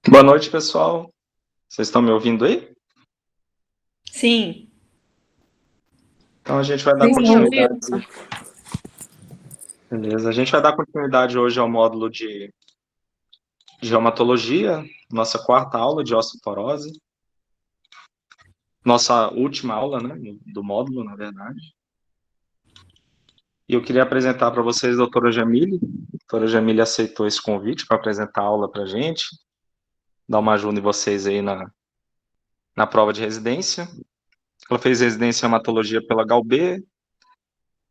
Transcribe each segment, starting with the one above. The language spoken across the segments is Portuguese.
Boa noite, pessoal. Vocês estão me ouvindo aí? Sim, Então a gente vai dar Sim, sim, continuidade. Wilson. Beleza. A gente vai dar continuidade hoje ao módulo de reumatologia, nossa quarta aula de osteoporose, nossa última aula, né, do módulo, na verdade. E eu queria apresentar para vocês a doutora Jamile. A doutora Jamile aceitou esse convite para apresentar a aula para a gente, dar uma ajuda em vocês aí na prova de residência. Ela fez residência em hematologia pela GAUB,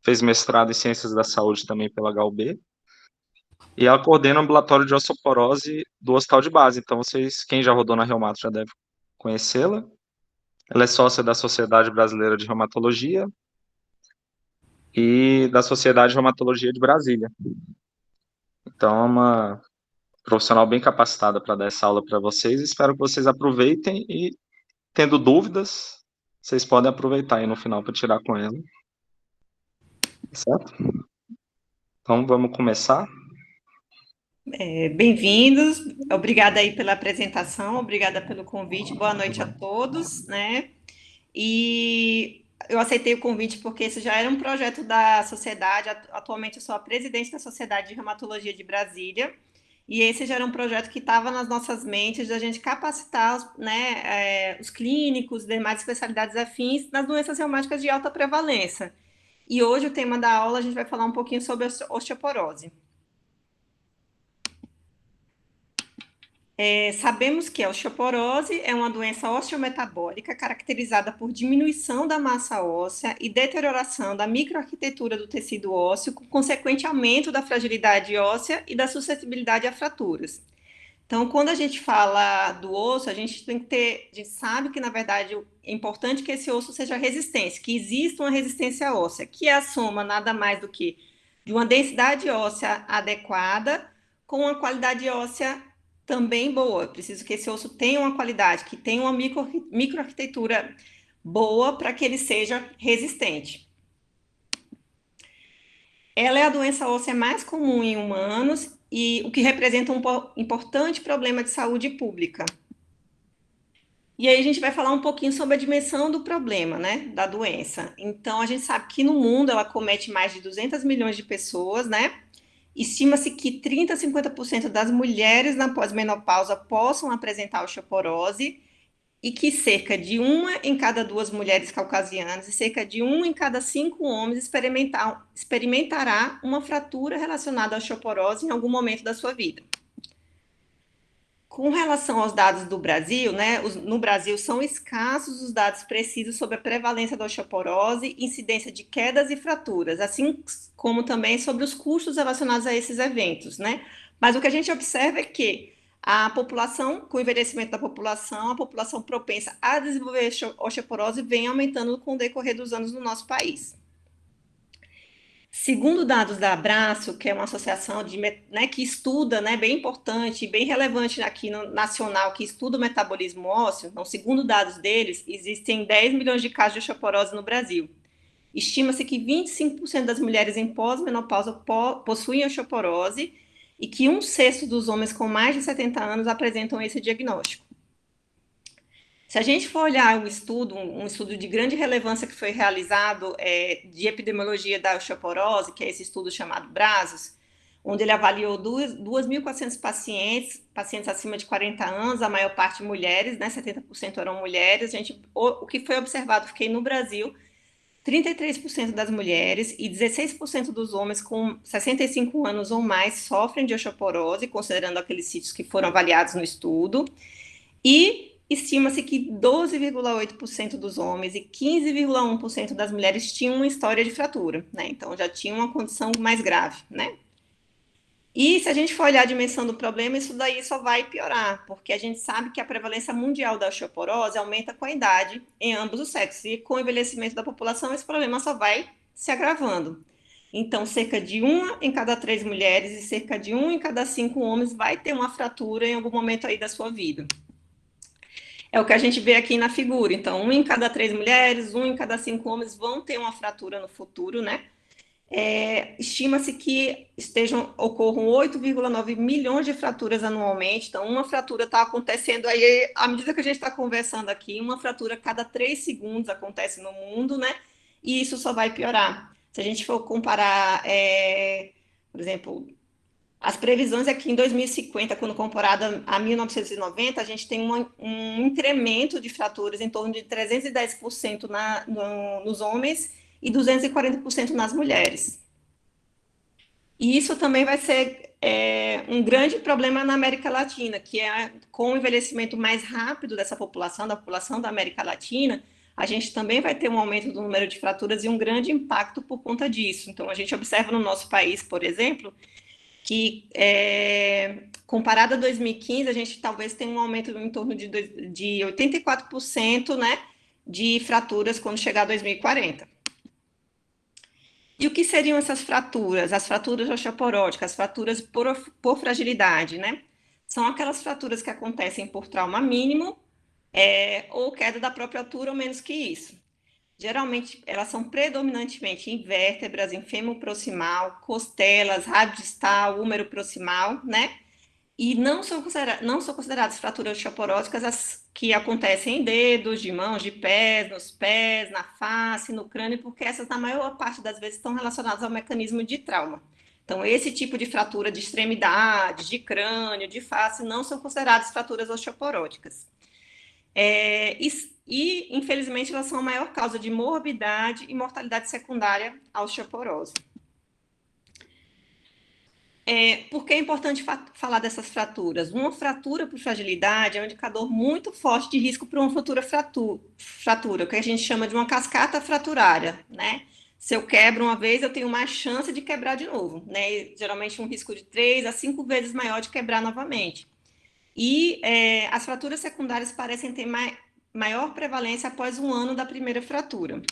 fez mestrado em ciências da saúde também pela GAUB. E ela coordena o ambulatório de osteoporose do Hospital de Base. Então, quem já rodou na Reumato já deve conhecê-la. Ela é sócia da Sociedade Brasileira de Reumatologia e da Sociedade de Reumatologia de Brasília. Então, é uma profissional bem capacitada para dar essa aula para vocês. Espero que vocês aproveitem e, tendo dúvidas, vocês podem aproveitar aí no final para tirar com ela. Certo? Então, vamos começar. bem-vindos. Obrigada aí pela apresentação, obrigada pelo convite. Boa noite a todos, né? E eu aceitei o convite porque esse já era um projeto da sociedade. Atualmente eu sou a presidente da Sociedade de Reumatologia de Brasília. E esse já era um projeto que estava nas nossas mentes da gente capacitar, né, os clínicos, demais especialidades afins nas doenças reumáticas de alta prevalência. E hoje o tema da aula a gente vai falar um pouquinho sobre osteoporose. Sabemos que a osteoporose é uma doença osteometabólica caracterizada por diminuição da massa óssea e deterioração da microarquitetura do tecido ósseo, com consequente aumento da fragilidade óssea e da suscetibilidade a fraturas. Então, quando a gente fala do osso, a gente tem que ter, a gente sabe que, na verdade, é importante que esse osso seja resistente, que exista uma resistência óssea, que é a soma nada mais do que de uma densidade óssea adequada com uma qualidade óssea também boa. Eu preciso que esse osso tenha uma qualidade, que tenha uma microarquitetura boa para que ele seja resistente. Ela é a doença óssea mais comum em humanos e o que representa um importante problema de saúde pública. E aí a gente vai falar um pouquinho sobre a dimensão do problema, né, da doença. Então, a gente sabe que no mundo ela comete mais de 200 milhões de pessoas, né? Estima-se que 30 a 50% das mulheres na pós-menopausa possam apresentar osteoporose e que cerca de uma em cada duas mulheres caucasianas e cerca de um em cada cinco homens experimentará uma fratura relacionada à osteoporose em algum momento da sua vida. Com relação aos dados do Brasil, né, no Brasil são escassos os dados precisos sobre a prevalência da osteoporose, incidência de quedas e fraturas, assim como também sobre os custos relacionados a esses eventos, né? Mas o que a gente observa é que a população, com o envelhecimento da população, a população propensa a desenvolver osteoporose vem aumentando com o decorrer dos anos no nosso país. Segundo dados da Abraço, que é uma associação né, que estuda, né, bem importante, bem relevante aqui no nacional, que estuda o metabolismo ósseo, então, segundo dados deles, existem 10 milhões de casos de osteoporose no Brasil. Estima-se que 25% das mulheres em pós-menopausa possuem osteoporose e que um sexto dos homens com mais de 70 anos apresentam esse diagnóstico. Se a gente for olhar um estudo de grande relevância que foi realizado de epidemiologia da osteoporose, que é esse estudo chamado BRASOS, onde ele avaliou 2.400 pacientes acima de 40 anos, a maior parte mulheres, né, 70% eram mulheres. O que foi observado, fiquei no Brasil, 33% das mulheres e 16% dos homens com 65 anos ou mais sofrem de osteoporose, considerando aqueles sítios que foram avaliados no estudo. E estima-se que 12,8% dos homens e 15,1% das mulheres tinham uma história de fratura, né? Então já tinham uma condição mais grave, né? E se a gente for olhar a dimensão do problema, isso daí só vai piorar, porque a gente sabe que a prevalência mundial da osteoporose aumenta com a idade em ambos os sexos, e com o envelhecimento da população, esse problema só vai se agravando. Então, cerca de uma em cada três mulheres e cerca de um em cada cinco homens vai ter uma fratura em algum momento aí da sua vida. É o que a gente vê aqui na figura. Então, um em cada três mulheres, um em cada cinco homens vão ter uma fratura no futuro, né? Estima-se que ocorram 8,9 milhões de fraturas anualmente. Então, uma fratura está acontecendo aí, à medida que a gente está conversando aqui, uma fratura a cada 3 segundos acontece no mundo, né? E isso só vai piorar. Se a gente for comparar, por exemplo, as previsões é que em 2050, quando comparada a 1990, a gente tem um incremento de fraturas em torno de 310% nos homens e 240% nas mulheres. E isso também vai ser um grande problema na América Latina, que é com o envelhecimento mais rápido dessa população, da população da América Latina, a gente também vai ter um aumento do número de fraturas e um grande impacto por conta disso. Então, a gente observa no nosso país, por exemplo, que comparado a 2015, a gente talvez tenha um aumento em torno de 84%, né, de fraturas quando chegar a 2040. E o que seriam essas fraturas? As fraturas osteoporóticas, as fraturas por fragilidade, né? São aquelas fraturas que acontecem por trauma mínimo ou queda da própria altura ou menos que isso. Geralmente, elas são predominantemente em vértebras, em fêmur proximal, costelas, rádio distal, húmero proximal, né? E não são consideradas fraturas osteoporóticas as que acontecem em dedos, de mãos, de pés, nos pés, na face, no crânio, porque essas, na maior parte das vezes, estão relacionadas ao mecanismo de trauma. Então, esse tipo de fratura de extremidades, de crânio, de face, não são consideradas fraturas osteoporóticas. Infelizmente, elas são a maior causa de morbidade e mortalidade secundária à osteoporose. Por que é importante falar dessas fraturas? Uma fratura por fragilidade é um indicador muito forte de risco para uma futura fratura, o que a gente chama de uma cascata fraturária, né? Se eu quebro uma vez, eu tenho mais chance de quebrar de novo, né? E, geralmente um risco de 3 a 5 vezes maior de quebrar novamente. E as fraturas secundárias parecem ter maior prevalência após um ano da primeira fratura.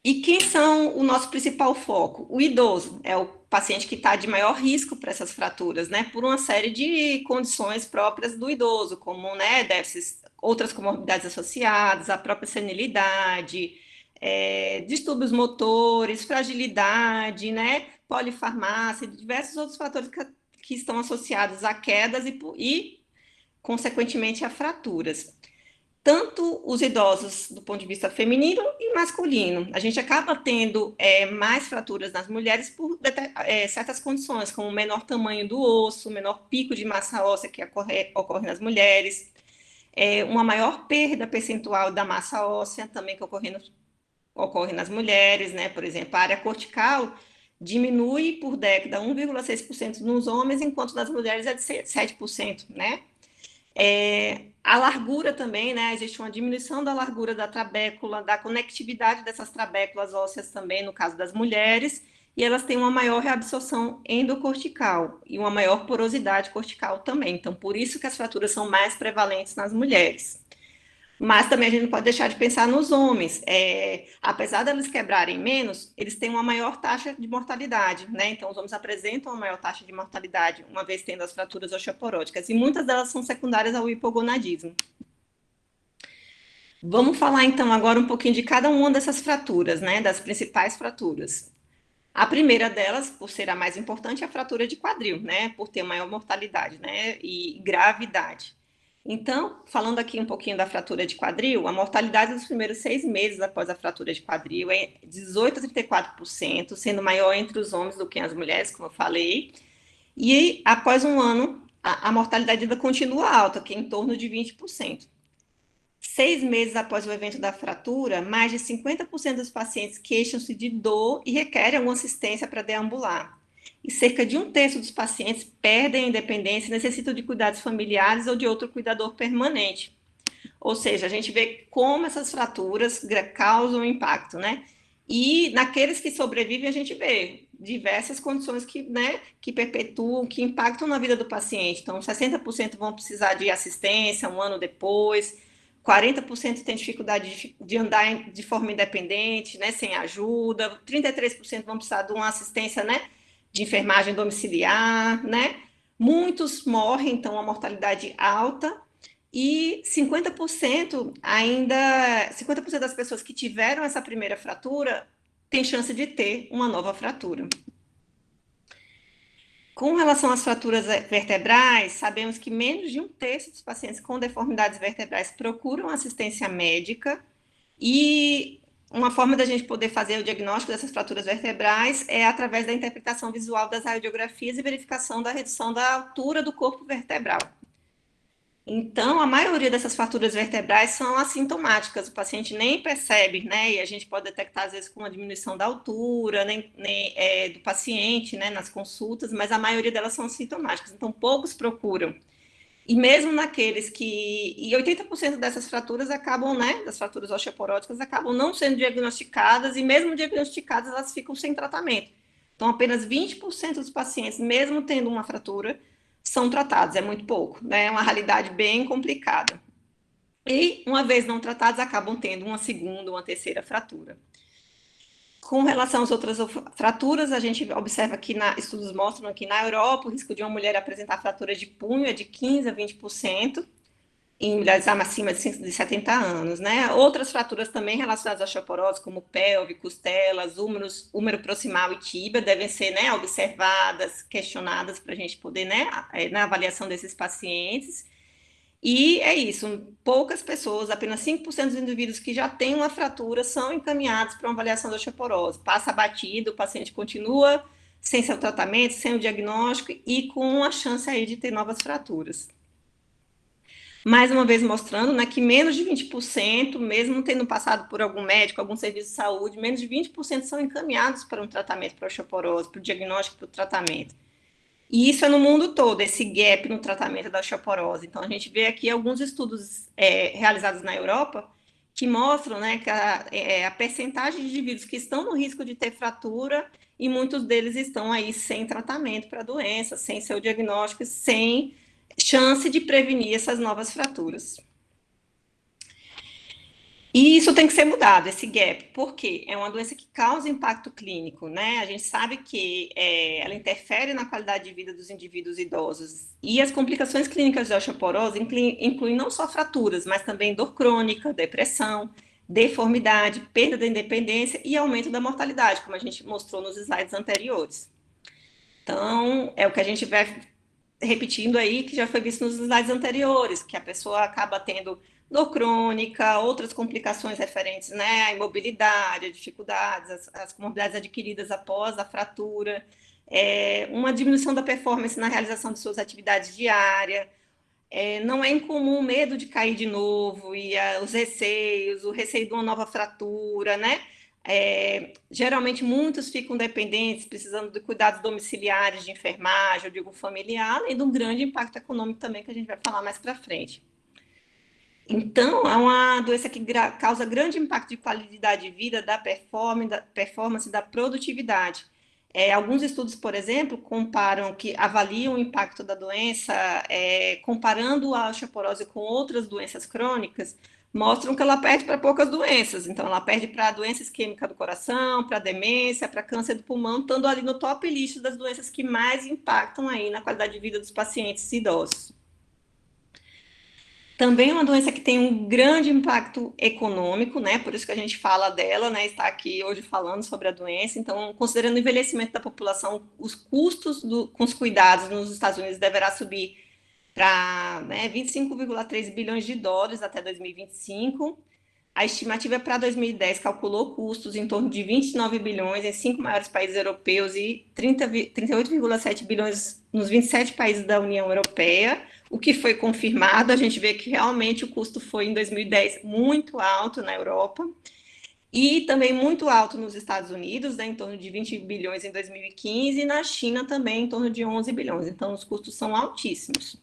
E quem são o nosso principal foco? O idoso é o paciente que está de maior risco para essas fraturas, né? Por uma série de condições próprias do idoso, como, né, déficits, outras comorbidades associadas, a própria senilidade, distúrbios motores, fragilidade, né? Polifarmácia, diversos outros fatores que estão associados a quedas e consequentemente, a fraturas. Tanto os idosos do ponto de vista feminino e masculino. A gente acaba tendo mais fraturas nas mulheres por certas condições, como menor tamanho do osso, menor pico de massa óssea que ocorre nas mulheres, uma maior perda percentual da massa óssea também que ocorre nas mulheres, né? Por exemplo, a área cortical diminui por década 1,6% nos homens, enquanto nas mulheres é de 7%, né? A largura também, né? Existe uma diminuição da largura da trabécula, da conectividade dessas trabéculas ósseas também, no caso das mulheres, e elas têm uma maior reabsorção endocortical e uma maior porosidade cortical também. Então, por isso que as fraturas são mais prevalentes nas mulheres. Mas também a gente não pode deixar de pensar nos homens. Apesar deles quebrarem menos, eles têm uma maior taxa de mortalidade, né? Então, os homens apresentam uma maior taxa de mortalidade, uma vez tendo as fraturas osteoporóticas, e muitas delas são secundárias ao hipogonadismo. Vamos falar, então, agora um pouquinho de cada uma dessas fraturas, né? Das principais fraturas. A primeira delas, por ser a mais importante, é a fratura de quadril, né? Por ter maior mortalidade, né? E gravidade. Então, falando aqui um pouquinho da fratura de quadril, a mortalidade dos primeiros 6 meses após a fratura de quadril é 18 a 34%, sendo maior entre os homens do que as mulheres, como eu falei. E após um ano, a mortalidade ainda continua alta, que é em torno de 20%. 6 meses após o evento da fratura, mais de 50% dos pacientes queixam-se de dor e requerem alguma assistência para deambular. E cerca de 1/3 dos pacientes perdem a independência e necessitam de cuidados familiares ou de outro cuidador permanente. Ou seja, a gente vê como essas fraturas causam impacto, né? E naqueles que sobrevivem, a gente vê diversas condições que perpetuam, que impactam na vida do paciente. Então, 60% vão precisar de assistência um ano depois, 40% tem dificuldade de andar de forma independente, né, sem ajuda, 33% vão precisar de uma assistência, né, de enfermagem domiciliar, né? Muitos morrem, então a mortalidade alta, e 50% das pessoas que tiveram essa primeira fratura tem chance de ter uma nova fratura. Com relação às fraturas vertebrais, sabemos que menos de 1/3 dos pacientes com deformidades vertebrais procuram assistência médica, e uma forma da gente poder fazer o diagnóstico dessas fraturas vertebrais é através da interpretação visual das radiografias e verificação da redução da altura do corpo vertebral. Então, a maioria dessas fraturas vertebrais são assintomáticas, o paciente nem percebe, né? E a gente pode detectar, às vezes, com uma diminuição da altura do paciente, né, nas consultas, mas a maioria delas são assintomáticas, então poucos procuram. E mesmo naqueles que... E 80% dessas fraturas acabam, né, das fraturas osteoporóticas, acabam não sendo diagnosticadas, e mesmo diagnosticadas, elas ficam sem tratamento. Então, apenas 20% dos pacientes, mesmo tendo uma fratura, são tratados, é muito pouco, né? É uma realidade bem complicada. E, uma vez não tratados, acabam tendo uma segunda, uma terceira fratura. Com relação às outras fraturas, a gente observa que estudos mostram que na Europa o risco de uma mulher apresentar fratura de punho é de 15% a 20%, em mulheres acima de 70 anos, né? Outras fraturas também relacionadas à osteoporose, como pelve, costelas, úmero proximal e tíbia, devem ser, né, observadas, questionadas para a gente poder, né, na avaliação desses pacientes. E é isso, poucas pessoas, apenas 5% dos indivíduos que já têm uma fratura são encaminhados para uma avaliação da osteoporose. Passa batido, o paciente continua sem seu tratamento, sem o diagnóstico e com a chance aí de ter novas fraturas. Mais uma vez mostrando, né, que menos de 20%, mesmo tendo passado por algum médico, algum serviço de saúde, menos de 20% são encaminhados para um tratamento para osteoporose, para o diagnóstico, para o tratamento. E isso é no mundo todo, esse gap no tratamento da osteoporose. Então, a gente vê aqui alguns estudos realizados na Europa que mostram, né, que a percentagem de indivíduos que estão no risco de ter fratura, e muitos deles estão aí sem tratamento para a doença, sem seu diagnóstico, sem chance de prevenir essas novas fraturas. E isso tem que ser mudado, esse gap, porque é uma doença que causa impacto clínico, né? A gente sabe que ela interfere na qualidade de vida dos indivíduos idosos. E as complicações clínicas de osteoporose incluem não só fraturas, mas também dor crônica, depressão, deformidade, perda da independência e aumento da mortalidade, como a gente mostrou nos slides anteriores. Então, é o que a gente vai repetindo aí, que já foi visto nos slides anteriores, que a pessoa acaba tendo dor crônica, outras complicações referentes, né, à imobilidade, a dificuldades, as comorbidades adquiridas após a fratura, uma diminuição da performance na realização de suas atividades diárias, não é incomum o medo de cair de novo, e os receios, o receio de uma nova fratura, né? Geralmente muitos ficam dependentes, precisando de cuidados domiciliares, de enfermagem ou de algum familiar, além de um grande impacto econômico também, que a gente vai falar mais para frente. Então, é uma doença que causa grande impacto de qualidade de vida, da performance, da produtividade. Alguns estudos, por exemplo, avaliam o impacto da doença, comparando a osteoporose com outras doenças crônicas, mostram que ela perde para poucas doenças. Então, ela perde para a doença isquêmica do coração, para a demência, para câncer do pulmão, estando ali no top list das doenças que mais impactam aí na qualidade de vida dos pacientes idosos. Também é uma doença que tem um grande impacto econômico, né? Por isso que a gente fala dela, né? Está aqui hoje falando sobre a doença. Então, considerando o envelhecimento da população, os custos com os cuidados nos Estados Unidos deverá subir para, né, 25,3 bilhões de dólares até 2025. A estimativa para 2010 calculou custos em torno de 29 bilhões em 5 maiores países europeus e 38,7 bilhões nos 27 países da União Europeia. O que foi confirmado, a gente vê que realmente o custo foi, em 2010, muito alto na Europa, e também muito alto nos Estados Unidos, né, em torno de 20 bilhões em 2015, e na China também em torno de 11 bilhões. Então, os custos são altíssimos.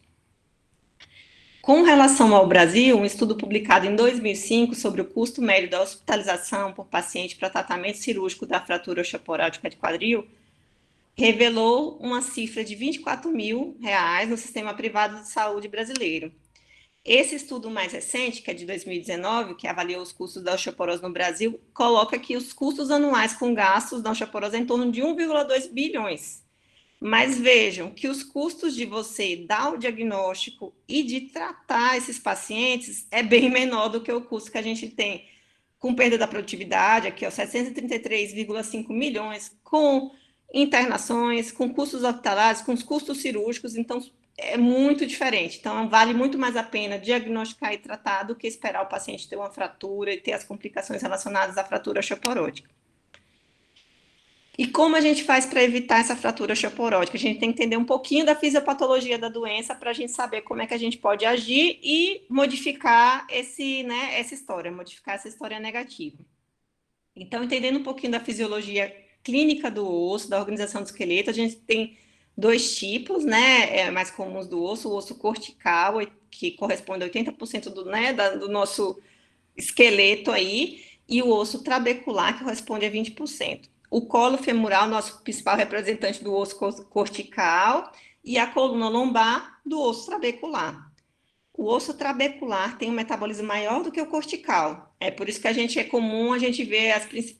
Com relação ao Brasil, um estudo publicado em 2005 sobre o custo médio da hospitalização por paciente para tratamento cirúrgico da fratura osteoporótica de quadril revelou uma cifra de R$24 mil no sistema privado de saúde brasileiro. Esse estudo mais recente, que é de 2019, que avaliou os custos da osteoporose no Brasil, coloca que os custos anuais com gastos da osteoporose é em torno de 1,2 bilhões. Mas vejam que os custos de você dar o diagnóstico e de tratar esses pacientes é bem menor do que o custo que a gente tem com perda da produtividade, aqui, ó, 733,5 milhões, com internações, com custos hospitalares, com os custos cirúrgicos, então é muito diferente. Então, vale muito mais a pena diagnosticar e tratar do que esperar o paciente ter uma fratura e ter as complicações relacionadas à fratura osteoporótica. E como a gente faz para evitar essa fratura osteoporótica? A gente tem que entender um pouquinho da fisiopatologia da doença para a gente saber como é que a gente pode agir e modificar essa história, modificar essa história negativa. Então, entendendo um pouquinho da fisiologia clínica do osso, da organização do esqueleto, a gente tem dois tipos, né, mais comuns do osso: o osso cortical, que corresponde a 80% do nosso esqueleto aí, e o osso trabecular, que corresponde a 20%. O colo femoral, nosso principal representante do osso cortical, e a coluna lombar do osso trabecular. O osso trabecular tem um metabolismo maior do que o cortical. É por isso que é comum a gente ver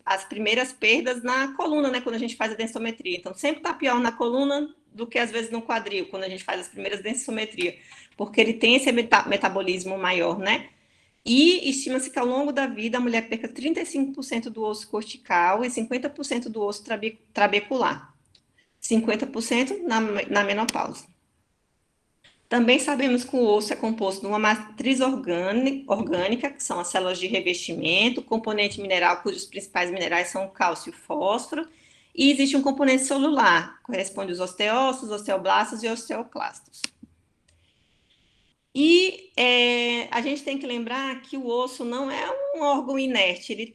as primeiras perdas na coluna, né, quando a gente faz a densometria. Então, sempre está pior na coluna do que, às vezes, no quadril, quando a gente faz as primeiras densometrias, porque ele tem esse metabolismo maior, né? E estima-se que ao longo da vida a mulher perca 35% do osso cortical e 50% do osso trabecular. 50% na menopausa. Também sabemos que o osso é composto de uma matriz orgânica, que são as células de revestimento, componente mineral, cujos principais minerais são o cálcio e o fósforo, e existe um componente celular, que corresponde aos osteócitos, osteoblastos e osteoclastos. E a gente tem que lembrar que o osso não é um órgão inerte, ele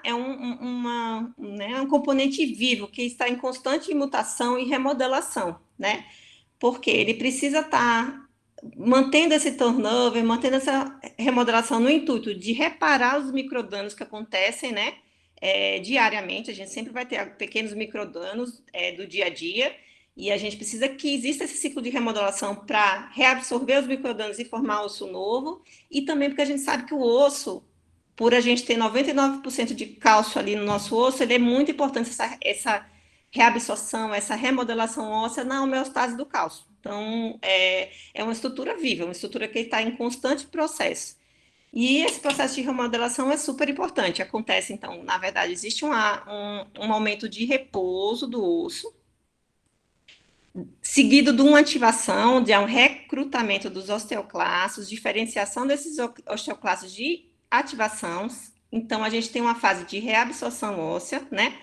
é um componente vivo que está em constante mutação e remodelação, né? Porque ele precisa estar mantendo esse turnover, mantendo essa remodelação no intuito de reparar os microdanos que acontecem, né? Diariamente, a gente sempre vai ter pequenos microdanos do dia a dia, e a gente precisa que exista esse ciclo de remodelação para reabsorver os microdanos e formar osso novo, e também porque a gente sabe que o osso, por a gente ter 99% de cálcio ali no nosso osso, ele é muito importante essa reabsorção, essa remodelação óssea na homeostase do cálcio. Então, é uma estrutura viva, uma estrutura que está em constante processo. E esse processo de remodelação é super importante. Acontece, então, na verdade, existe um aumento de repouso do osso, seguido de uma ativação, de um recrutamento dos osteoclastos, diferenciação desses osteoclastos de ativação. Então, a gente tem uma fase de reabsorção óssea, né?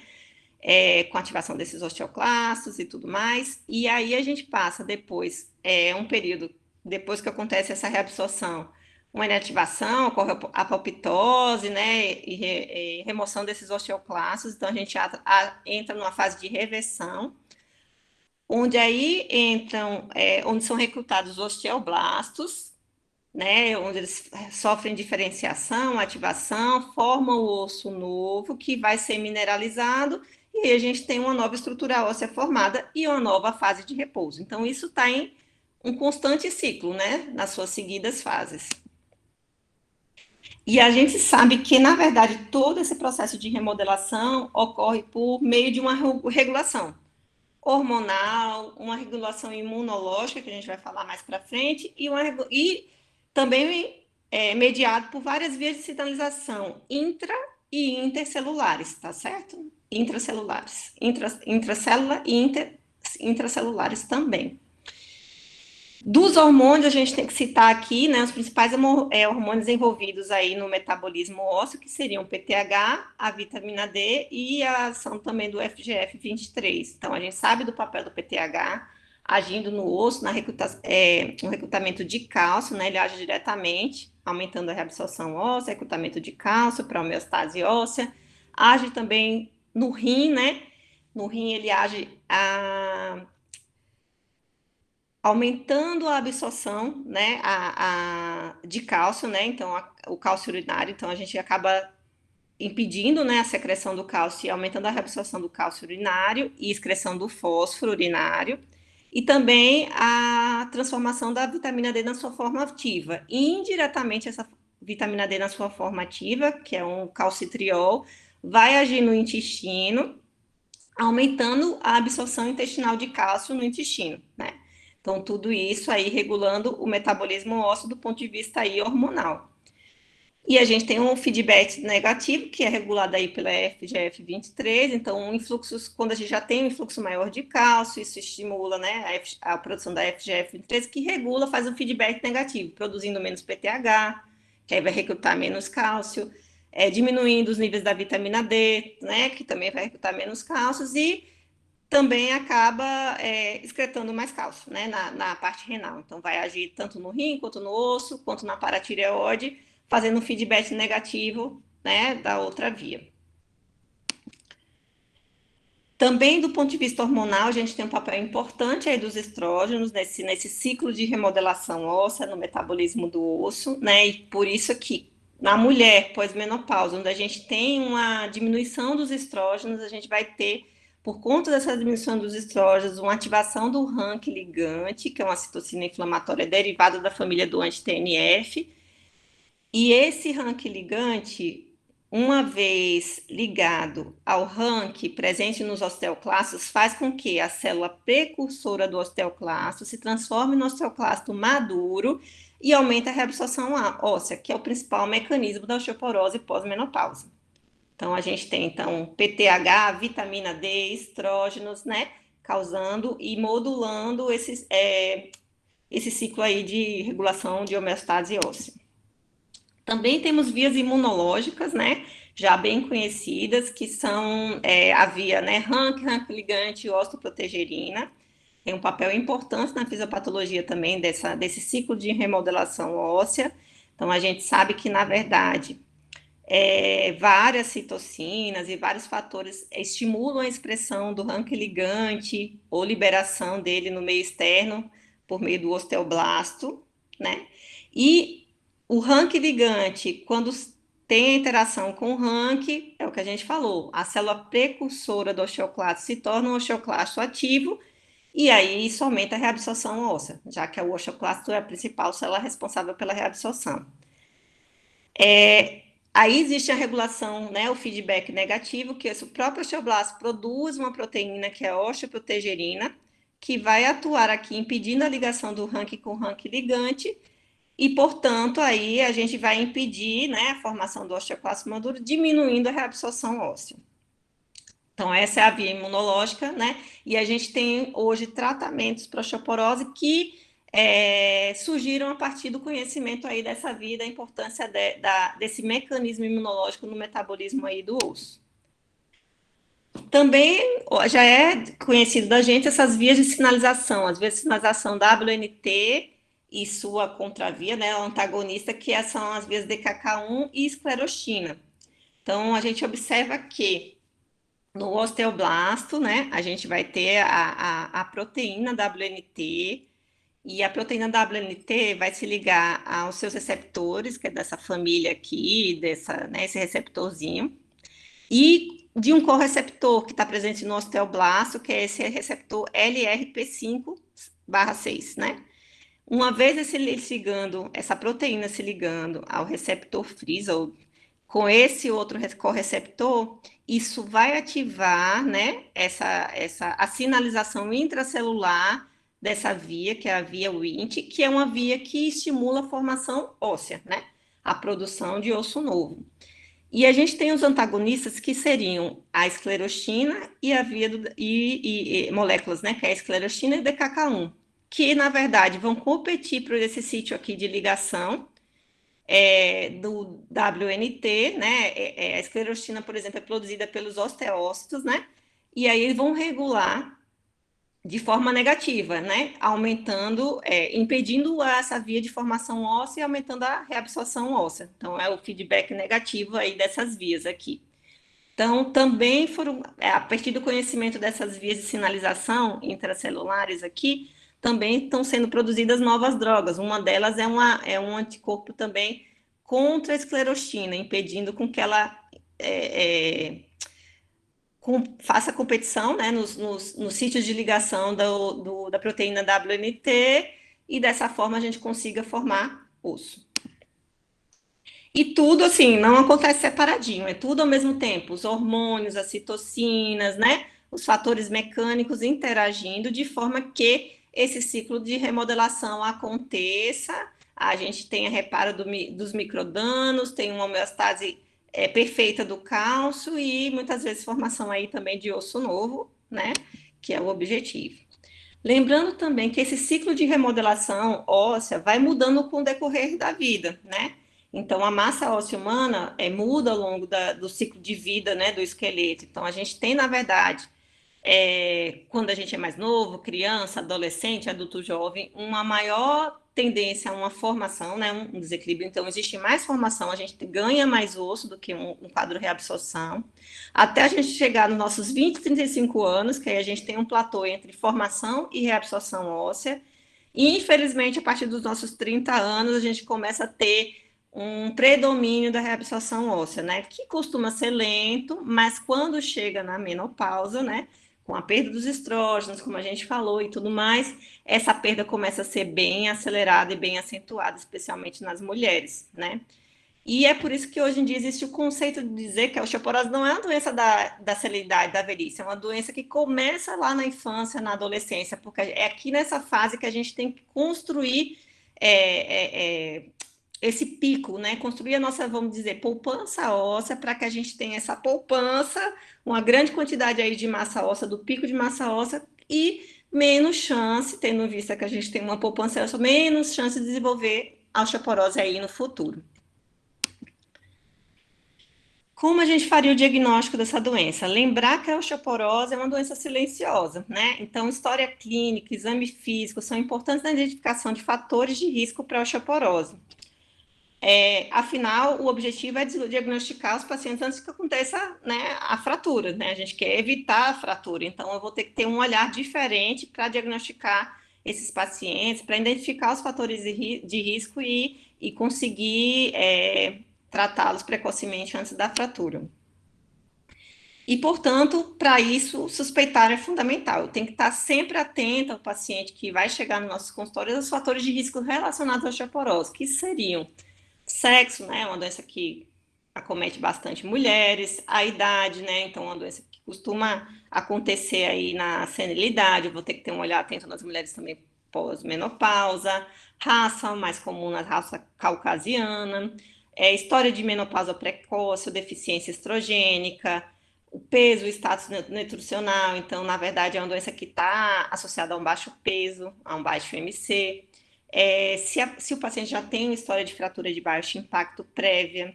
Com ativação desses osteoclastos e tudo mais. E aí a gente passa depois, um período, depois que acontece essa reabsorção, uma inativação, ocorre a apoptose, né? E remoção desses osteoclastos. Então, a gente entra numa fase de reversão, onde aí entram, onde são recrutados os osteoblastos, né, onde eles sofrem diferenciação, ativação, formam o osso novo, que vai ser mineralizado, e aí a gente tem uma nova estrutura óssea formada e uma nova fase de repouso. Então, isso está em um constante ciclo, né, nas suas seguidas fases. E a gente sabe que, na verdade, todo esse processo de remodelação ocorre por meio de uma regulação hormonal, uma regulação imunológica, que a gente vai falar mais para frente, e também mediado por várias vias de sinalização e intercelulares, tá certo? Intracelulares, intracélula e intracelulares também. Dos hormônios, a gente tem que citar aqui, né, os principais hormônios envolvidos aí no metabolismo ósseo, que seriam o PTH, a vitamina D e a ação também do FGF23. Então, a gente sabe do papel do PTH agindo no osso, no recrutamento de cálcio, né, ele age diretamente, aumentando a reabsorção óssea, recrutamento de cálcio para homeostase óssea, age também no rim, né, no rim ele age aumentando a absorção, né, de cálcio, né, então o cálcio urinário, então a gente acaba impedindo, né, a secreção do cálcio e aumentando a reabsorção do cálcio urinário e excreção do fósforo urinário, e também a transformação da vitamina D na sua forma ativa. E, indiretamente, essa vitamina D na sua forma ativa, que é um calcitriol, vai agir no intestino, aumentando a absorção intestinal de cálcio no intestino, né? Então, tudo isso aí regulando o metabolismo ósseo do ponto de vista aí hormonal. E a gente tem um feedback negativo, que é regulado aí pela FGF23, então influxos, quando a gente já tem um influxo maior de cálcio, isso estimula, né, a produção da FGF23, que regula, faz um feedback negativo, produzindo menos PTH, que aí vai recrutar menos cálcio, diminuindo os níveis da vitamina D, né, que também vai recrutar menos cálcios, e também acaba excretando mais cálcio, né, na parte renal. Então, vai agir tanto no rim, quanto no osso, quanto na paratireoide, fazendo um feedback negativo, né, da outra via. Também, do ponto de vista hormonal, a gente tem um papel importante aí dos estrógenos nesse ciclo de remodelação óssea, no metabolismo do osso, né, e por isso que na mulher pós-menopausa, onde a gente tem uma diminuição dos estrógenos, a gente vai ter, por conta dessa diminuição dos estrógenos, uma ativação do RANK ligante, que é uma citocina inflamatória derivada da família do anti-TNF, e esse RANK ligante, uma vez ligado ao RANK presente nos osteoclastos, faz com que a célula precursora do osteoclasto se transforme no osteoclasto maduro e aumenta a reabsorção óssea, que é o principal mecanismo da osteoporose pós-menopausa. Então, a gente tem, PTH, vitamina D, estrógenos, né, causando e modulando esse ciclo aí de regulação de homeostase óssea. Também temos vias imunológicas, né, já bem conhecidas, que são a via, né, RANK ligante e osteoprotegerina. Tem um papel importante na fisiopatologia também desse ciclo de remodelação óssea. Então, a gente sabe que, na verdade, várias citocinas e vários fatores estimulam a expressão do RANK ligante ou liberação dele no meio externo por meio do osteoblasto, né? E o RANK ligante, quando tem a interação com o RANK, é o que a gente falou, a célula precursora do osteoclasto se torna um osteoclasto ativo, e aí isso aumenta a reabsorção óssea, já que o osteoclasto é a principal célula responsável pela reabsorção. Aí existe a regulação, né, o feedback negativo, que o próprio osteoblasto produz uma proteína que é a osteoprotegerina, que vai atuar aqui impedindo a ligação do RANK com o RANK ligante, e, portanto, aí a gente vai impedir, né, a formação do osteoclasto maduro, diminuindo a reabsorção óssea. Então, essa é a via imunológica, né? E a gente tem hoje tratamentos para osteoporose que surgiram a partir do conhecimento aí dessa via, da importância desse mecanismo imunológico no metabolismo aí do osso. Também já é conhecido da gente essas vias de sinalização, as vias de sinalização WNT e sua contravia, né, o antagonista, que são as vias DKK1 e esclerostina. Então, a gente observa que no osteoblasto, né, a gente vai ter a proteína WNT, e a proteína WNT vai se ligar aos seus receptores, que é dessa família aqui, né, esse receptorzinho, e de um correceptor que está presente no osteoblasto, que é esse receptor LRP5/6, né? Uma vez essa proteína se ligando ao receptor Frizzled, com esse outro correceptor, isso vai ativar, né, a sinalização intracelular dessa via, que é a via Wnt, que é uma via que estimula a formação óssea, né, a produção de osso novo. E a gente tem os antagonistas que seriam a esclerostina e a via e moléculas, né, que é a esclerostina e DKK1, que na verdade vão competir por esse sítio aqui de ligação do WNT, né? A esclerostina, por exemplo, é produzida pelos osteócitos, né? E aí eles vão regular de forma negativa, né? Aumentando, impedindo essa via de formação óssea e aumentando a reabsorção óssea. Então, é o feedback negativo aí dessas vias aqui. Então, também foram, a partir do conhecimento dessas vias de sinalização intracelulares aqui, também estão sendo produzidas novas drogas. Uma delas é um anticorpo também contra a esclerostina, impedindo com que ela faça competição, né, nos sítios de ligação da proteína WNT, e dessa forma a gente consiga formar osso. E tudo, assim, não acontece separadinho, é tudo ao mesmo tempo, os hormônios, as citocinas, né, os fatores mecânicos interagindo de forma que esse ciclo de remodelação aconteça, a gente tem a reparo dos microdanos, tem uma homeostase perfeita do cálcio e muitas vezes formação aí também de osso novo, né? Que é o objetivo. Lembrando também que esse ciclo de remodelação óssea vai mudando com o decorrer da vida, né? Então, a massa óssea humana muda ao longo do ciclo de vida, né, do esqueleto. Então, a gente tem, na verdade, quando a gente é mais novo, criança, adolescente, adulto jovem, uma maior tendência a uma formação, né, um desequilíbrio. Então, existe mais formação, a gente ganha mais osso do que um quadro de reabsorção, até a gente chegar nos nossos 20, 35 anos, que aí a gente tem um platô entre formação e reabsorção óssea, e, infelizmente, a partir dos nossos 30 anos, a gente começa a ter um predomínio da reabsorção óssea, né, que costuma ser lento, mas quando chega na menopausa, né, com a perda dos estrógenos, como a gente falou e tudo mais, essa perda começa a ser bem acelerada e bem acentuada, especialmente nas mulheres, né? E é por isso que hoje em dia existe o conceito de dizer que a osteoporose não é uma doença da celeridade, da velhice, é uma doença que começa lá na infância, na adolescência, porque é aqui nessa fase que a gente tem que construir esse pico, né? Construir a nossa, vamos dizer, poupança óssea para que a gente tenha essa poupança, uma grande quantidade aí de massa óssea, do pico de massa óssea e menos chance, tendo em vista que a gente tem uma poupança óssea, menos chance de desenvolver a osteoporose aí no futuro. Como a gente faria o diagnóstico dessa doença? Lembrar que a osteoporose é uma doença silenciosa, né? Então, história clínica, exame físico são importantes na identificação de fatores de risco para a osteoporose. Afinal, o objetivo é diagnosticar os pacientes antes que aconteça, né, a fratura, né? A gente quer evitar a fratura, então eu vou ter que ter um olhar diferente para diagnosticar esses pacientes, para identificar os fatores de risco e conseguir tratá-los precocemente antes da fratura. E, portanto, para isso, suspeitar é fundamental. Eu tenho que estar sempre atenta ao paciente que vai chegar no nosso consultório aos fatores de risco relacionados à osteoporose, que seriam sexo, né, uma doença que acomete bastante mulheres, a idade, né, então uma doença que costuma acontecer aí na senilidade, eu vou ter que ter um olhar atento nas mulheres também pós-menopausa, raça, mais comum na raça caucasiana, história de menopausa precoce, ou deficiência estrogênica, o peso, o status nutricional, então, na verdade, é uma doença que está associada a um baixo peso, a um baixo MC, se o paciente já tem uma história de fratura de baixo impacto prévia,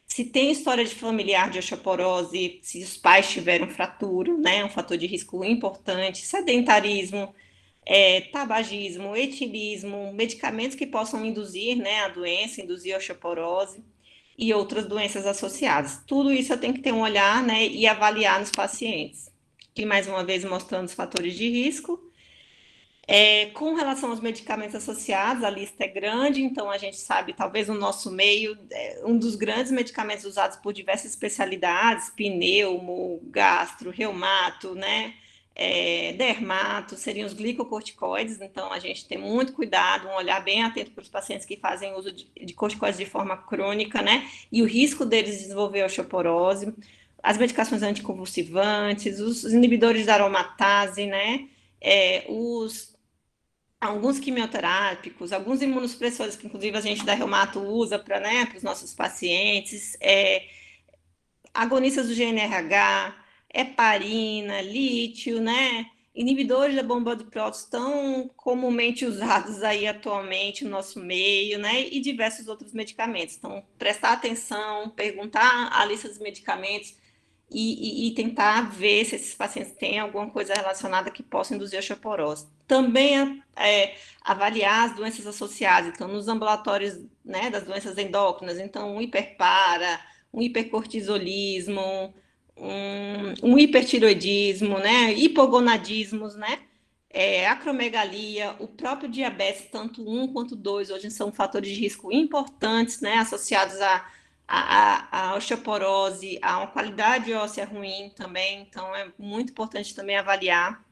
se tem história de familiar de osteoporose, se os pais tiveram fratura, né, um fator de risco importante, sedentarismo, tabagismo, etilismo, medicamentos que possam induzir, né, a doença, induzir a osteoporose e outras doenças associadas. Tudo isso eu tenho que ter um olhar, né, e avaliar nos pacientes. E mais uma vez mostrando os fatores de risco. Com relação aos medicamentos associados, a lista é grande, então a gente sabe, talvez no nosso meio, um dos grandes medicamentos usados por diversas especialidades, pneumo, gastro, reumato, né, dermato, seriam os glicocorticoides, então a gente tem muito cuidado, um olhar bem atento para os pacientes que fazem uso de corticoides de forma crônica, né, e o risco deles desenvolver osteoporose, as medicações anticonvulsivantes, os inibidores da aromatase, né, alguns quimioterápicos, alguns imunossupressores que inclusive a gente da reumato usa para, né, os nossos pacientes, agonistas do GNRH, heparina, lítio, né, inibidores da bomba de prótons tão comumente usados aí atualmente no nosso meio, né, e diversos outros medicamentos. Então, prestar atenção, perguntar a lista dos medicamentos e tentar ver se esses pacientes têm alguma coisa relacionada que possa induzir osteoporose. Também avaliar as doenças associadas, então, nos ambulatórios, né, das doenças endócrinas, então, um hiperpara, um hipercortisolismo, um hipertiroidismo, né, hipogonadismos, né, acromegalia, o próprio diabetes, tanto 1 quanto 2, hoje são fatores de risco importantes, né, associados a osteoporose, a uma qualidade óssea ruim também, então é muito importante também avaliar.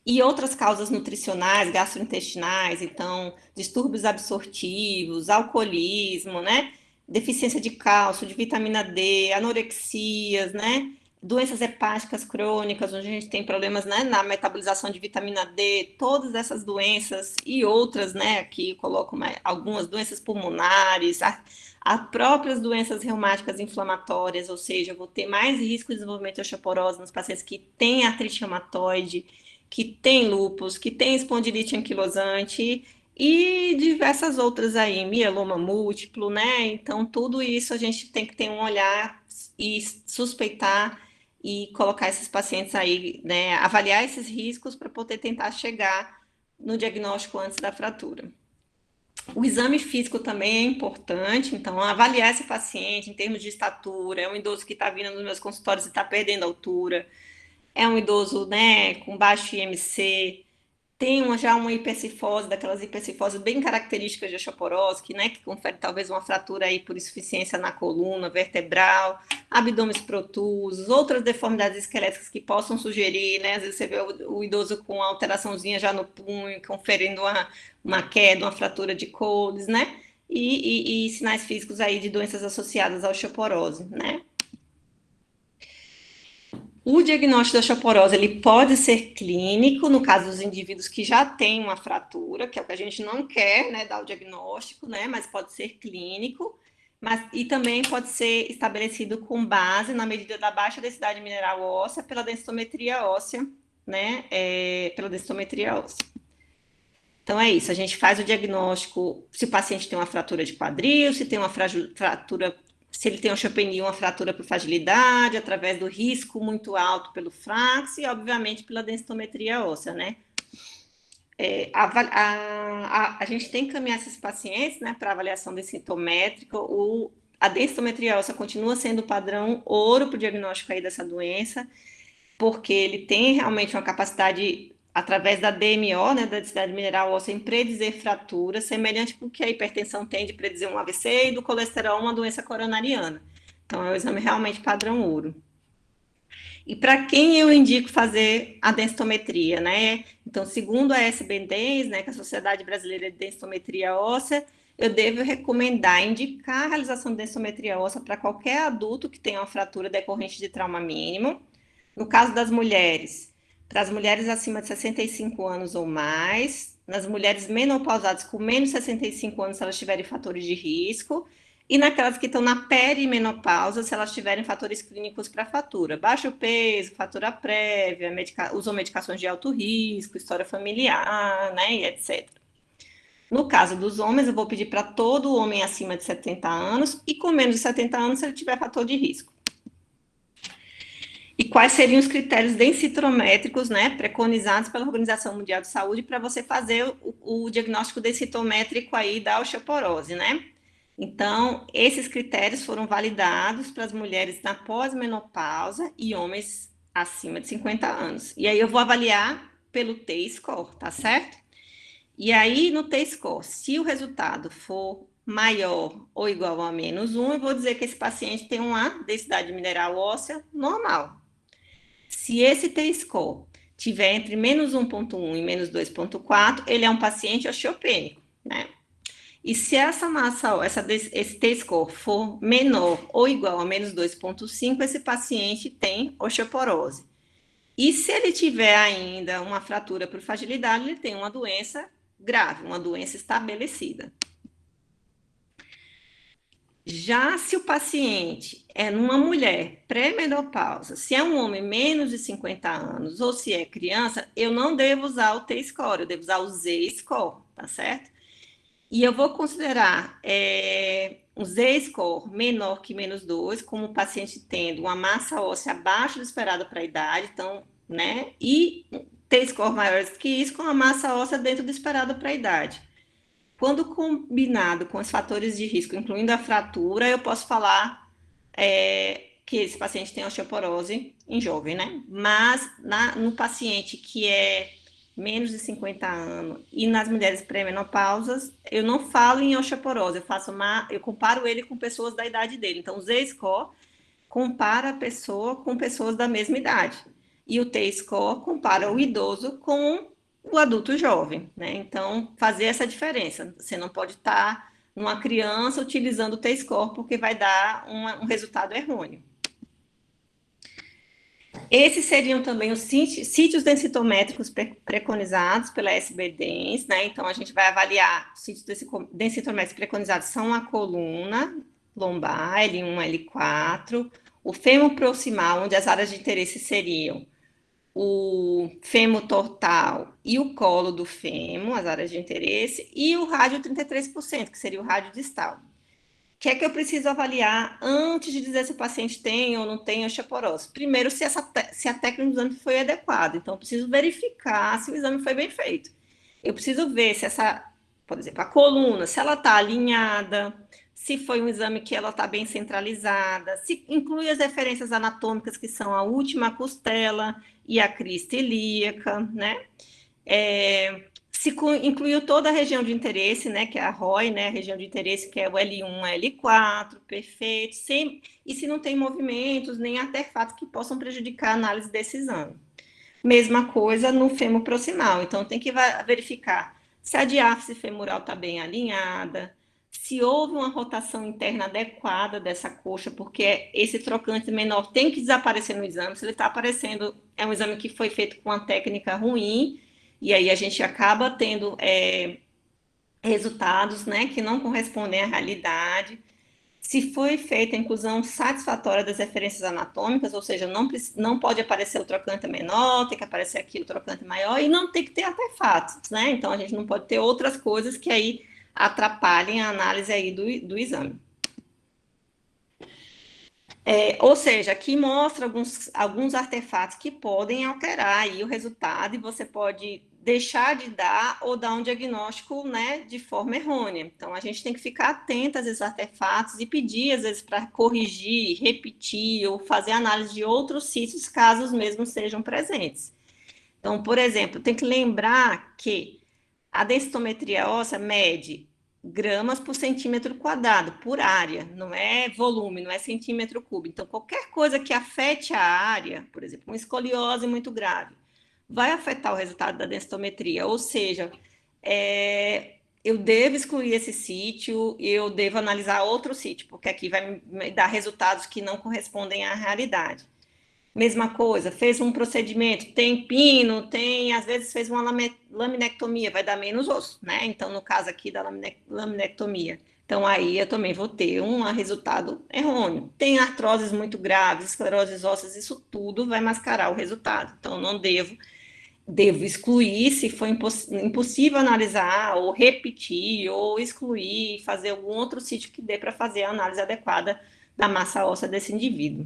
E outras causas nutricionais, gastrointestinais, então, distúrbios absortivos, alcoolismo, né? Deficiência de cálcio, de vitamina D, anorexias, né? doenças hepáticas crônicas, onde a gente tem problemas, né, na metabolização de vitamina D, todas essas doenças e outras, né, aqui coloco algumas doenças pulmonares, as próprias doenças reumáticas inflamatórias, ou seja, eu vou ter mais risco de desenvolvimento de osteoporose nos pacientes que têm artrite reumatoide, que têm lúpus, que têm espondilite anquilosante e diversas outras aí, mieloma múltiplo, né? Então, tudo isso a gente tem que ter um olhar e suspeitar e colocar esses pacientes aí, né? Avaliar esses riscos para poder tentar chegar no diagnóstico antes da fratura. O exame físico também é importante, então avaliar esse paciente em termos de estatura, é um idoso que está vindo nos meus consultórios e está perdendo altura, é um idoso, né, com baixo IMC, tem já uma hipercifose, daquelas hipercifoses bem características de osteoporose, né, que confere talvez uma fratura aí por insuficiência na coluna vertebral, abdômenes protusos, outras deformidades esqueléticas que possam sugerir, né, às vezes você vê o idoso com uma alteraçãozinha já no punho, conferindo uma queda, uma fratura de Colles, né, e sinais físicos aí de doenças associadas à osteoporose, né. O diagnóstico da osteoporose ele pode ser clínico, no caso dos indivíduos que já têm uma fratura, que é o que a gente não quer, né, dar o diagnóstico, né, mas pode ser clínico, e também pode ser estabelecido com base na medida da baixa densidade mineral óssea pela densitometria óssea, né, pela densitometria óssea. Então é isso, a gente faz o diagnóstico se o paciente tem uma fratura de quadril, se tem uma fratura, se ele tem um osteopenia, uma fratura por fragilidade, através do risco muito alto pelo FRAX e, obviamente, pela densitometria óssea, né? A gente tem que encaminhar esses pacientes, né, para avaliação densitométrica. A densitometria óssea continua sendo o padrão ouro para o diagnóstico aí dessa doença, porque ele tem realmente uma capacidade, através da DMO, né, da densidade mineral óssea, em predizer fraturas, semelhante com o que a hipertensão tem de predizer um AVC e do colesterol uma doença coronariana. Então, é um exame realmente padrão ouro. E para quem eu indico fazer a densitometria, né? Então, segundo a SB10, né, que é a Sociedade Brasileira de Densitometria Óssea, eu devo recomendar, indicar a realização de densitometria óssea para qualquer adulto que tenha uma fratura decorrente de trauma mínimo. No caso das mulheres, para as mulheres acima de 65 anos ou mais, nas mulheres menopausadas com menos de 65 anos, se elas tiverem fatores de risco, e naquelas que estão na perimenopausa, se elas tiverem fatores clínicos para fratura, baixo peso, fratura prévia, usam medicações de alto risco, história familiar, né, e etc. No caso dos homens, eu vou pedir para todo homem acima de 70 anos e com menos de 70 anos, se ele tiver fator de risco. E quais seriam os critérios densitométricos, né, preconizados pela Organização Mundial de Saúde para você fazer o diagnóstico densitométrico aí da osteoporose, né? Então, esses critérios foram validados para as mulheres na pós-menopausa e homens acima de 50 anos. E aí eu vou avaliar pelo T-score, tá certo? E aí, no T-score, se o resultado for maior ou igual a -1, eu vou dizer que esse paciente tem uma densidade mineral óssea normal. Se esse T-score tiver entre -1,1 e -2,4, ele é um paciente osteopênico, né? E se essa massa, esse T-score for menor ou igual a -2,5, esse paciente tem osteoporose. E se ele tiver ainda uma fratura por fragilidade, ele tem uma doença grave, uma doença estabelecida. Já se o paciente é numa mulher pré-menopausa, se é um homem menos de 50 anos ou se é criança, eu não devo usar o T-score, eu devo usar o Z-score, tá certo? E eu vou considerar um Z-score menor que -2, como o paciente tendo uma massa óssea abaixo do esperado para a idade, então, né? E T-score maior que isso, com a massa óssea dentro do esperado para a idade. Quando combinado com os fatores de risco, incluindo a fratura, eu posso falar que esse paciente tem osteoporose em jovem, né? Mas no paciente que é menos de 50 anos e nas mulheres pré-menopausas, eu não falo em osteoporose, eu comparo ele com pessoas da idade dele. Então, o Z-score compara a pessoa com pessoas da mesma idade. E o T-score compara o idoso com o adulto jovem, né? Então, fazer essa diferença. Você não pode estar numa criança utilizando o T-score porque vai dar um resultado errôneo. Esses seriam também os sítios densitométricos preconizados pela SBDENS, né? Então, a gente vai avaliar os sítios densitométricos preconizados são a coluna lombar, L1, L4, o fêmur proximal, onde as áreas de interesse seriam o fêmur tortal e o colo do fêmur, as áreas de interesse, e o rádio 33%, que seria o rádio distal. O que é que eu preciso avaliar antes de dizer se o paciente tem ou não tem osteoporose? Primeiro, se a técnica do exame foi adequada. Então, eu preciso verificar se o exame foi bem feito. Eu preciso ver se por exemplo, a coluna, se ela está alinhada, se foi um exame que ela está bem centralizada, se inclui as referências anatômicas, que são a última costela e a crista ilíaca, né? Se incluiu toda a região de interesse, né, que é a ROI, né, a região de interesse que é o L1, L4, perfeito, e se não tem movimentos nem artefatos que possam prejudicar a análise desse exame. Mesma coisa no fêmur proximal, então tem que verificar se a diáfise femoral está bem alinhada, se houve uma rotação interna adequada dessa coxa, porque esse trocante menor tem que desaparecer no exame, se ele está aparecendo, é um exame que foi feito com uma técnica ruim, e aí a gente acaba tendo resultados, né, que não correspondem à realidade. Se foi feita a inclusão satisfatória das referências anatômicas, ou seja, não pode aparecer o trocante menor, tem que aparecer aqui o trocante maior, e não tem que ter artefatos, né? Então, a gente não pode ter outras coisas que aí atrapalhem a análise aí do exame. Ou seja, aqui mostra alguns artefatos que podem alterar aí o resultado e você pode deixar de dar ou dar um diagnóstico, né, de forma errônea. Então, a gente tem que ficar atento a esses artefatos e pedir, às vezes, para corrigir, repetir ou fazer análise de outros sítios, caso os mesmos sejam presentes. Então, por exemplo, tem que lembrar que a densitometria óssea mede gramas por centímetro quadrado, por área, não é volume, não é centímetro cúbico. Então, qualquer coisa que afete a área, por exemplo, uma escoliose muito grave, vai afetar o resultado da densitometria, ou seja, eu devo excluir esse sítio e eu devo analisar outro sítio, porque aqui vai me dar resultados que não correspondem à realidade. Mesma coisa, fez um procedimento, tem pino, às vezes fez uma laminectomia, vai dar menos osso, né? Então, no caso aqui da laminectomia. Então, aí eu também vou ter um resultado errôneo. Tem artroses muito graves, escleroses ósseas, isso tudo vai mascarar o resultado. Então, não devo excluir se for impossível analisar, ou repetir, ou excluir, fazer algum outro sítio que dê para fazer a análise adequada da massa óssea desse indivíduo.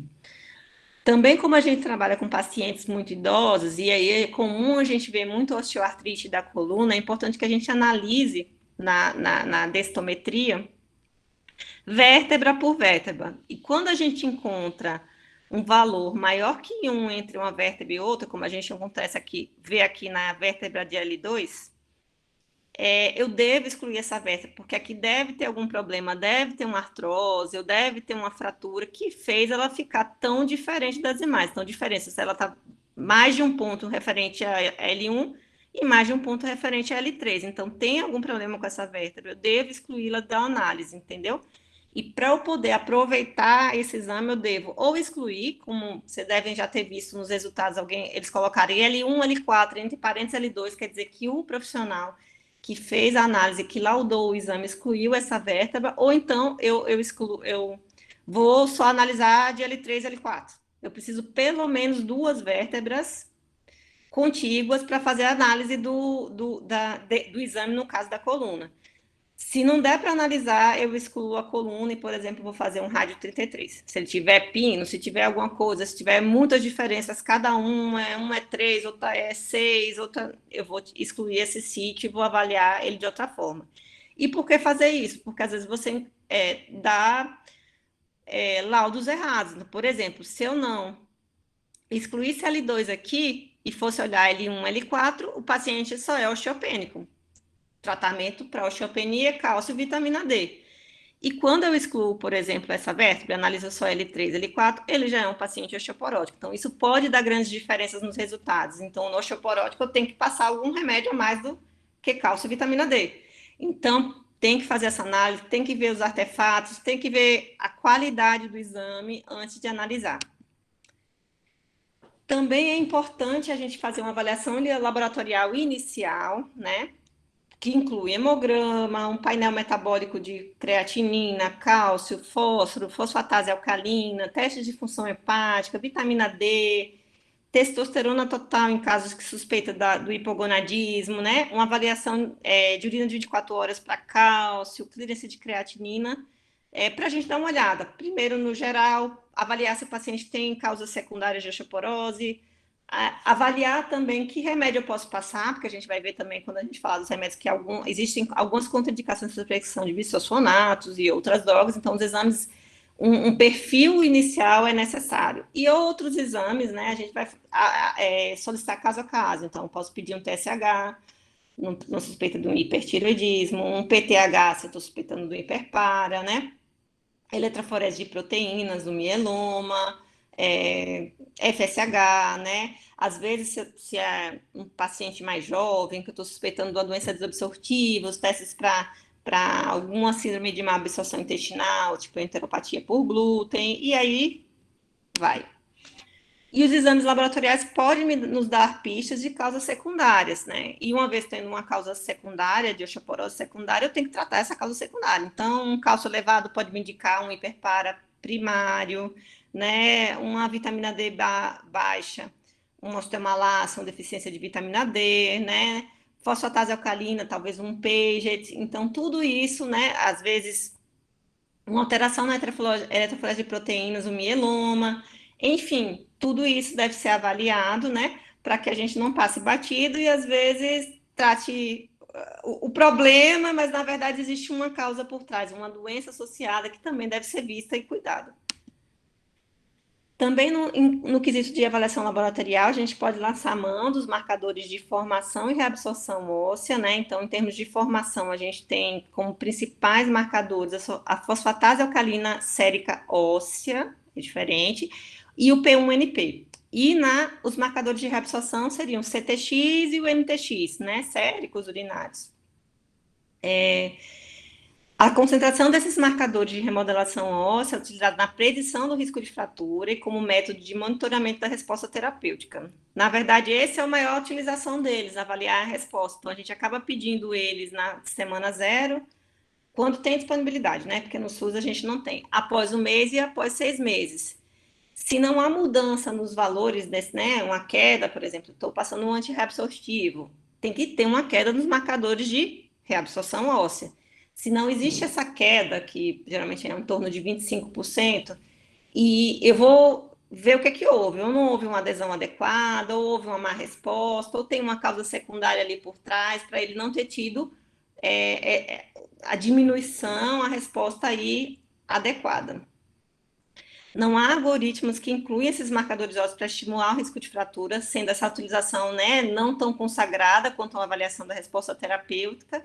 Também, como a gente trabalha com pacientes muito idosos, e aí é comum a gente ver muito osteoartrite da coluna, é importante que a gente analise na densitometria vértebra por vértebra. E quando a gente encontra um valor maior que um entre uma vértebra e outra, como a gente vê aqui na vértebra de L2, eu devo excluir essa vértebra, porque aqui deve ter algum problema, deve ter uma artrose, ou deve ter uma fratura que fez ela ficar tão diferente das demais. Então, diferença se ela está mais de um ponto referente a L1 e mais de um ponto referente a L3. Então, tem algum problema com essa vértebra, eu devo excluí-la da análise, entendeu? E para eu poder aproveitar esse exame, eu devo ou excluir, como vocês devem já ter visto nos resultados, eles colocarem L1, L4, entre parênteses L2, quer dizer que o profissional que fez a análise, que laudou o exame, excluiu essa vértebra, ou então eu vou só analisar de L3 e L4. Eu preciso pelo menos 2 vértebras contíguas para fazer a análise do exame, no caso da coluna. Se não der para analisar, eu excluo a coluna e, por exemplo, vou fazer um rádio 33. Se ele tiver pino, se tiver alguma coisa, se tiver muitas diferenças, cada um é 3, outra é 6, outra, eu vou excluir esse sítio e vou avaliar ele de outra forma. E por que fazer isso? Porque às vezes você dá laudos errados. Por exemplo, se eu não excluísse L2 aqui e fosse olhar L1, L4, o paciente só é osteopênico. Tratamento para osteopenia, cálcio e vitamina D. E quando eu excluo, por exemplo, essa vértebra, analiso só L3, L4, ele já é um paciente osteoporótico. Então, isso pode dar grandes diferenças nos resultados. Então, no osteoporótico, eu tenho que passar algum remédio a mais do que cálcio e vitamina D. Então, tem que fazer essa análise, tem que ver os artefatos, tem que ver a qualidade do exame antes de analisar. Também é importante a gente fazer uma avaliação laboratorial inicial, né? Que inclui hemograma, um painel metabólico de creatinina, cálcio, fósforo, fosfatase alcalina, testes de função hepática, vitamina D, testosterona total em casos que suspeita do hipogonadismo, né? Uma avaliação de urina de 24 horas para cálcio, clearance de creatinina, para a gente dar uma olhada. Primeiro, no geral, avaliar se o paciente tem causas secundárias de osteoporose, avaliar também que remédio eu posso passar, porque a gente vai ver também quando a gente fala dos remédios que existem algumas contraindicações de suspensão de bisfosfonatos e outras drogas, então os exames, um perfil inicial é necessário. E outros exames, né, a gente vai solicitar caso a caso, então eu posso pedir um TSH, não suspeita de um hipertireoidismo, um PTH, se eu estou suspeitando do hiperpara, né, eletroforese de proteínas, do mieloma, FSH, né? Às vezes, se é um paciente mais jovem, que eu estou suspeitando de uma doença desobstrutiva, os testes para alguma síndrome de má absorção intestinal, tipo enteropatia por glúten, e aí vai. E os exames laboratoriais podem nos dar pistas de causas secundárias, né? E uma vez tendo uma causa secundária, de osteoporose secundária, eu tenho que tratar essa causa secundária. Então, um cálcio elevado pode me indicar um hiperpara primário, né? Uma vitamina D baixa, uma osteomalácia, uma deficiência de vitamina D, né? Fosfatase alcalina, talvez um PAGET. Então, tudo isso, né? Às vezes, uma alteração na eletroforese de proteínas, o mieloma, enfim, tudo isso deve ser avaliado, né, para que a gente não passe batido e às vezes trate o problema, mas na verdade existe uma causa por trás, uma doença associada que também deve ser vista e cuidada. Também no quesito de avaliação laboratorial, a gente pode lançar mão dos marcadores de formação e reabsorção óssea, né? Então, em termos de formação, a gente tem como principais marcadores a fosfatase alcalina sérica óssea, é diferente, e o P1NP. E os marcadores de reabsorção seriam o CTX e o MTX, né? Séricos urinários. A concentração desses marcadores de remodelação óssea é utilizada na predição do risco de fratura e como método de monitoramento da resposta terapêutica. Na verdade, essa é a maior utilização deles, avaliar a resposta. Então, a gente acaba pedindo eles na semana 0, quando tem disponibilidade, né? Porque no SUS a gente não tem. Após um mês e após 6 meses. Se não há mudança nos valores desse, né? Uma queda, por exemplo, estou passando um antirreabsortivo, tem que ter uma queda nos marcadores de reabsorção óssea. Se não existe essa queda, que geralmente é em torno de 25%, e eu vou ver o que houve. Ou não houve uma adesão adequada, ou houve uma má resposta, ou tem uma causa secundária ali por trás, para ele não ter tido a diminuição, a resposta aí adequada. Não há algoritmos que incluem esses marcadores ósseos para estimular o risco de fratura, sendo essa utilização, né, não tão consagrada quanto a avaliação da resposta terapêutica.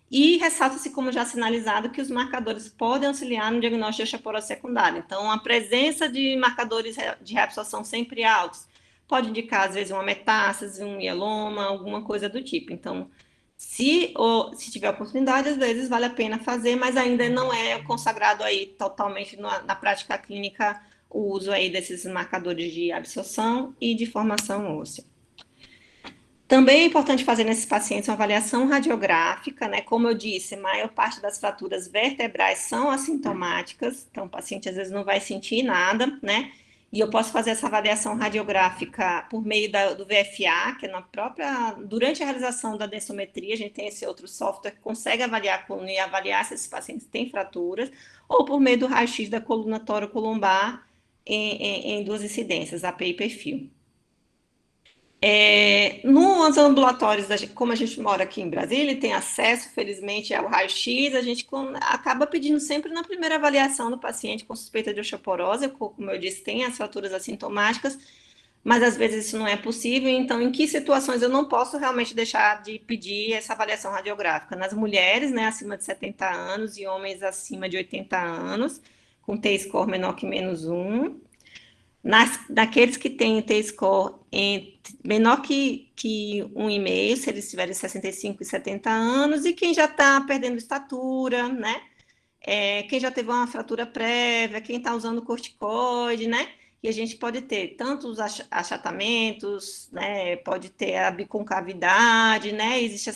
E ressalta-se, como já sinalizado, que os marcadores podem auxiliar no diagnóstico de osteoporose secundária. Então, a presença de marcadores de reabsorção sempre altos pode indicar, às vezes, uma metástase, um mieloma, alguma coisa do tipo. Então, se tiver oportunidade, às vezes vale a pena fazer, mas ainda não é consagrado aí totalmente na prática clínica o uso aí desses marcadores de absorção e de formação óssea. Também é importante fazer nesses pacientes uma avaliação radiográfica, né? Como eu disse, a maior parte das fraturas vertebrais são assintomáticas, então o paciente às vezes não vai sentir nada, né? E eu posso fazer essa avaliação radiográfica por meio do VFA, que é durante a realização da densometria, a gente tem esse outro software que consegue avaliar a coluna e avaliar se esses pacientes têm fraturas, ou por meio do raio-x da coluna torocolombar em 2 incidências, AP e perfil. Nos ambulatórios, como a gente mora aqui em Brasília e tem acesso, felizmente, ao raio-x, a gente acaba pedindo sempre na primeira avaliação do paciente com suspeita de osteoporose, como eu disse, tem as fraturas assintomáticas, mas às vezes isso não é possível, então em que situações eu não posso realmente deixar de pedir essa avaliação radiográfica? Nas mulheres, né, acima de 70 anos e homens acima de 80 anos, com T-score menor que -1, naqueles que têm T-score menor que 1,5, se eles tiverem 65 e 70 anos, e quem já está perdendo estatura, né? Quem já teve uma fratura prévia, quem está usando corticoide, né? e a gente pode ter tanto os achatamentos, né, pode ter a biconcavidade, né, existe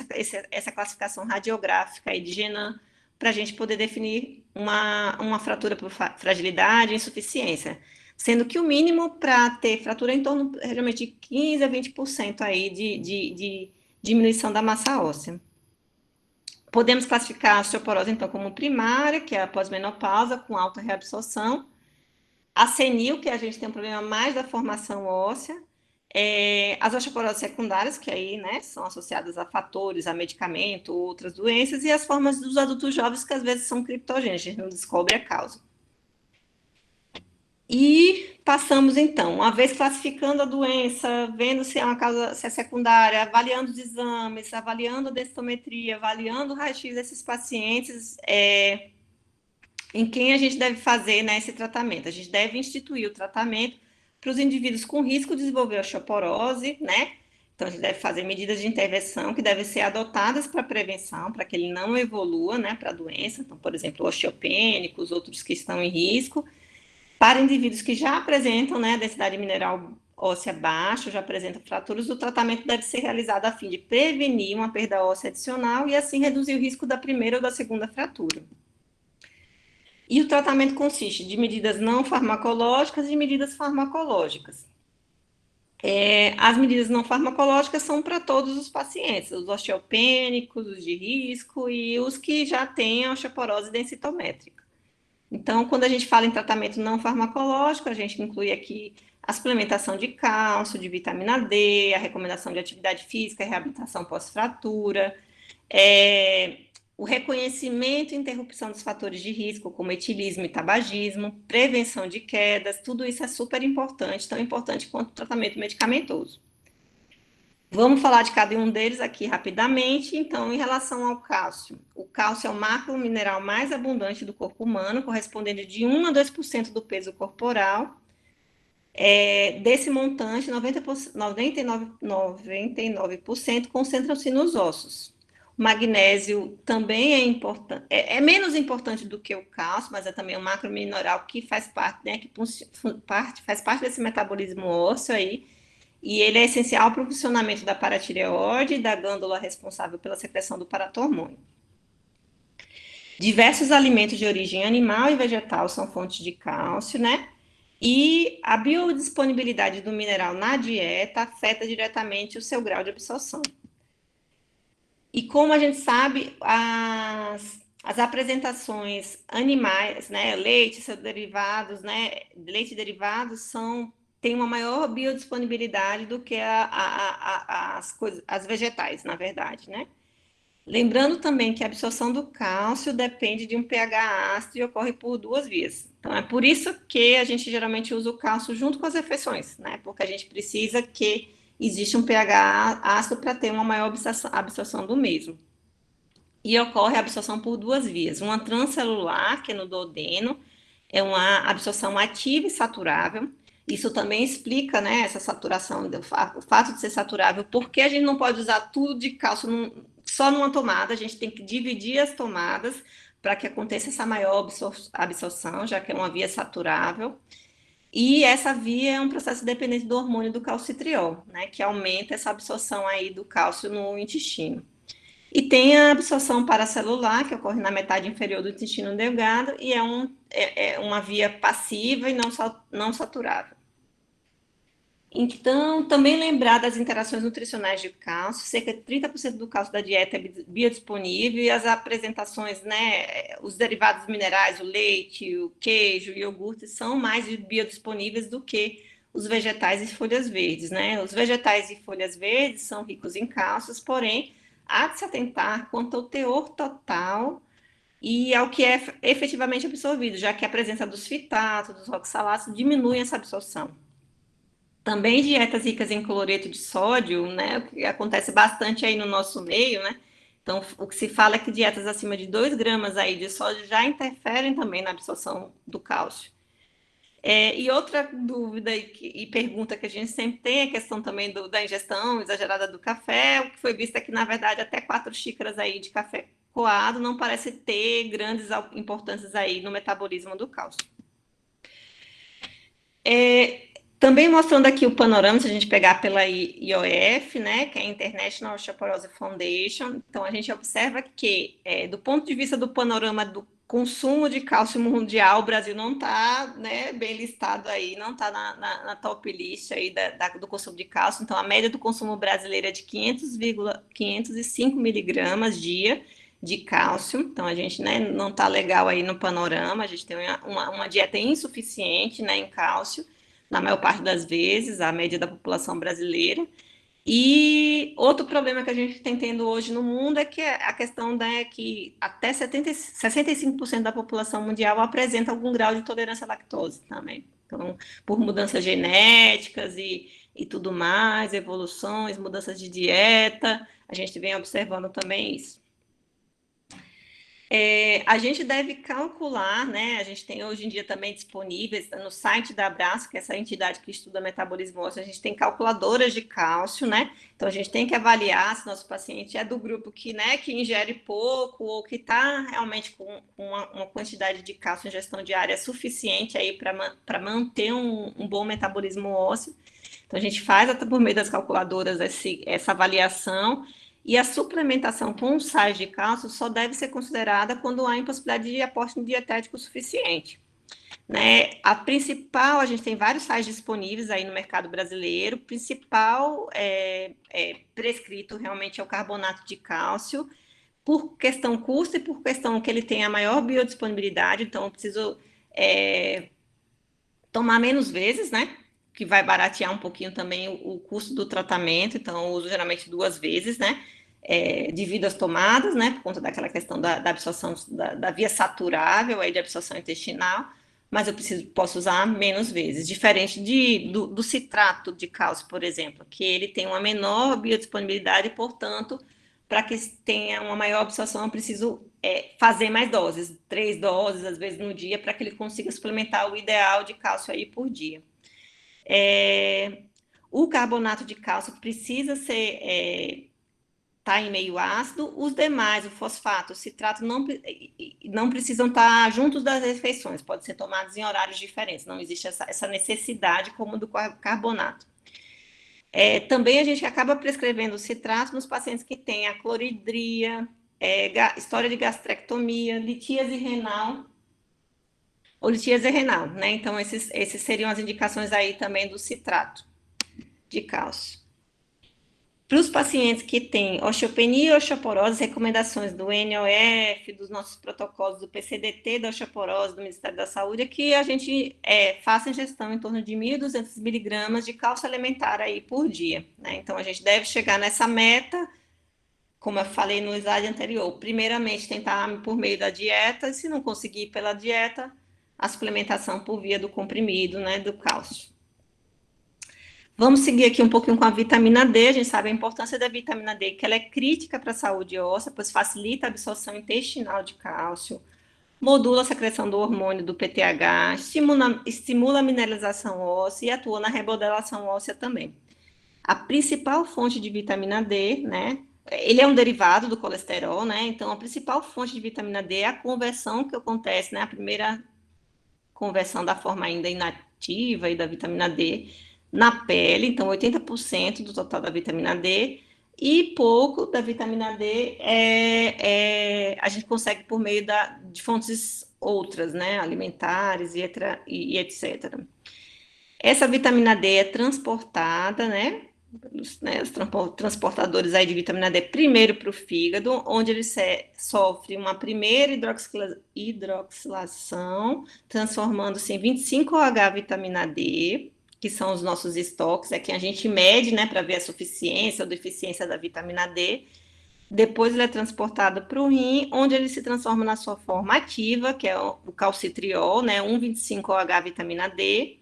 essa classificação radiográfica aí de Genan, para a gente poder definir uma fratura por fragilidade e insuficiência. Sendo que o mínimo para ter fratura é em torno, geralmente, de 15% a 20% aí de diminuição da massa óssea. Podemos classificar a osteoporose, então, como primária, que é a pós-menopausa, com alta reabsorção. A senil, que a gente tem um problema mais da formação óssea. As osteoporoses secundárias, que aí, né, são associadas a fatores, a medicamento, outras doenças. E as formas dos adultos jovens, que às vezes são criptogênicas, a gente não descobre a causa. E passamos, então, uma vez classificando a doença, vendo se é uma causa, se é secundária, avaliando os exames, avaliando a densitometria, avaliando o raio-x desses pacientes, em quem a gente deve fazer, né, esse tratamento. A gente deve instituir o tratamento para os indivíduos com risco de desenvolver osteoporose, né? Então, a gente deve fazer medidas de intervenção que devem ser adotadas para prevenção, para que ele não evolua, né, para a doença. Então, por exemplo, osteopênicos, outros que estão em risco. Para indivíduos que já apresentam, né, densidade mineral óssea baixa, já apresentam fraturas, o tratamento deve ser realizado a fim de prevenir uma perda óssea adicional e assim reduzir o risco da primeira ou da segunda fratura. E o tratamento consiste de medidas não farmacológicas e medidas farmacológicas. As medidas não farmacológicas são para todos os pacientes, os osteopênicos, os de risco e os que já têm osteoporose densitométrica. Então, quando a gente fala em tratamento não farmacológico, a gente inclui aqui a suplementação de cálcio, de vitamina D, a recomendação de atividade física, reabilitação pós-fratura, o reconhecimento e interrupção dos fatores de risco, como etilismo e tabagismo, prevenção de quedas, tudo isso é super importante, tão importante quanto o tratamento medicamentoso. Vamos falar de cada um deles aqui rapidamente. Então, em relação ao cálcio, o cálcio é o macromineral mais abundante do corpo humano, correspondendo de 1 a 2% do peso corporal. Desse montante, 99% concentram-se nos ossos. O magnésio também é importante, é menos importante do que o cálcio, mas é também um macromineral que faz parte, né, faz parte desse metabolismo ósseo aí. E ele é essencial para o funcionamento da paratireoide e da glândula responsável pela secreção do paratormônio. Diversos alimentos de origem animal e vegetal são fontes de cálcio, né? E a biodisponibilidade do mineral na dieta afeta diretamente o seu grau de absorção. E como a gente sabe, as apresentações animais, né, leite, seus derivados, né, leite e derivados tem uma maior biodisponibilidade do que as vegetais, na verdade, né? Lembrando também que a absorção do cálcio depende de um pH ácido e ocorre por duas vias. Então, é por isso que a gente geralmente usa o cálcio junto com as refeições, né? Porque a gente precisa que exista um pH ácido para ter uma maior absorção do mesmo. E ocorre a absorção por duas vias. Uma transcelular, que é no duodeno, é uma absorção ativa e saturável. Isso também explica, né, essa saturação, o fato de ser saturável, porque a gente não pode usar tudo de cálcio só numa tomada, a gente tem que dividir as tomadas para que aconteça essa maior absorção, já que é uma via saturável. E essa via é um processo dependente do hormônio do calcitriol, né, que aumenta essa absorção aí do cálcio no intestino. E tem a absorção paracelular, que ocorre na metade inferior do intestino delgado, e é uma via passiva e não saturável. Então, também lembrar das interações nutricionais de cálcio, cerca de 30% do cálcio da dieta é biodisponível, e as apresentações, né, os derivados minerais, o leite, o queijo, o iogurte, são mais biodisponíveis do que os vegetais e folhas verdes, né? Os vegetais e folhas verdes são ricos em cálcios, porém, há de se atentar quanto ao teor total e ao que é efetivamente absorvido, já que a presença dos fitatos, dos oxalatos, diminui essa absorção. Também dietas ricas em cloreto de sódio, né, o que acontece bastante aí no nosso meio, né? Então, o que se fala é que dietas acima de 2 gramas aí de sódio já interferem também na absorção do cálcio. E outra dúvida e pergunta que a gente sempre tem é a questão também da ingestão exagerada do café. O que foi visto é que, na verdade, até 4 xícaras aí de café coado não parece ter grandes importâncias aí no metabolismo do cálcio. Também mostrando aqui o panorama, se a gente pegar pela IOF, né, que é a International Osteoporosis Foundation, então a gente observa que, do ponto de vista do panorama do consumo de cálcio mundial, o Brasil não está, né, bem listado aí, não está na top list aí do consumo de cálcio, então a média do consumo brasileiro é de 505 miligramas dia de cálcio, então a gente, né, não está legal aí no panorama, a gente tem uma dieta insuficiente, né, em cálcio, na maior parte das vezes, a média da população brasileira. E outro problema que a gente tem tendo hoje no mundo é que a questão que até 65% da população mundial apresenta algum grau de intolerância à lactose também. Então, por mudanças genéticas e tudo mais, evoluções, mudanças de dieta, a gente vem observando também isso. A gente deve calcular, né? A gente tem hoje em dia também disponíveis no site da Abraço, que é essa entidade que estuda metabolismo ósseo, a gente tem calculadoras de cálcio, né? Então a gente tem que avaliar se nosso paciente é do grupo que, né, que ingere pouco ou que está realmente com uma quantidade de cálcio em ingestão diária suficiente aí para manter um bom metabolismo ósseo. Então a gente faz por meio das calculadoras essa avaliação. E a suplementação com sais de cálcio só deve ser considerada quando há impossibilidade de aporte dietético suficiente. Né? A gente tem vários sais disponíveis aí no mercado brasileiro, o principal prescrito realmente é o carbonato de cálcio, por questão custo e por questão que ele tem a maior biodisponibilidade, então eu preciso tomar menos vezes, né? Que vai baratear um pouquinho também o custo do tratamento, então eu uso geralmente 2 vezes, né? Divido as tomadas, né? Por conta daquela questão da absorção da via saturável aí de absorção intestinal, mas eu posso usar menos vezes, diferente do citrato de cálcio, por exemplo, que ele tem uma menor biodisponibilidade e, portanto, para que tenha uma maior absorção, eu preciso fazer mais doses, 3 doses, às vezes, no dia, para que ele consiga suplementar o ideal de cálcio aí por dia. O carbonato de cálcio precisa ser tá em meio ácido, os demais, o fosfato, o citrato, não precisam estar juntos das refeições, podem ser tomados em horários diferentes, não existe essa necessidade como do carbonato. Também a gente acaba prescrevendo o citrato nos pacientes que têm a cloridria, história de gastrectomia, litíase renal, ou litíase renal, né? Então, esses seriam as indicações aí também do citrato de cálcio. Para os pacientes que têm osteopenia e osteoporose, recomendações do NOF, dos nossos protocolos do PCDT, da osteoporose, do Ministério da Saúde, é que a gente faça ingestão em torno de 1.200 miligramas de cálcio elementar aí por dia, né? Então, a gente deve chegar nessa meta, como eu falei no slide anterior, primeiramente tentar por meio da dieta, e se não conseguir pela dieta, a suplementação por via do comprimido, né, do cálcio. Vamos seguir aqui um pouquinho com a vitamina D. A gente sabe a importância da vitamina D, que ela é crítica para a saúde óssea, pois facilita a absorção intestinal de cálcio, modula a secreção do hormônio do PTH, estimula a mineralização óssea e atua na remodelação óssea também. A principal fonte de vitamina D, né? Ele é um derivado do colesterol, né? Então, a principal fonte de vitamina D é a conversão que acontece, né? A primeira conversão da forma ainda inativa e da vitamina D na pele, então 80% do total da vitamina D, e pouco da vitamina D a gente consegue por meio de fontes outras, né, alimentares e etc. Essa vitamina D é transportada, né, os transportadores aí de vitamina D, primeiro para o fígado, onde ele sofre uma primeira hidroxilação, transformando-se em 25OH vitamina D, que são os nossos estoques, que a gente mede, né, para ver a suficiência ou deficiência da vitamina D. Depois ele é transportado para o rim, onde ele se transforma na sua forma ativa, que é o calcitriol, né, 1,25OH vitamina D.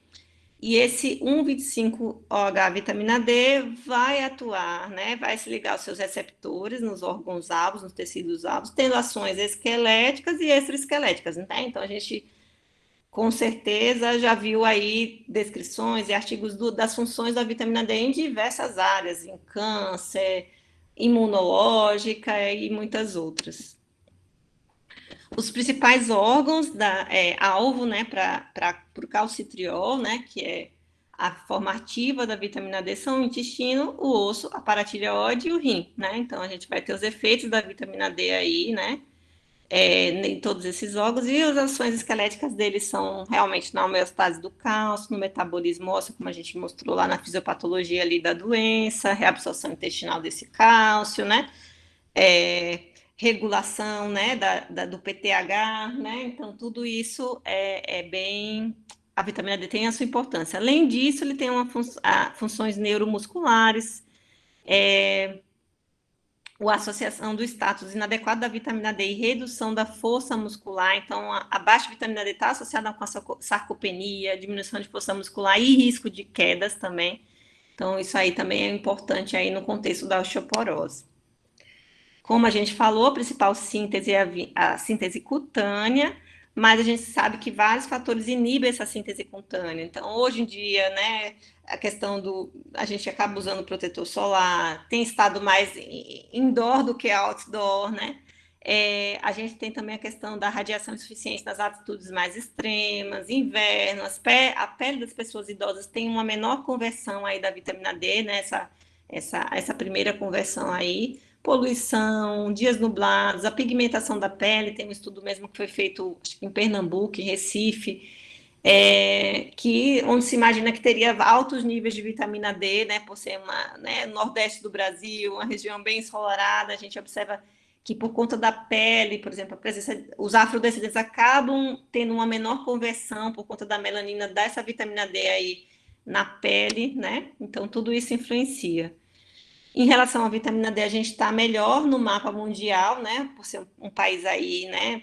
E esse 1,25OH vitamina D vai atuar, né, vai se ligar aos seus receptores nos órgãos alvos, nos tecidos alvos, tendo ações esqueléticas e extraesqueléticas, né? Então a gente com certeza já viu aí descrições e artigos das funções da vitamina D em diversas áreas, em câncer, imunológica e muitas outras. Os principais órgãos alvo, né, para o calcitriol, né, que é a forma ativa da vitamina D, são o intestino, o osso, a paratireoide e o rim, né? Então a gente vai ter os efeitos da vitamina D aí, né? Em todos esses órgãos, e as ações esqueléticas deles são realmente na homeostase do cálcio, no metabolismo ósseo, como a gente mostrou lá na fisiopatologia ali da doença, reabsorção intestinal desse cálcio, né? Regulação, né, do PTH, né? Então, tudo isso é bem. A vitamina D tem a sua importância. Além disso, ele tem funções neuromusculares, a associação do status inadequado da vitamina D e redução da força muscular. Então, a baixa vitamina D está associada com a sarcopenia, diminuição de força muscular e risco de quedas também. Então, isso aí também é importante aí no contexto da osteoporose. Como a gente falou, a principal síntese é a síntese cutânea, mas a gente sabe que vários fatores inibem essa síntese cutânea. Então, hoje em dia, né, a questão a gente acaba usando protetor solar, tem estado mais indoor do que outdoor, né? A gente tem também a questão da radiação insuficiente nas altitudes mais extremas, inverno, a pele das pessoas idosas tem uma menor conversão aí da vitamina D, né? Essa primeira conversão aí, poluição, dias nublados, a pigmentação da pele, tem um estudo mesmo que foi feito acho que em Pernambuco, em Recife, onde se imagina que teria altos níveis de vitamina D, né, por ser nordeste do Brasil, uma região bem ensolarada, a gente observa que por conta da pele, por exemplo, os afrodescendentes acabam tendo uma menor conversão por conta da melanina dessa vitamina D aí na pele, né? Então tudo isso influencia. Em relação à vitamina D, a gente está melhor no mapa mundial, né? Por ser um país aí, né?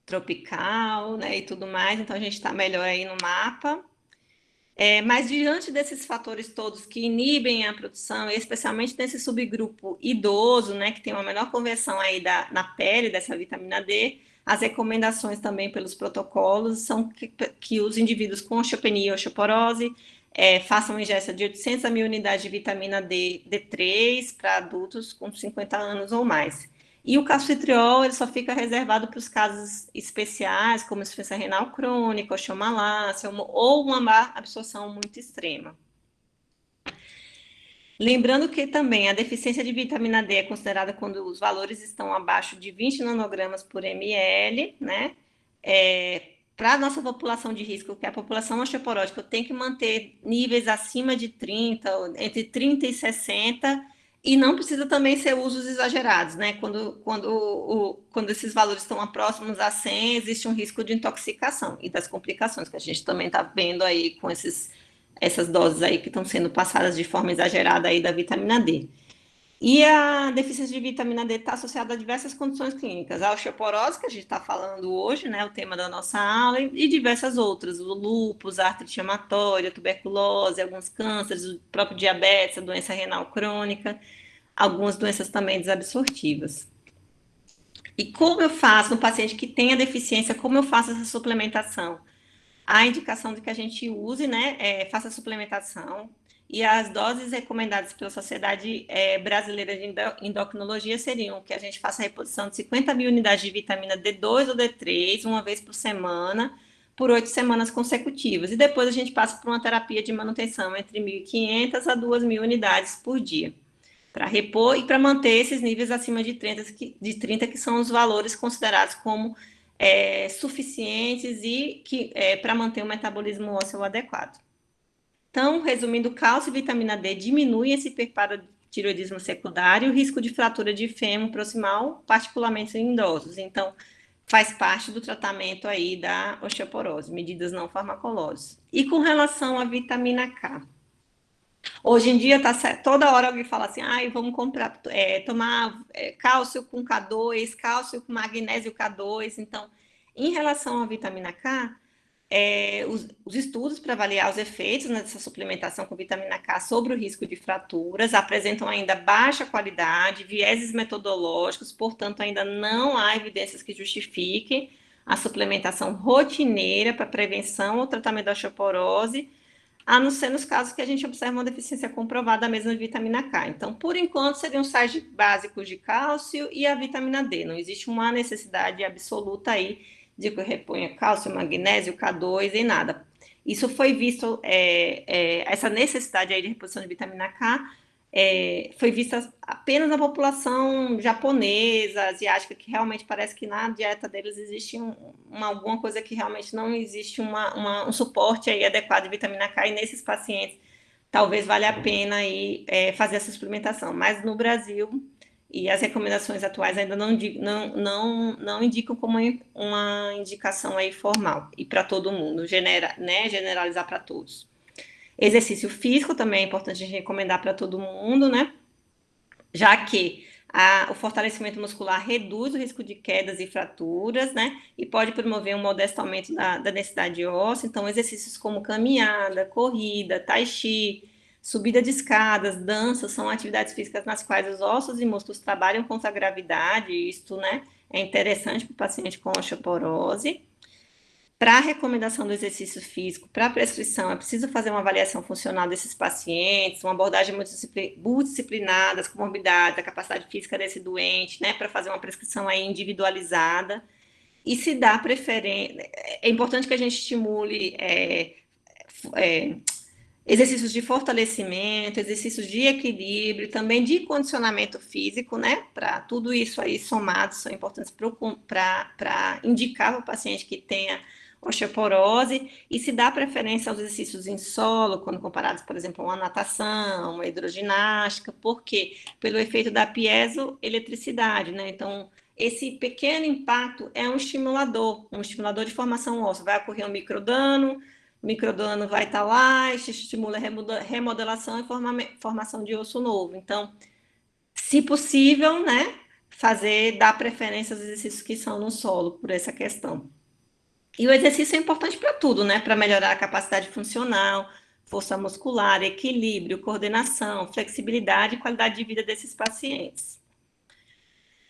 Tropical, né? E tudo mais, então a gente está melhor aí no mapa. Mas diante desses fatores todos que inibem a produção, especialmente nesse subgrupo idoso, né? Que tem uma menor conversão aí na pele dessa vitamina D, as recomendações também pelos protocolos são que os indivíduos com osteopenia ou osteoporose façam ingesta de 800 a 1.000 unidades de vitamina D3 para adultos com 50 anos ou mais. E o calcitriol ele só fica reservado para os casos especiais, como insuficiência renal crônica, osteomalácia, ou uma má absorção muito extrema. Lembrando que também a deficiência de vitamina D é considerada quando os valores estão abaixo de 20 nanogramas por ml, né? Para a nossa população de risco, que é a população osteoporótica, tem que manter níveis acima de 30, entre 30 e 60, e não precisa também ser usos exagerados, né? Quando esses valores estão próximos a 100, existe um risco de intoxicação e das complicações, que a gente também está vendo aí com essas doses aí que estão sendo passadas de forma exagerada aí da vitamina D. E a deficiência de vitamina D está associada a diversas condições clínicas. A osteoporose, que a gente está falando hoje, né, o tema da nossa aula, e diversas outras, o lúpus, a artrite inflamatória, a tuberculose, alguns cânceres, o próprio diabetes, a doença renal crônica, algumas doenças também desabsortivas. E como eu faço no paciente que tem a deficiência, como eu faço essa suplementação? A indicação de que a gente use, né, faça a suplementação, e as doses recomendadas pela Sociedade Brasileira de Endocrinologia seriam que a gente faça a reposição de 50 mil unidades de vitamina D2 ou D3, uma vez por semana, por 8 semanas consecutivas. E depois a gente passa por uma terapia de manutenção entre 1.500 a 2.000 unidades por dia, para repor e para manter esses níveis acima de 30, que são os valores considerados como suficientes e para manter o metabolismo ósseo adequado. Então, resumindo, cálcio e vitamina D diminuem esse hiperparatiroidismo secundário e o risco de fratura de fêmur proximal, particularmente em idosos. Então, faz parte do tratamento aí da osteoporose, medidas não farmacológicas. E com relação à vitamina K, hoje em dia toda hora alguém fala assim, vamos tomar cálcio com K2, cálcio com magnésio K2. Então, em relação à vitamina K, os estudos para avaliar os efeitos dessa suplementação com vitamina K sobre o risco de fraturas apresentam ainda baixa qualidade, vieses metodológicos, portanto, ainda não há evidências que justifiquem a suplementação rotineira para prevenção ou tratamento da osteoporose, a não ser nos casos que a gente observa uma deficiência comprovada mesmo de vitamina K. Então, por enquanto, seriam os sais básicos de cálcio e a vitamina D. Não existe uma necessidade absoluta aí de que eu reponha cálcio, magnésio, K2 e nada. Isso foi visto, essa necessidade aí de reposição de vitamina K foi vista apenas na população japonesa, asiática, que realmente parece que na dieta deles existe alguma coisa que realmente não existe um suporte aí adequado de vitamina K, e nesses pacientes talvez valha a pena aí, fazer essa suplementação. Mas no Brasil, e as recomendações atuais ainda não indicam como uma indicação aí formal, e para todo mundo, generalizar para todos. Exercício físico também é importante a gente recomendar para todo mundo, né? Já que o fortalecimento muscular reduz o risco de quedas e fraturas, né? E pode promover um modesto aumento da densidade óssea. Então, exercícios como caminhada, corrida, tai chi, subida de escadas, dança, são atividades físicas nas quais os ossos e músculos trabalham contra a gravidade. Isto, né, é interessante para o paciente com osteoporose. Para a recomendação do exercício físico, para a prescrição, é preciso fazer uma avaliação funcional desses pacientes, uma abordagem multidisciplinar das comorbidades, da capacidade física desse doente, né, para fazer uma prescrição aí individualizada. E se dá preferência, é importante que a gente estimule exercícios de fortalecimento, exercícios de equilíbrio, também de condicionamento físico, né? Para tudo isso aí somado, são importantes para indicar para o paciente que tenha osteoporose, e se dá preferência aos exercícios em solo, quando comparados, por exemplo, a uma natação, uma hidroginástica, por quê? Pelo efeito da piezoeletricidade, né? Então, esse pequeno impacto é um estimulador de formação óssea. Vai ocorrer um microdano, o microdano vai estar lá, estimula a remodelação e formação de osso novo. Então, se possível, né, dar preferência aos exercícios que são no solo, por essa questão. E o exercício é importante para tudo, né, para melhorar a capacidade funcional, força muscular, equilíbrio, coordenação, flexibilidade e qualidade de vida desses pacientes.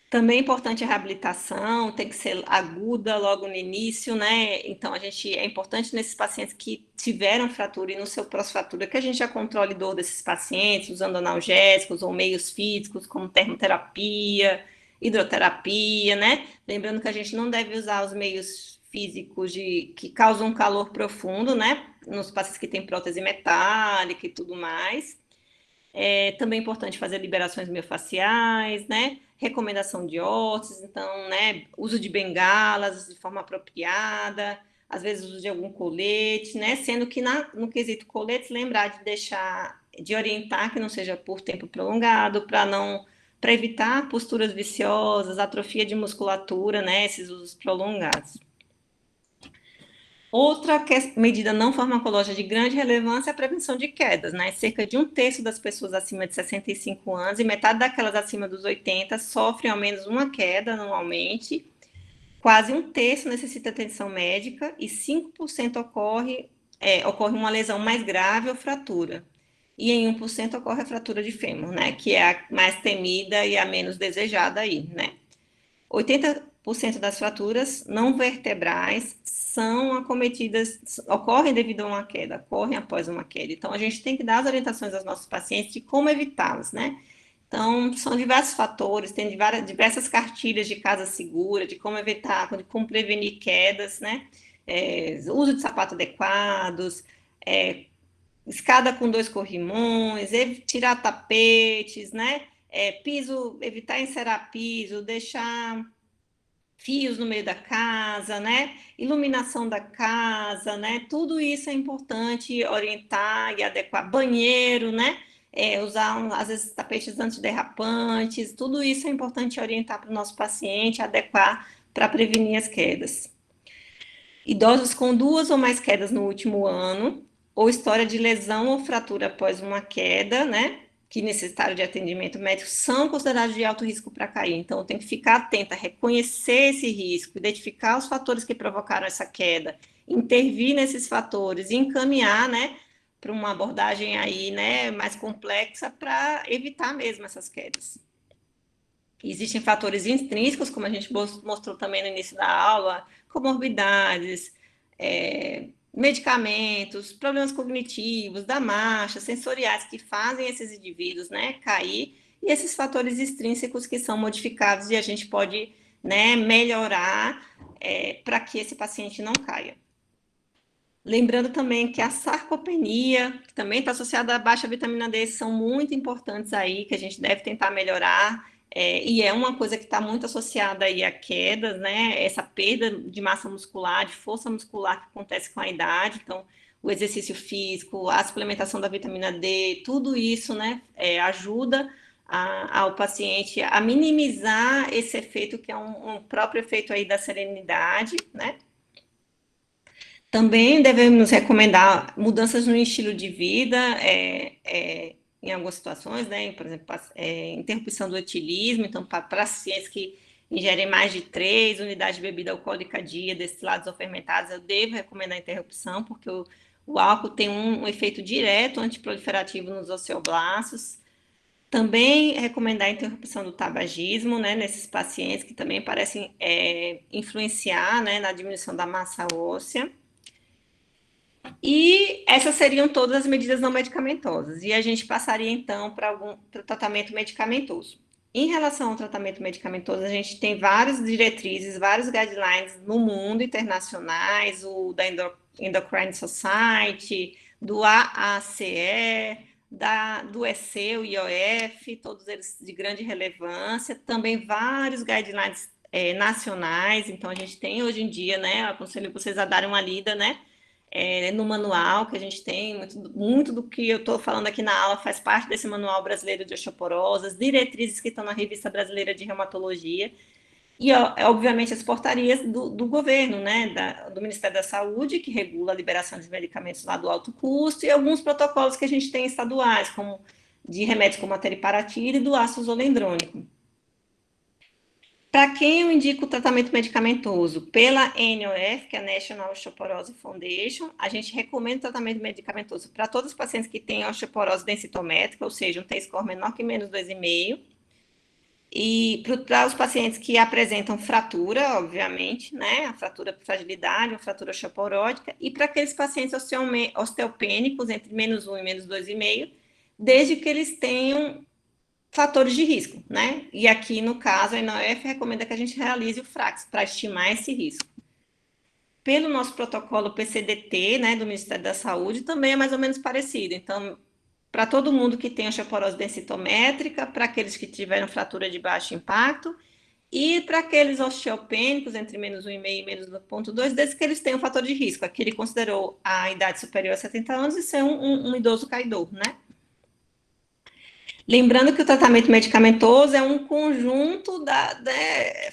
Também é importante a reabilitação, tem que ser aguda logo no início, né? Então, é importante nesses pacientes que tiveram fratura e no seu pós-fratura, que a gente já controle dor desses pacientes, usando analgésicos ou meios físicos, como termoterapia, hidroterapia, né? Lembrando que a gente não deve usar os meios físicos que causam calor profundo, né? Nos pacientes que têm prótese metálica e tudo mais. Também é importante fazer liberações miofasciais, né? Recomendação de órteses, então, né? Uso de bengalas de forma apropriada, às vezes uso de algum colete, né? Sendo que no quesito coletes, lembrar de orientar que não seja por tempo prolongado, para evitar posturas viciosas, atrofia de musculatura, né? Esses usos prolongados. Outra medida não farmacológica de grande relevância é a prevenção de quedas, né? Cerca de 1/3 das pessoas acima de 65 anos e metade daquelas acima dos 80 sofrem ao menos uma queda anualmente. Quase 1/3 necessita atenção médica e 5% ocorre uma lesão mais grave ou fratura. E em 1% ocorre a fratura de fêmur, né? Que é a mais temida e a menos desejada aí, né? 80% das fraturas não vertebrais são acometidas, ocorrem devido a uma queda, ocorrem após uma queda. Então, a gente tem que dar as orientações aos nossos pacientes de como evitá-las, né? Então, são diversos fatores, tem diversas cartilhas de casa segura, de como evitar, de como prevenir quedas, né? Uso de sapatos adequados, escada com 2 corrimões, tirar tapetes, né? Evitar encerar piso, deixar fios no meio da casa, né? Iluminação da casa, né? Tudo isso é importante orientar e adequar. Banheiro, né? Usar, às vezes, tapetes antiderrapantes, tudo isso é importante orientar para o nosso paciente, adequar para prevenir as quedas. Idosos com 2 ou mais quedas no último ano, ou história de lesão ou fratura após uma queda, né? Que necessitaram de atendimento médico, são considerados de alto risco para cair. Então, tem que ficar atenta, reconhecer esse risco, identificar os fatores que provocaram essa queda, intervir nesses fatores e encaminhar, né, para uma abordagem aí, né, mais complexa para evitar mesmo essas quedas. Existem fatores intrínsecos, como a gente mostrou também no início da aula, comorbidades, medicamentos, problemas cognitivos, da marcha, sensoriais, que fazem esses indivíduos, né, cair, e esses fatores extrínsecos que são modificáveis e a gente pode, né, melhorar para que esse paciente não caia. Lembrando também que a sarcopenia, que também está associada à baixa vitamina D, são muito importantes aí, que a gente deve tentar melhorar, e é uma coisa que está muito associada aí a quedas, né? Essa perda de massa muscular, de força muscular que acontece com a idade. Então, o exercício físico, a suplementação da vitamina D, tudo isso, né, ajuda ao paciente a minimizar esse efeito, que é um próprio efeito aí da serenidade, né? Também devemos recomendar mudanças no estilo de vida, em algumas situações, né? Por exemplo, interrupção do etilismo. Então, para pacientes que ingerem mais de 3 unidades de bebida alcoólica a dia, destilados ou fermentados, eu devo recomendar a interrupção, porque o álcool tem um efeito direto antiproliferativo nos osteoblastos. Também recomendar a interrupção do tabagismo, né, nesses pacientes que também parecem influenciar, né, na diminuição da massa óssea. E essas seriam todas as medidas não medicamentosas. E a gente passaria, então, para o tratamento medicamentoso. Em relação ao tratamento medicamentoso, a gente tem várias diretrizes, vários guidelines no mundo, internacionais, o da Endocrine Society, do AACE, do EC, o IOF, todos eles de grande relevância. Também vários guidelines nacionais. Então, a gente tem hoje em dia, né, eu aconselho vocês a darem uma lida, né, no manual que a gente tem, muito do que eu estou falando aqui na aula faz parte desse manual brasileiro de osteoporose, as diretrizes que estão na Revista Brasileira de Reumatologia, e, obviamente, as portarias do governo, né, do Ministério da Saúde, que regula a liberação de medicamentos lá do alto custo, e alguns protocolos que a gente tem estaduais, como de remédios como a teriparatida e do ácido zolendrônico. Para quem eu indico o tratamento medicamentoso? Pela NOF, que é a National Osteoporosis Foundation, a gente recomenda o tratamento medicamentoso para todos os pacientes que têm osteoporose densitométrica, ou seja, um T-score menor que menos 2,5, e para os pacientes que apresentam fratura, obviamente, né, a fratura por fragilidade, a fratura osteoporótica, e para aqueles pacientes osteopênicos entre menos 1 e menos 2,5, desde que eles tenham fatores de risco, né? E aqui, no caso, a INOF recomenda que a gente realize o FRAX para estimar esse risco. Pelo nosso protocolo PCDT, né, do Ministério da Saúde, também é mais ou menos parecido. Então, para todo mundo que tem osteoporose densitométrica, para aqueles que tiveram fratura de baixo impacto, e para aqueles osteopênicos entre menos 1,5 e menos 2,2, desde que eles tenham fator de risco. Aqui ele considerou a idade superior a 70 anos e ser um idoso caidor, né? Lembrando que o tratamento medicamentoso é um conjunto,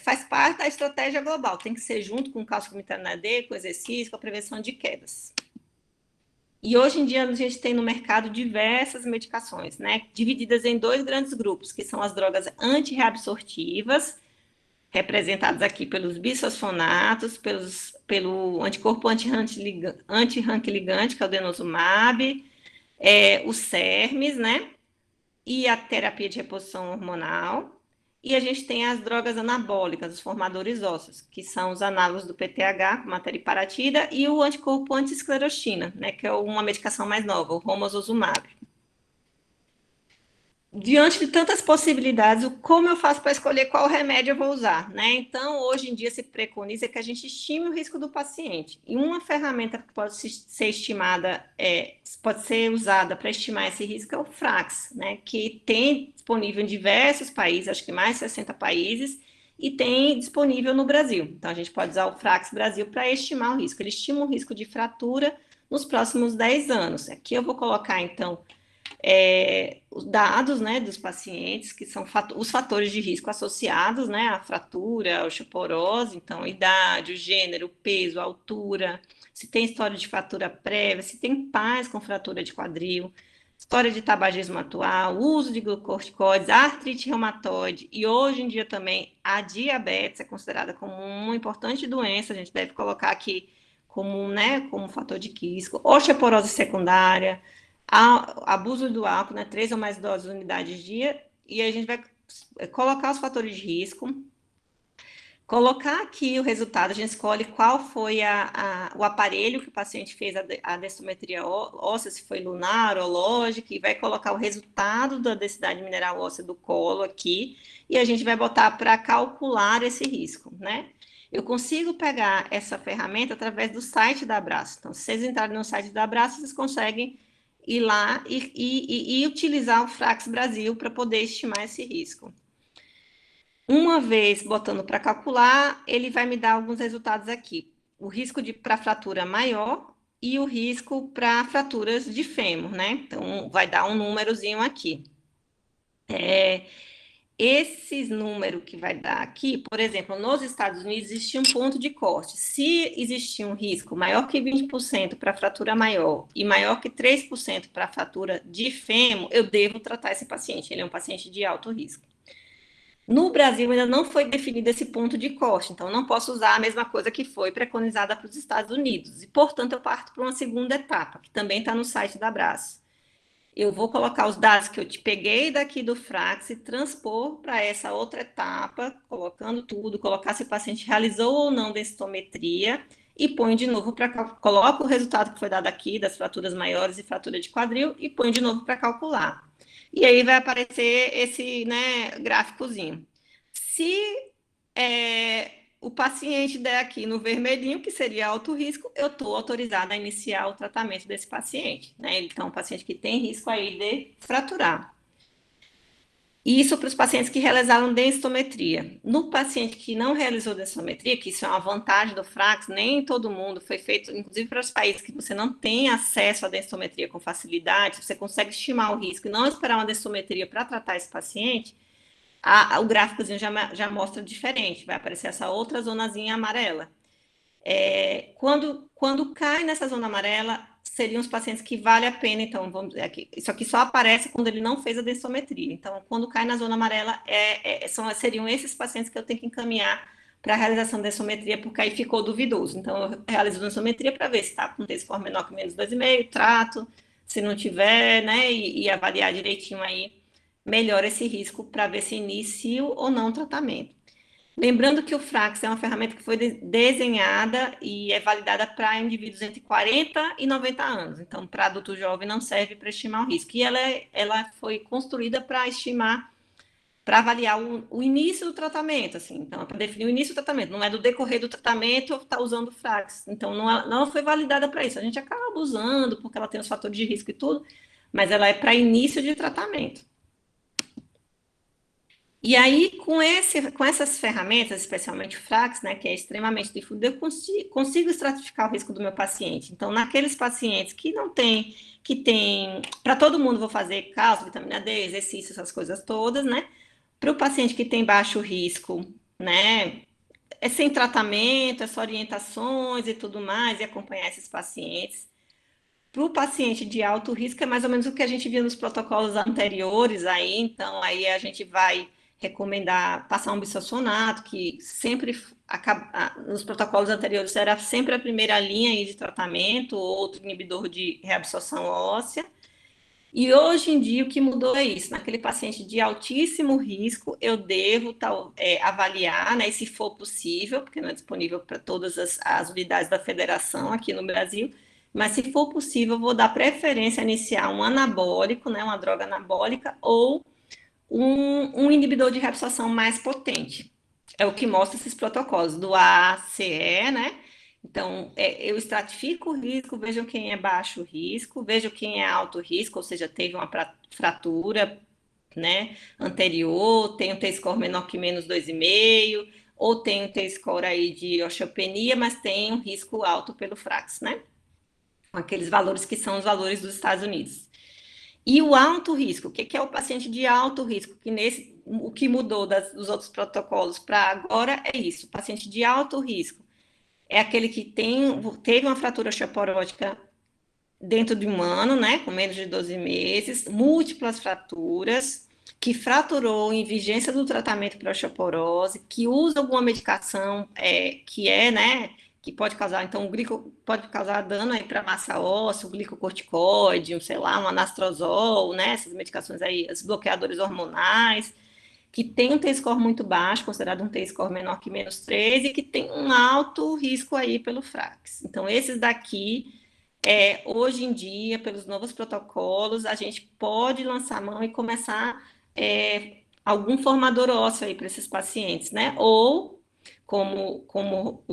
faz parte da estratégia global, tem que ser junto com o cálcio com vitamina D, com exercício, com a prevenção de quedas. E hoje em dia a gente tem no mercado diversas medicações, né, divididas em 2 grandes grupos, que são as drogas antirreabsortivas, representadas aqui pelos bisfosfonatos, pelo anticorpo anti-RANKL ligante, que é o denosumab, os SERMs, né, e a terapia de reposição hormonal. E a gente tem as drogas anabólicas, os formadores ósseos, que são os análogos do PTH, como a teriparatida, e o anticorpo anti-esclerostina, né, que é uma medicação mais nova, o romosozumab. Diante de tantas possibilidades, como eu faço para escolher qual remédio eu vou usar, né? Então, hoje em dia se preconiza que a gente estime o risco do paciente. E uma ferramenta que pode ser estimada, pode ser usada para estimar esse risco é o FRAX, né? Que tem disponível em diversos países, acho que mais de 60 países, e tem disponível no Brasil. Então, a gente pode usar o FRAX Brasil para estimar o risco. Ele estima o risco de fratura nos próximos 10 anos. Aqui eu vou colocar, então, os dados, né, dos pacientes, que são os fatores de risco associados, né, à fratura, à osteoporose, então, idade, o gênero, o peso, a altura, se tem história de fratura prévia, se tem pais com fratura de quadril, história de tabagismo atual, uso de glucorticoides, artrite reumatoide, e hoje em dia também a diabetes é considerada como uma importante doença, a gente deve colocar aqui como, né, como fator de risco, osteoporose secundária, abuso do álcool, né, 3 ou mais doses de unidade de dia, e a gente vai colocar os fatores de risco, colocar aqui o resultado, a gente escolhe qual foi o aparelho que o paciente fez a densitometria óssea, se foi lunar, urológica, e vai colocar o resultado da densidade mineral óssea do colo aqui, e a gente vai botar para calcular esse risco, né? Eu consigo pegar essa ferramenta através do site da Abraço. Então, se vocês entrarem no site da Abraço, vocês conseguem ir lá e utilizar o Frax Brasil para poder estimar esse risco. Uma vez botando para calcular, ele vai me dar alguns resultados aqui. O risco para fratura maior e o risco para fraturas de fêmur, né? Então, vai dar um númerozinho aqui. Esses números que vai dar aqui, por exemplo, nos Estados Unidos existia um ponto de corte. Se existia um risco maior que 20% para fratura maior e maior que 3% para fratura de fêmur, eu devo tratar esse paciente. Ele é um paciente de alto risco. No Brasil ainda não foi definido esse ponto de corte, então não posso usar a mesma coisa que foi preconizada para os Estados Unidos. E, portanto, eu parto para uma segunda etapa, que também está no site da Abraço. Eu vou colocar os dados que eu te peguei daqui do Frax e transpor para essa outra etapa, colocando tudo, colocar se o paciente realizou ou não densitometria e põe de novo para coloco o resultado que foi dado aqui das fraturas maiores e fratura de quadril e põe de novo para calcular. E aí vai aparecer esse, né, gráficozinho. Se o paciente der aqui no vermelhinho, que seria alto risco, eu estou autorizada a iniciar o tratamento desse paciente, né? Então, um paciente que tem risco aí de fraturar. Isso para os pacientes que realizaram densitometria. No paciente que não realizou densitometria, que isso é uma vantagem do Frax, nem todo mundo foi feito, inclusive para os países que você não tem acesso à densitometria com facilidade, você consegue estimar o risco e não esperar uma densitometria para tratar esse paciente, o gráficozinho já mostra diferente, vai aparecer essa outra zonazinha amarela. Quando cai nessa zona amarela, seriam os pacientes que vale a pena, então, vamos dizer aqui, isso aqui só aparece quando ele não fez a densitometria. Então, quando cai na zona amarela, seriam esses pacientes que eu tenho que encaminhar para a realização da densometria, porque aí ficou duvidoso. Então, eu realizo a densometria para ver se está com T-score menor que menos 2,5, trato, se não tiver, né, e avaliar direitinho aí, melhor esse risco para ver se inicio ou não o tratamento. Lembrando que o Frax é uma ferramenta que foi desenhada e é validada para indivíduos entre 40 e 90 anos. Então, para adulto jovem não serve para estimar o risco. E ela foi construída para estimar, para avaliar o início do tratamento, assim. Então, é para definir o início do tratamento. Não é do decorrer do tratamento eu estar usando o Frax. Então, não foi validada para isso. A gente acaba usando porque ela tem os fatores de risco e tudo, mas ela é para início de tratamento. E aí, com essas ferramentas, especialmente o Frax, né, que é extremamente difundido, eu consigo estratificar o risco do meu paciente. Então, naqueles pacientes que não tem, para todo mundo vou fazer cálcio, vitamina D, exercício, essas coisas todas, né? Para o paciente que tem baixo risco, né, é sem tratamento, é só orientações e tudo mais, e acompanhar esses pacientes. Para o paciente de alto risco, é mais ou menos o que a gente viu nos protocolos anteriores aí, então aí a gente vai recomendar passar um bisfosfonato, que sempre nos protocolos anteriores era sempre a primeira linha aí de tratamento, outro inibidor de reabsorção óssea. E hoje em dia o que mudou é isso, naquele paciente de altíssimo risco, eu devo avaliar, né, se for possível, porque não é disponível para todas as unidades da federação aqui no Brasil, mas se for possível, eu vou dar preferência a iniciar um anabólico, né, uma droga anabólica, ou um inibidor de reabsorção mais potente. É o que mostra esses protocolos do ACE, né? Então, eu estratifico o risco, vejo quem é baixo risco, vejo quem é alto risco, ou seja, teve uma fratura, né, anterior, tem um T-score menor que menos 2,5, ou tem um T-score aí de osteopenia, mas tem um risco alto pelo Frax, né? Aqueles valores que são os valores dos Estados Unidos. E o alto risco, o que é o paciente de alto risco? O que mudou dos outros protocolos para agora é isso. O paciente de alto risco é aquele que teve uma fratura osteoporótica dentro de um ano, né, com menos de 12 meses, múltiplas fraturas, que fraturou em vigência do tratamento para osteoporose, que usa alguma medicação que pode causar, então, pode causar dano aí para a massa óssea, o glicocorticoide, sei lá, um anastrozol, né, essas medicações aí, os bloqueadores hormonais, que tem um T-score muito baixo, considerado um T-score menor que -3, e que tem um alto risco aí pelo FRAX. Então, esses daqui, hoje em dia, pelos novos protocolos, a gente pode lançar a mão e começar algum formador ósseo aí para esses pacientes, né? Ou, como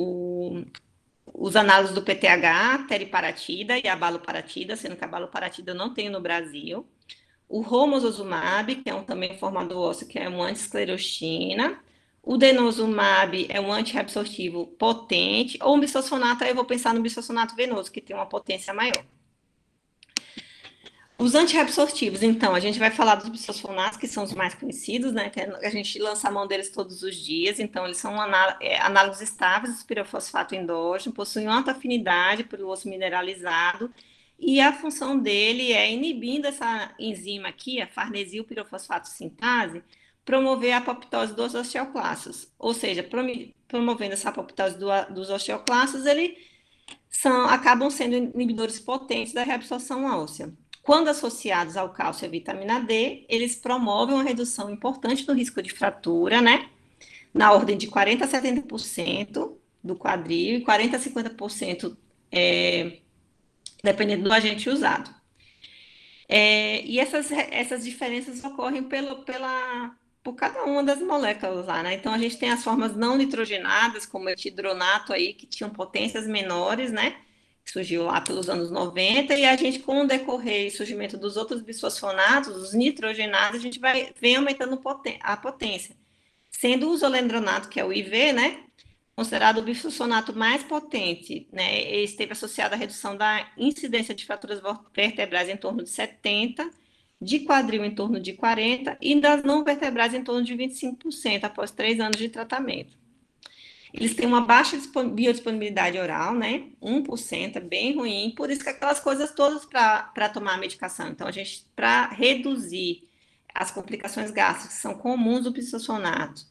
os análises do PTH, teriparatida e abaloparatida, sendo que a abaloparatida eu não tenho no Brasil. O romosozumab, que é também um formador ósseo, que é um anti-esclerostina. O denosumab é um antirreabsortivo potente. Ou um bisfosfonato, aí eu vou pensar no bisfosfonato venoso, que tem uma potência maior. Os antirreabsortivos, então, a gente vai falar dos bisfosfonatos, que são os mais conhecidos, né? Que a gente lança a mão deles todos os dias. Então, eles são análogos estáveis do pirofosfato endógeno, possuem alta afinidade pelo osso mineralizado, e a função dele é, inibindo essa enzima aqui, a farnesil pirofosfato sintase, promover a apoptose dos osteoclastos. Ou seja, promovendo essa apoptose dos osteoclastos, eles acabam sendo inibidores potentes da reabsorção óssea. Quando associados ao cálcio e à vitamina D, eles promovem uma redução importante no risco de fratura, né? Na ordem de 40% a 70% do quadril e 40% a 50% dependendo do agente usado. E essas diferenças ocorrem por cada uma das moléculas lá, né? Então, a gente tem as formas não nitrogenadas, como o etidronato aí, que tinham potências menores, né? Que surgiu lá pelos anos 90, e a gente, com o decorrer e surgimento dos outros bisfosfonatos, os nitrogenados, a gente vem aumentando a potência. Sendo o zolendronato, que é o IV, né? Considerado o bisfosfonato mais potente, né? Ele esteve associado à redução da incidência de fraturas vertebrais em torno de 70%, de quadril em torno de 40% e das não vertebrais em torno de 25% após 3 anos de tratamento. Eles têm uma baixa biodisponibilidade oral, né? 1%, é bem ruim, por isso que aquelas coisas todas para tomar a medicação. Então, a gente, para reduzir as complicações gástricas que são comuns do bisfosfonato,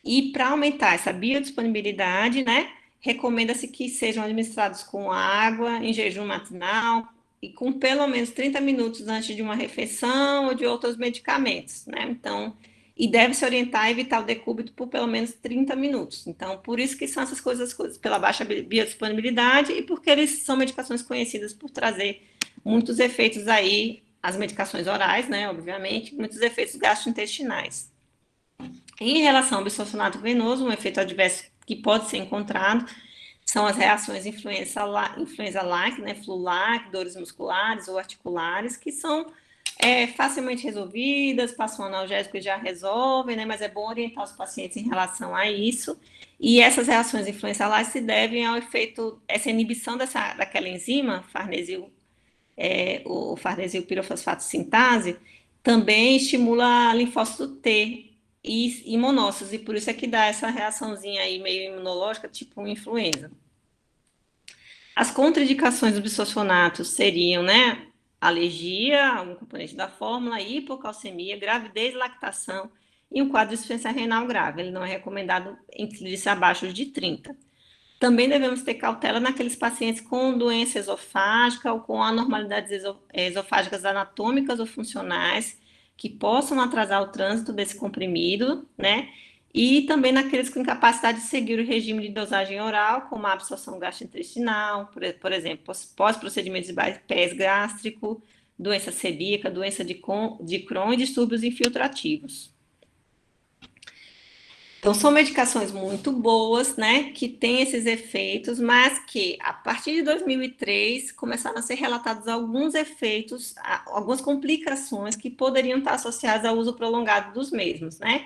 e para aumentar essa biodisponibilidade, né, recomenda-se que sejam administrados com água, em jejum matinal, e com pelo menos 30 minutos antes de uma refeição ou de outros medicamentos, né? Então, e deve-se orientar a evitar o decúbito por pelo menos 30 minutos. Então, por isso que são essas coisas, pela baixa biodisponibilidade e porque eles são medicações conhecidas por trazer muitos efeitos aí, as medicações orais, né, obviamente, muitos efeitos gastrointestinais. Em relação ao bisfosfonato venoso, um efeito adverso que pode ser encontrado são as reações influenza-like, né, flu-like, dores musculares ou articulares, que são facilmente resolvidas, passam um analgésico e já resolvem, né, mas é bom orientar os pacientes em relação a isso. E essas reações influenza-like se devem ao efeito, essa inibição daquela enzima, o farnesil pirofosfato sintase, também estimula a linfócito T, e monócitos, e por isso é que dá essa reaçãozinha aí meio imunológica, tipo influenza. As contraindicações dos bisfosfonatos seriam, né, alergia a algum componente da fórmula, hipocalcemia, gravidez, lactação e um quadro de insuficiência renal grave. Ele não é recomendado em índice abaixo de 30. Também devemos ter cautela naqueles pacientes com doença esofágica ou com anormalidades esofágicas anatômicas ou funcionais, que possam atrasar o trânsito desse comprimido, né? E também naqueles com incapacidade de seguir o regime de dosagem oral, como a absorção gastrointestinal, por exemplo, pós-procedimento de bypass gástrico, doença celíaca, doença de Crohn e distúrbios infiltrativos. Então, são medicações muito boas, né, que têm esses efeitos, mas que, a partir de 2003, começaram a ser relatados alguns efeitos, algumas complicações que poderiam estar associadas ao uso prolongado dos mesmos, né?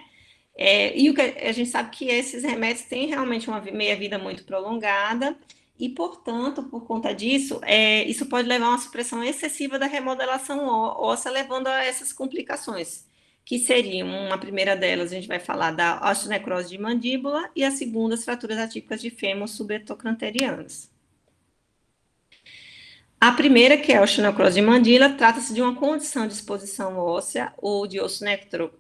E o que a gente sabe que esses remédios têm realmente uma meia-vida muito prolongada e, portanto, por conta disso, isso pode levar a uma supressão excessiva da remodelação óssea, levando a essas complicações, que seriam, a primeira delas, a gente vai falar da osteonecrose de mandíbula e a segunda, as fraturas atípicas de fêmur subetocranterianas. A primeira, que é a osteonecrose de mandíbula, trata-se de uma condição de exposição óssea ou de osso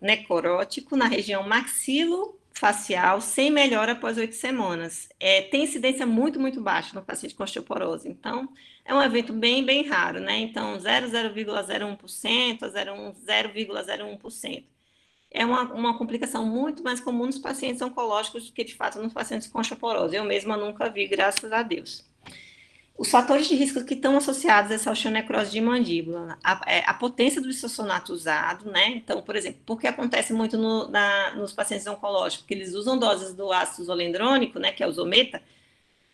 necrótico na região maxilofacial sem melhora após 8 semanas. Tem incidência muito, muito baixa no paciente com osteoporose. Então, é um evento bem, bem raro, né? Então, 0,01% a 0,01%. é uma complicação muito mais comum nos pacientes oncológicos do que, de fato, nos pacientes com osteoporose. Eu mesma nunca vi, graças a Deus. Os fatores de risco que estão associados a essa osteonecrose de mandíbula, a potência do isossonato usado, né? Então, por exemplo, porque acontece muito nos pacientes oncológicos, porque eles usam doses do ácido zolendrônico, né, que é o Zometa,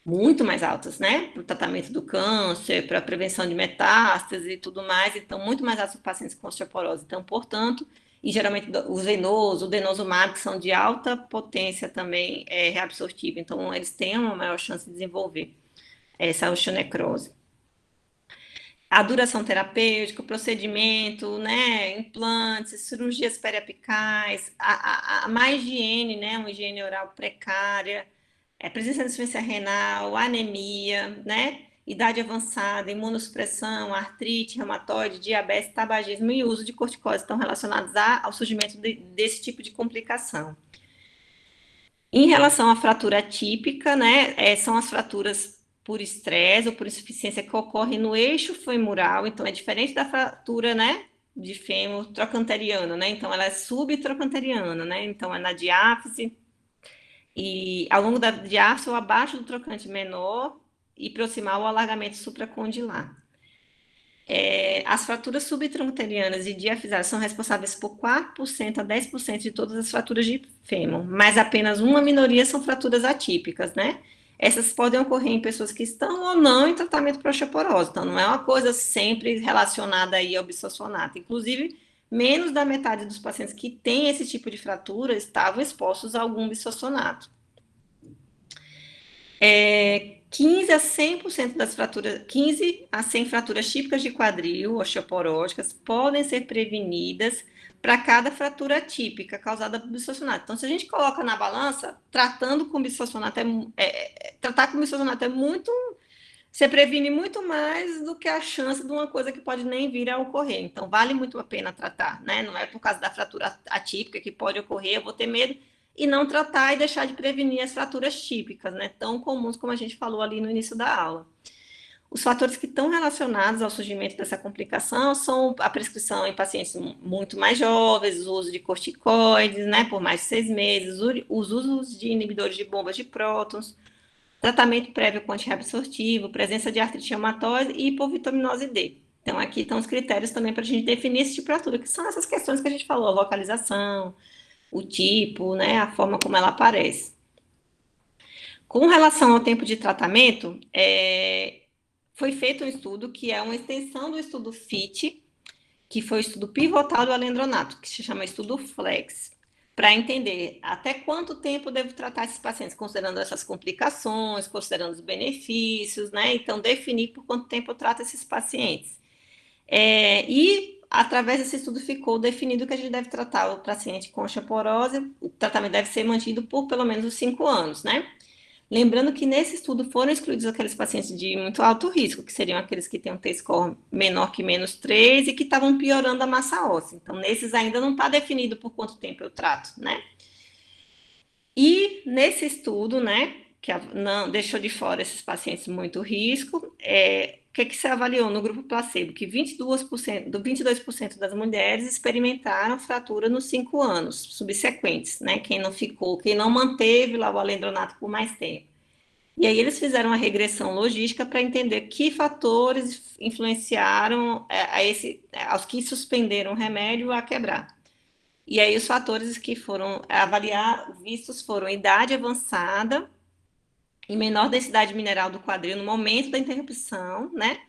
muito mais altas, né? Para o tratamento do câncer, para a prevenção de metástase e tudo mais, então, muito mais altas para pacientes com osteoporose. Então, portanto, e geralmente os venosos, o denosumab, que são de alta potência também reabsortiva, então, eles têm uma maior chance de desenvolver essa osteonecrose. A duração terapêutica, o procedimento, né, implantes, cirurgias periapicais, a má higiene, né, uma higiene oral precária, presença de insuficiência renal, anemia, né, idade avançada, imunossupressão, artrite, reumatoide, diabetes, tabagismo e uso de corticóides estão relacionados ao surgimento desse tipo de complicação. Em relação à fratura atípica, né, são as fraturas por estresse ou por insuficiência que ocorre no eixo femoral, então é diferente da fratura, né, de fêmur trocanteriana, né, então ela é subtrocanteriana, né, então é na diáfise e ao longo da diáfise ou abaixo do trocante menor e proximal ao alargamento supracondilar. As fraturas subtrocanterianas e diafisadas são responsáveis por 4% a 10% de todas as fraturas de fêmur, mas apenas uma minoria são fraturas atípicas, né? Essas podem ocorrer em pessoas que estão ou não em tratamento para osteoporose, então não é uma coisa sempre relacionada aí ao bisossonato. Inclusive, menos da metade dos pacientes que têm esse tipo de fratura estavam expostos a algum bisossonato. 15 a 100% das fraturas, 15 a 100 fraturas típicas de quadril, osteoporóticas, podem ser prevenidas para cada fratura típica causada por bisossonato. Então, se a gente coloca na balança, tratando com bisossonato tratar com bisossonato é muito, você previne muito mais do que a chance de uma coisa que pode nem vir a ocorrer. Então, vale muito a pena tratar, né? Não é por causa da fratura atípica que pode ocorrer, eu vou ter medo, e não tratar e deixar de prevenir as fraturas típicas, né? Tão comuns como a gente falou ali no início da aula. Os fatores que estão relacionados ao surgimento dessa complicação são a prescrição em pacientes muito mais jovens, o uso de corticoides, né, por mais de 6 meses, os usos de inibidores de bombas de prótons, tratamento prévio com antirreabsortivo, presença de artrite reumatoide e hipovitaminose D. Então, aqui estão os critérios também para a gente definir esse tipo de fratura, que são essas questões que a gente falou, a localização, o tipo, né, a forma como ela aparece. Com relação ao tempo de tratamento, foi feito um estudo que é uma extensão do estudo FIT, que foi o estudo pivotal do alendronato, que se chama estudo FLEX, para entender até quanto tempo devo tratar esses pacientes, considerando essas complicações, considerando os benefícios, né? Então, definir por quanto tempo eu trato esses pacientes. E, através desse estudo, ficou definido que a gente deve tratar o paciente com osteoporose, o tratamento deve ser mantido por pelo menos os 5 anos, né? Lembrando que nesse estudo foram excluídos aqueles pacientes de muito alto risco, que seriam aqueles que têm um T-score menor que -3 e que estavam piorando a massa óssea. Então, nesses ainda não está definido por quanto tempo eu trato, né? E nesse estudo, né, que não deixou de fora esses pacientes de muito risco, o que se avaliou no grupo placebo? Que 22% das mulheres experimentaram fratura nos 5 anos subsequentes, né? Quem não manteve lá o alendronato por mais tempo. E aí eles fizeram uma regressão logística para entender que fatores influenciaram aos que suspenderam o remédio a quebrar. E aí os fatores que foram vistos foram idade avançada e menor densidade mineral do quadril no momento da interrupção, né?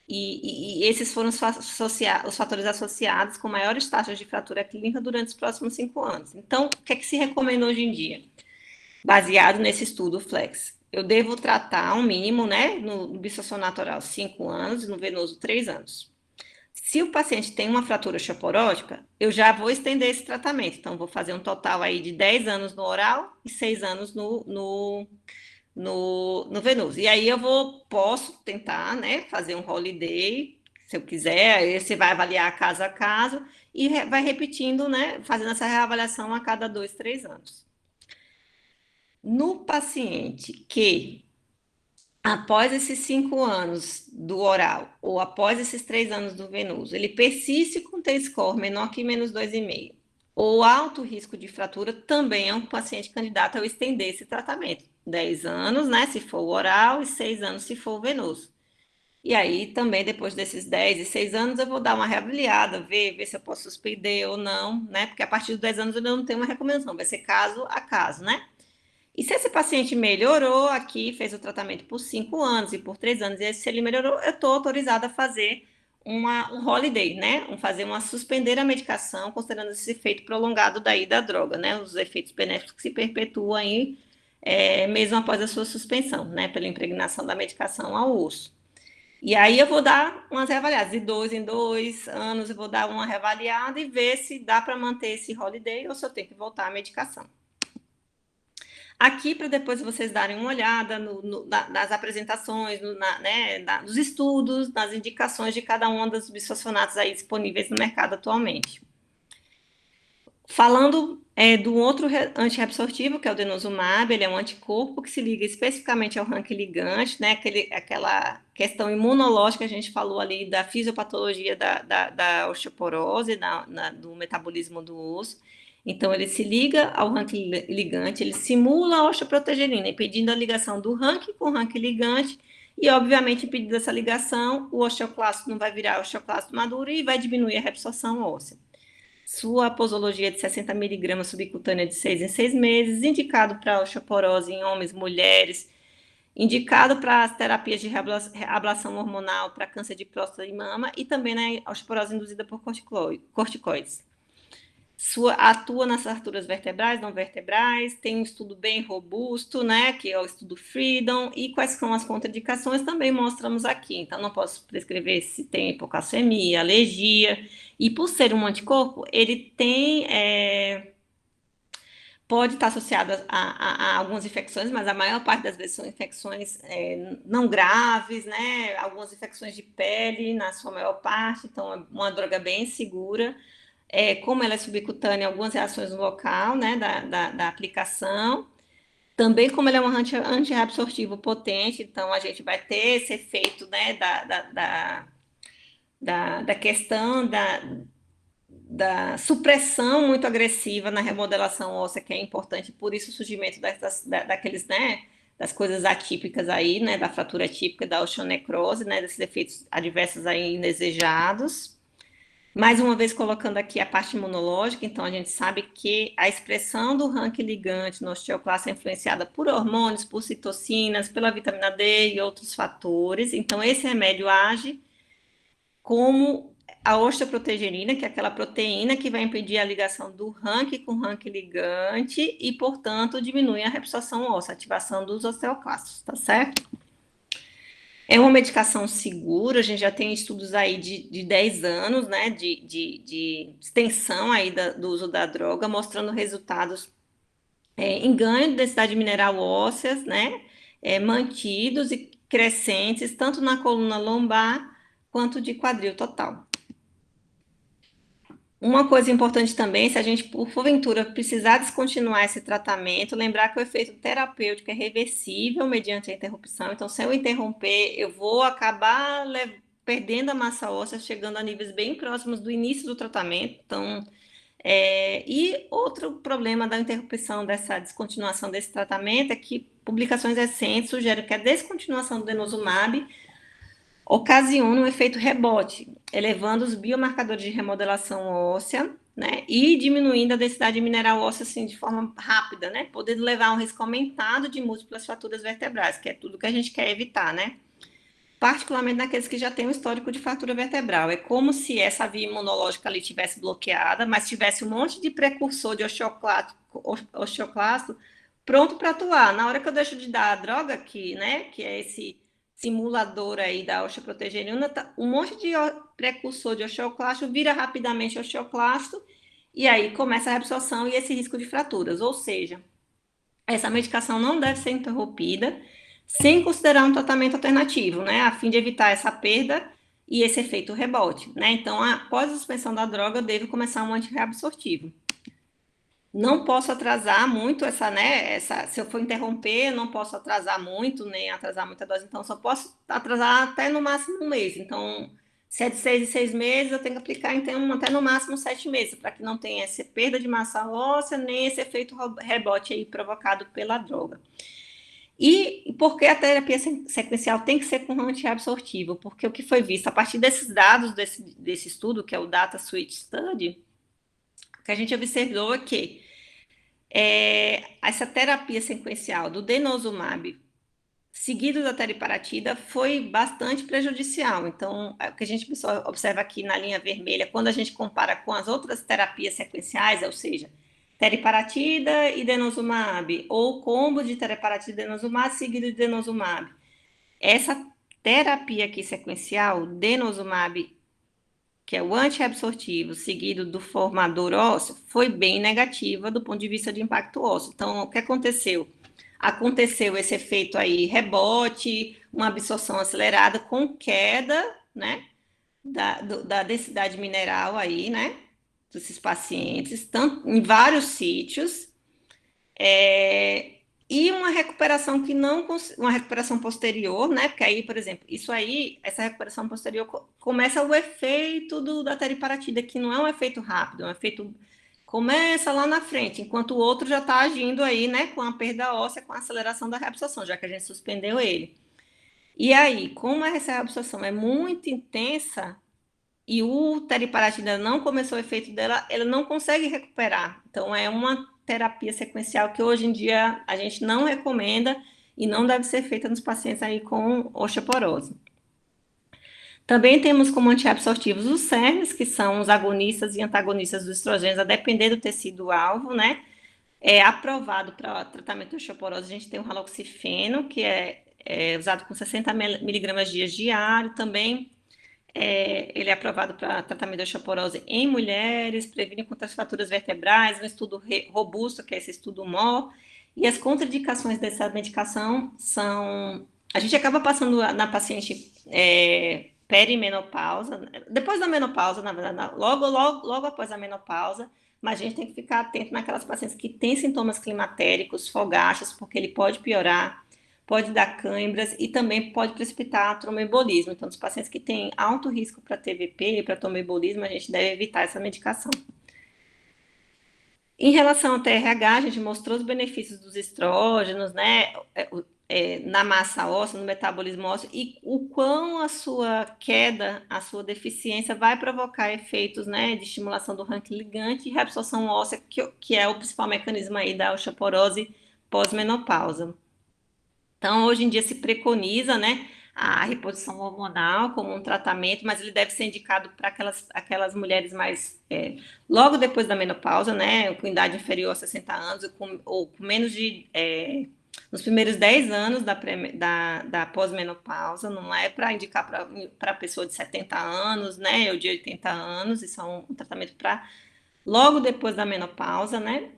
E esses foram os fatores associados com maiores taxas de fratura clínica durante os próximos 5 anos. Então, o que é que se recomenda hoje em dia? Baseado nesse estudo FLEX. Eu devo tratar um mínimo, né, no bisossonato oral 5 anos e no venoso 3 anos. Se o paciente tem uma fratura osteoporótica, eu já vou estender esse tratamento. Então, vou fazer um total aí de 10 anos no oral e 6 anos no venoso. E aí posso tentar, né, fazer um holiday, se eu quiser, aí você vai avaliar caso a caso e vai repetindo, né, fazendo essa reavaliação a cada 2, 3 anos. No paciente que, após esses 5 anos do oral, ou após esses 3 anos do venoso, ele persiste com T-score menor que -2,5, ou alto risco de fratura, também é um paciente candidato a eu estender esse tratamento. 10 anos, né, se for o oral, e 6 anos se for o venoso. E aí, também, depois desses 10 e 6 anos, eu vou dar uma reavaliada, ver se eu posso suspender ou não, né? Porque a partir dos 10 anos eu não tenho uma recomendação, vai ser caso a caso, né? E se esse paciente melhorou aqui, fez o tratamento por 5 anos e por 3 anos, e se ele melhorou, eu estou autorizada a fazer um holiday, né? Fazer uma suspender a medicação, considerando esse efeito prolongado daí da droga, né? Os efeitos benéficos que se perpetuam aí, mesmo após a sua suspensão, né? Pela impregnação da medicação ao osso. E aí eu vou dar umas reavaliadas, de 2 em 2 anos eu vou dar uma reavaliada e ver se dá para manter esse holiday ou se eu tenho que voltar à medicação. Aqui, para depois vocês darem uma olhada nas apresentações, nos estudos, nas indicações de cada uma dos bisfosfonatos aí disponíveis no mercado atualmente. Falando do outro antirreabsortivo, que é o denosumab, ele é um anticorpo que se liga especificamente ao RANKI ligante, né? Aquela questão imunológica que a gente falou ali da fisiopatologia da osteoporose, do metabolismo do osso. Então, ele se liga ao RANKI ligante, ele simula a osteoprotegerina, impedindo a ligação do RANKI com o RANKI ligante, e, obviamente, impedindo essa ligação, o osteoclasto não vai virar osteoclasto maduro e vai diminuir a reabsorção óssea. Sua posologia de 60 miligramas subcutânea de 6 em 6 meses, indicado para osteoporose em homens, mulheres, indicado para as terapias de reablação hormonal para câncer de próstata e mama e também na osteoporose induzida por corticoides. Atua nas fraturas vertebrais, não vertebrais, tem um estudo bem robusto, né, que é o estudo Freedom, e quais são as contraindicações também mostramos aqui. Então, não posso prescrever se tem hipocalcemia, alergia, e por ser um anticorpo, ele pode estar associado a algumas infecções, mas a maior parte das vezes são infecções não graves, né, algumas infecções de pele, na sua maior parte, então é uma droga bem segura. Como ela é subcutânea, algumas reações no local, né, da aplicação. Também, como ele é um antirreabsortivo potente, então a gente vai ter esse efeito, né, da questão da supressão muito agressiva na remodelação óssea, que é importante, por isso o surgimento daqueles, né, das coisas atípicas aí, né, da fratura atípica, da osteonecrose, né, desses efeitos adversos aí indesejados. Mais uma vez, colocando aqui a parte imunológica, então a gente sabe que a expressão do RANKI ligante no osteoclasto é influenciada por hormônios, por citocinas, pela vitamina D e outros fatores. Então, esse remédio age como a osteoprotegerina, que é aquela proteína que vai impedir a ligação do RANKI com o RANKI ligante e, portanto, diminui a reabsorção óssea, a ativação dos osteoclastos, tá certo? É uma medicação segura, a gente já tem estudos aí de 10 anos, né, de extensão aí do uso da droga, mostrando resultados em ganho de densidade mineral ósseas, né, mantidos e crescentes, tanto na coluna lombar quanto de quadril total. Uma coisa importante também, se a gente, por porventura, precisar descontinuar esse tratamento, lembrar que o efeito terapêutico é reversível mediante a interrupção. Então, se eu interromper, eu vou acabar perdendo a massa óssea, chegando a níveis bem próximos do início do tratamento. Então, e outro problema da interrupção dessa descontinuação desse tratamento é que publicações recentes sugerem que a descontinuação do denosumab ocasiona um efeito rebote, elevando os biomarcadores de remodelação óssea, né, e diminuindo a densidade mineral óssea, assim, de forma rápida, né, podendo levar a um risco aumentado de múltiplas fraturas vertebrais, que é tudo que a gente quer evitar, né, particularmente naqueles que já têm um histórico de fratura vertebral. É como se essa via imunológica ali tivesse bloqueada, mas tivesse um monte de precursor de osteoclasto pronto para atuar. Na hora que eu deixo de dar a droga aqui, né, que é esse simulador aí da osteoprotegerina, um monte de precursor de osteoclasto vira rapidamente osteoclasto e aí começa a reabsorção e esse risco de fraturas. Ou seja, essa medicação não deve ser interrompida sem considerar um tratamento alternativo, né, a fim de evitar essa perda e esse efeito rebote, né? Então, após a suspensão da droga, eu devo começar um antirreabsortivo. Não posso atrasar muito se eu for interromper, não posso atrasar muito, nem atrasar muita dose, então só posso atrasar até no máximo um mês. Então, Se é de 6 em 6 meses, eu tenho que aplicar, então, até no máximo 7 meses, para que não tenha essa perda de massa óssea, nem esse efeito rebote aí provocado pela droga. E por que a terapia sequencial tem que ser com antiabsortivo? Porque o que foi visto, a partir desses dados desse estudo, que é o Data Switch Study, o que a gente observou é que essa terapia sequencial do denosumab seguido da teriparatida foi bastante prejudicial. Então, o que a gente observa aqui na linha vermelha, quando a gente compara com as outras terapias sequenciais, ou seja, teriparatida e denosumab, ou combo de teriparatida e denosumab seguido de denosumab. Essa terapia aqui sequencial, denosumab, que é o antiabsortivo, seguido do formador ósseo, foi bem negativa do ponto de vista de impacto ósseo. Então, o que aconteceu? Aconteceu esse efeito aí, rebote, uma absorção acelerada com queda, né, da densidade mineral aí, né, desses pacientes, tanto, em vários sítios, e uma recuperação que não, uma recuperação posterior, né, porque aí, por exemplo, isso aí, essa recuperação posterior começa o efeito da teriparatida, que não é um efeito rápido, é um efeito começa lá na frente, enquanto o outro já está agindo aí, né, com a perda óssea, com a aceleração da reabsorção, já que a gente suspendeu ele. E aí, como essa reabsorção é muito intensa e o teriparatida não começou o efeito dela, ela não consegue recuperar. Então, é uma terapia sequencial que hoje em dia a gente não recomenda e não deve ser feita nos pacientes aí com osteoporose. Também temos como antiabsortivos os SERMs, que são os agonistas e antagonistas dos estrogênios, a depender do tecido-alvo, né? É aprovado para tratamento de osteoporose, a gente tem o raloxifeno, que é usado com 60 miligramas dias diário, também ele é aprovado para tratamento de osteoporose em mulheres, previne contra as fraturas vertebrais, um estudo robusto, que é esse estudo MOR, e as contraindicações dessa medicação são... A gente acaba passando na paciente perimenopausa, depois da menopausa, na verdade, logo após a menopausa, mas a gente tem que ficar atento naquelas pacientes que têm sintomas climatéricos, fogachos, porque ele pode piorar, pode dar câimbras e também pode precipitar tromboembolismo. Então, os pacientes que têm alto risco para TVP e para tromboembolismo, a gente deve evitar essa medicação. Em relação ao TRH, a gente mostrou os benefícios dos estrógenos, né, na massa óssea, no metabolismo ósseo, e o quão a sua queda, a sua deficiência vai provocar efeitos, né, de estimulação do ranking ligante e reabsorção óssea, que é o principal mecanismo aí da osteoporose pós-menopausa. Então, hoje em dia se preconiza, né, a reposição hormonal como um tratamento, mas ele deve ser indicado para aquelas mulheres mais logo depois da menopausa, né, com idade inferior a 60 anos, ou com menos de nos primeiros 10 anos da pós-menopausa, não é para indicar para pessoa de 70 anos, né, ou de 80 anos, isso é um tratamento para logo depois da menopausa, né,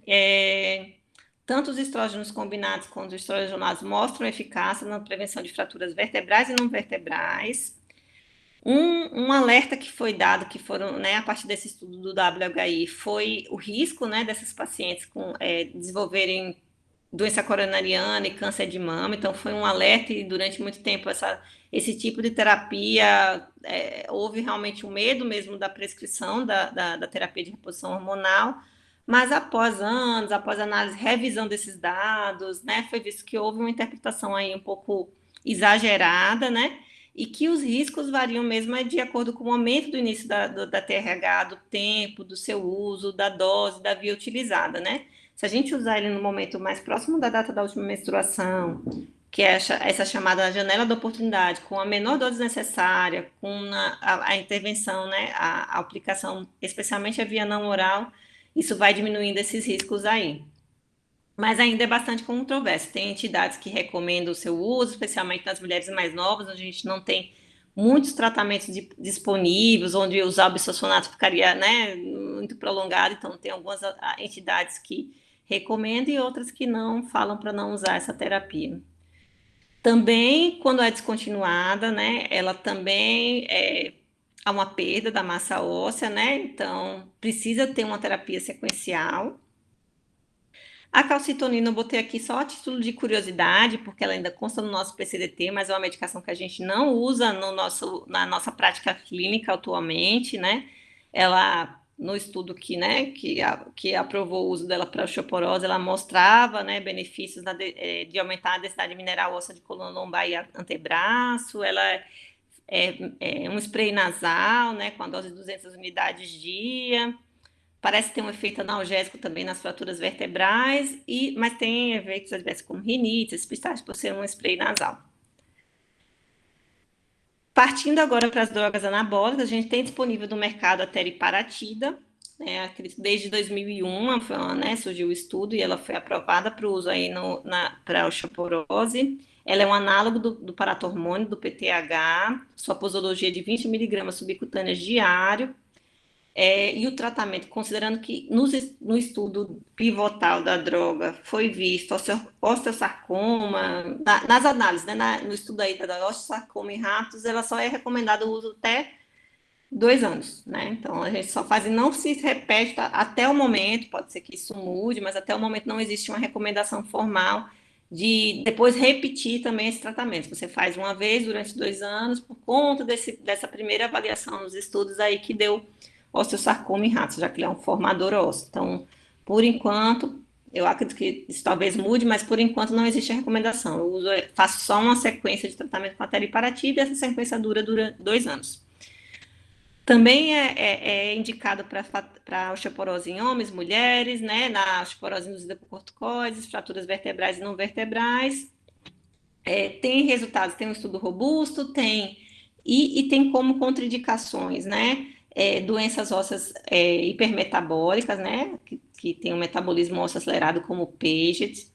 tanto os estrógenos combinados quanto os estrogenados mostram eficácia na prevenção de fraturas vertebrais e não vertebrais. Um alerta que foi dado, que foram, né, a partir desse estudo do WHI, foi o risco, né, dessas pacientes desenvolverem doença coronariana e câncer de mama. Então, foi um alerta e durante muito tempo esse tipo de terapia, houve realmente o medo mesmo da prescrição da terapia de reposição hormonal, mas após anos, após análise, revisão desses dados, né, foi visto que houve uma interpretação aí um pouco exagerada, né, e que os riscos variam mesmo de acordo com o momento do início da TRH, do tempo, do seu uso, da dose, da via utilizada, né. Se a gente usar ele no momento mais próximo da data da última menstruação, que é essa chamada janela da oportunidade, com a menor dose necessária, com a intervenção, né, a aplicação, especialmente a via não oral, isso vai diminuindo esses riscos aí. Mas ainda é bastante controverso. Tem entidades que recomendam o seu uso, especialmente nas mulheres mais novas, onde a gente não tem muitos tratamentos disponíveis, onde usar o bisfosfonato ficaria, né, muito prolongado. Então, tem algumas entidades que recomendam e outras que não, falam para não usar essa terapia. Também, quando é descontinuada, né, ela também há uma perda da massa óssea, né, então precisa ter uma terapia sequencial. A calcitonina eu botei aqui só a título de curiosidade, porque ela ainda consta no nosso PCDT, mas é uma medicação que a gente não usa na nossa prática clínica atualmente, né? Ela, no estudo que aprovou o uso dela para osteoporose, ela mostrava, né, benefícios de aumentar a densidade mineral óssea de coluna lombar e antebraço. Ela é um spray nasal, né, com a dose de 200 unidades dia. Parece ter um efeito analgésico também nas fraturas vertebrais, mas tem efeitos adversos como rinite, espistaxe, por ser um spray nasal. Partindo agora para as drogas anabólicas, a gente tem disponível no mercado a teriparatida, né, desde 2001 surgiu o estudo e ela foi aprovada para o uso aí para osteoporose. Ela é um análogo do paratormônio, do PTH, sua posologia é de 20 miligramas subcutâneas diário. E o tratamento, considerando que no estudo pivotal da droga foi visto osteosarcoma, nas análises, né, no estudo aí da osteosarcoma em ratos, ela só é recomendada o uso até 2 anos, né? Então a gente só faz e não se repete até o momento, pode ser que isso mude, mas até o momento não existe uma recomendação formal de depois repetir também esse tratamento. Você faz uma vez durante 2 anos, por conta dessa primeira avaliação nos estudos aí que deu osteosarcoma em ratos, já que ele é um formador ósseo. Então, por enquanto, eu acredito que isso talvez mude, mas por enquanto não existe a recomendação. Faço só uma sequência de tratamento com a teriparatida e essa sequência dura 2 anos. Também é indicado para osteoporose em homens, mulheres, né? Na osteoporose induzida por corticoides, fraturas vertebrais e não vertebrais. Tem resultados, tem um estudo robusto, e tem como contraindicações, né? Doenças ósseas hipermetabólicas, né? Que tem um metabolismo ósseo acelerado, como o Paget.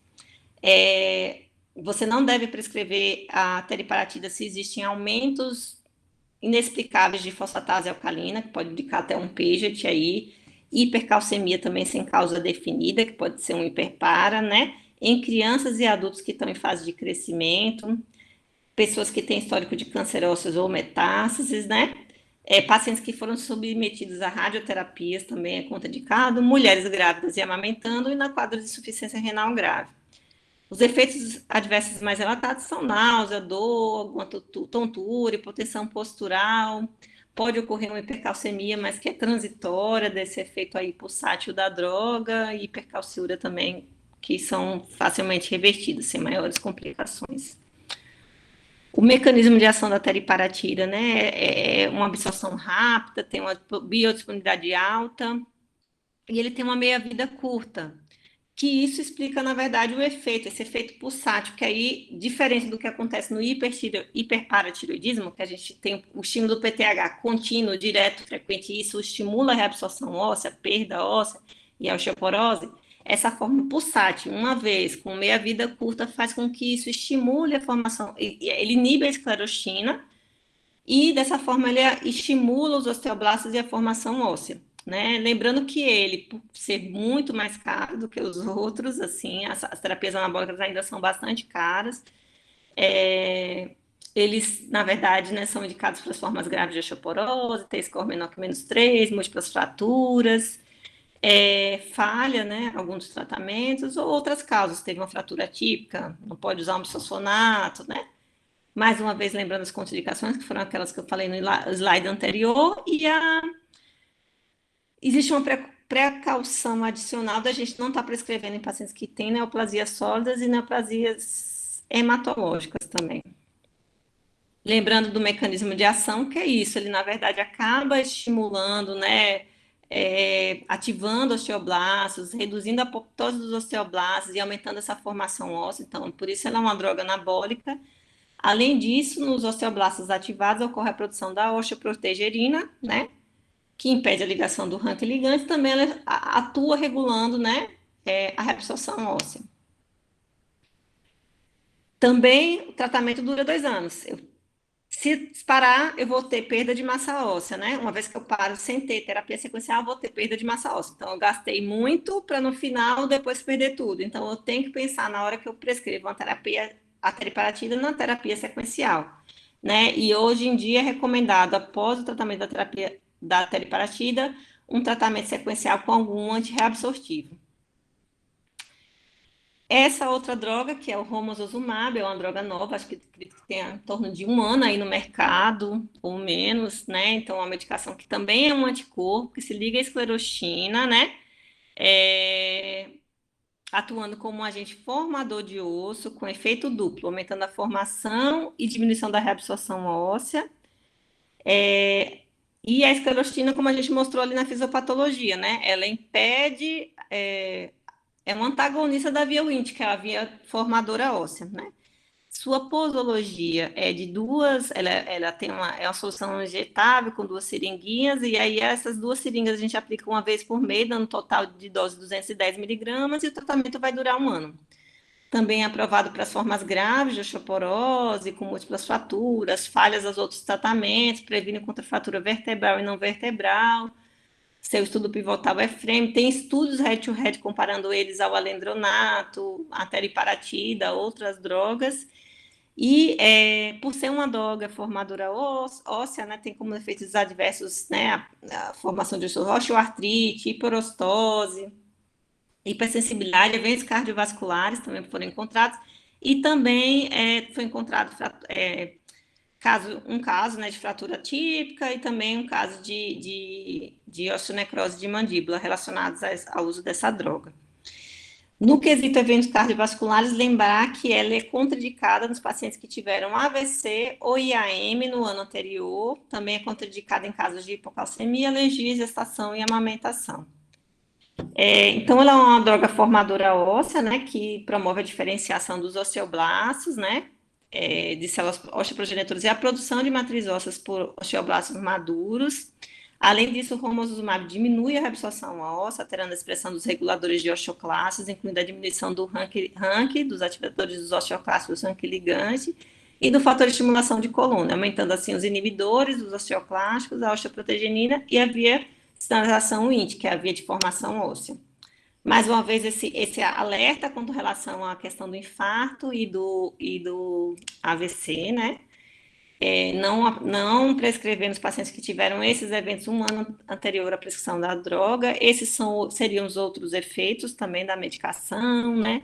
Você não deve prescrever a teriparatida se existem aumentos inexplicáveis de fosfatase alcalina, que pode indicar até um Paget aí, hipercalcemia também sem causa definida, que pode ser um hiperpara, né? Em crianças e adultos que estão em fase de crescimento, pessoas que têm histórico de câncer ósseo ou metástases, né? Pacientes que foram submetidos a radioterapias também é contraindicado, mulheres grávidas e amamentando, e na quadro de insuficiência renal grave. Os efeitos adversos mais relatados são náusea, dor, alguma tontura, hipotensão postural. Pode ocorrer uma hipercalcemia, mas que é transitória desse efeito aí pulsátil da droga, e hipercalciúria também, que são facilmente revertidas, sem maiores complicações. O mecanismo de ação da teriparatida, né, é uma absorção rápida, tem uma biodisponibilidade alta, e ele tem uma meia-vida curta, que isso explica, na verdade, esse efeito pulsátil, que aí, diferente do que acontece no hiperparatiroidismo, que a gente tem o estímulo do PTH contínuo, direto, frequente, e isso estimula a reabsorção óssea, perda óssea e a osteoporose. Essa forma pulsátil, uma vez, com meia-vida curta, faz com que isso estimule a formação, ele inibe a esclerostina, e dessa forma ele estimula os osteoblastos e a formação óssea. Né? Lembrando que ele, por ser muito mais caro do que os outros, assim, as terapias anabólicas ainda são bastante caras. Eles, na verdade, né, são indicados para as formas graves de osteoporose, T-score menor que -3, múltiplas fraturas, falha, né, alguns dos tratamentos, ou outras causas. Teve uma fratura típica, não pode usar um bisfosfonato, né? Mais uma vez, lembrando as contraindicações, que foram aquelas que eu falei no slide anterior, existe uma precaução adicional da gente não estar prescrevendo em pacientes que têm neoplasias sólidas e neoplasias hematológicas também. Lembrando do mecanismo de ação, que é isso, ele na verdade acaba estimulando, né, ativando osteoblastos, reduzindo a apoptose dos osteoblastos e aumentando essa formação óssea, então por isso ela é uma droga anabólica. Além disso, nos osteoblastos ativados ocorre a produção da osteoprotegerina, né, que impede a ligação do ranque ligante, também ela atua regulando, né, a reabsorção óssea. Também o tratamento dura 2 anos. Se parar, eu vou ter perda de massa óssea, né? Uma vez que eu paro sem ter terapia sequencial, eu vou ter perda de massa óssea. Então, eu gastei muito para no final depois perder tudo. Então, eu tenho que pensar na hora que eu prescrevo a teriparatida na terapia sequencial, né? E hoje em dia é recomendado, após o tratamento da teriparatida, um tratamento sequencial com algum antirreabsortivo. Essa outra droga, que é o romosozumab, é uma droga nova, acho que acredito que tem em torno de 1 ano aí no mercado, ou menos, né? Então, é uma medicação que também é um anticorpo, que se liga à esclerostina, né? É, atuando como um agente formador de osso, com efeito duplo, aumentando a formação e diminuição da reabsorção óssea. E a esclerostina, como a gente mostrou ali na fisiopatologia, né? Ela impede, é um antagonista da via Wnt, que é a via formadora óssea, né? Sua posologia é de duas, ela tem é uma solução injetável com 2 seringuinhas, e aí essas 2 seringas a gente aplica uma vez por mês, dando um total de dose de 210 miligramas, e o tratamento vai durar 1 ano. Também é aprovado para as formas graves de osteoporose, com múltiplas fraturas, falhas aos outros tratamentos, previne contra fratura vertebral e não vertebral. Seu estudo pivotal é frame, tem estudos head-to-head comparando eles ao alendronato, a teriparatida, outras drogas. E por ser uma droga formadora óssea, né, tem como efeitos adversos, né, a formação de osteoartrite, hiperostose, hipersensibilidade, eventos cardiovasculares também foram encontrados, e também foi encontrado um caso, né, de fratura típica e também um caso de osteonecrose de mandíbula relacionados ao uso dessa droga. No quesito eventos cardiovasculares, lembrar que ela é contraindicada nos pacientes que tiveram AVC ou IAM no ano anterior, também é contraindicada em casos de hipocalcemia, alergia, gestação e amamentação. Então, ela é uma droga formadora óssea, né, que promove a diferenciação dos osteoblastos, né, de células osteoprogenitoras e a produção de matriz ósseas por osteoblastos maduros. Além disso, o romosozumab diminui a reabsorção óssea, alterando a expressão dos reguladores de osteoclastos, incluindo a diminuição do rank dos ativadores dos osteoclastos, do rank ligante, e do fator de estimulação de coluna, aumentando assim os inibidores dos osteoclásticos, a osteoprotegenina e a via sinalização Wnt, que é a via de formação óssea. Mais uma vez, esse alerta com relação à questão do infarto e do AVC, né? Não prescrever nos pacientes que tiveram esses eventos 1 ano anterior à prescrição da droga. Esses seriam os outros efeitos também da medicação, né?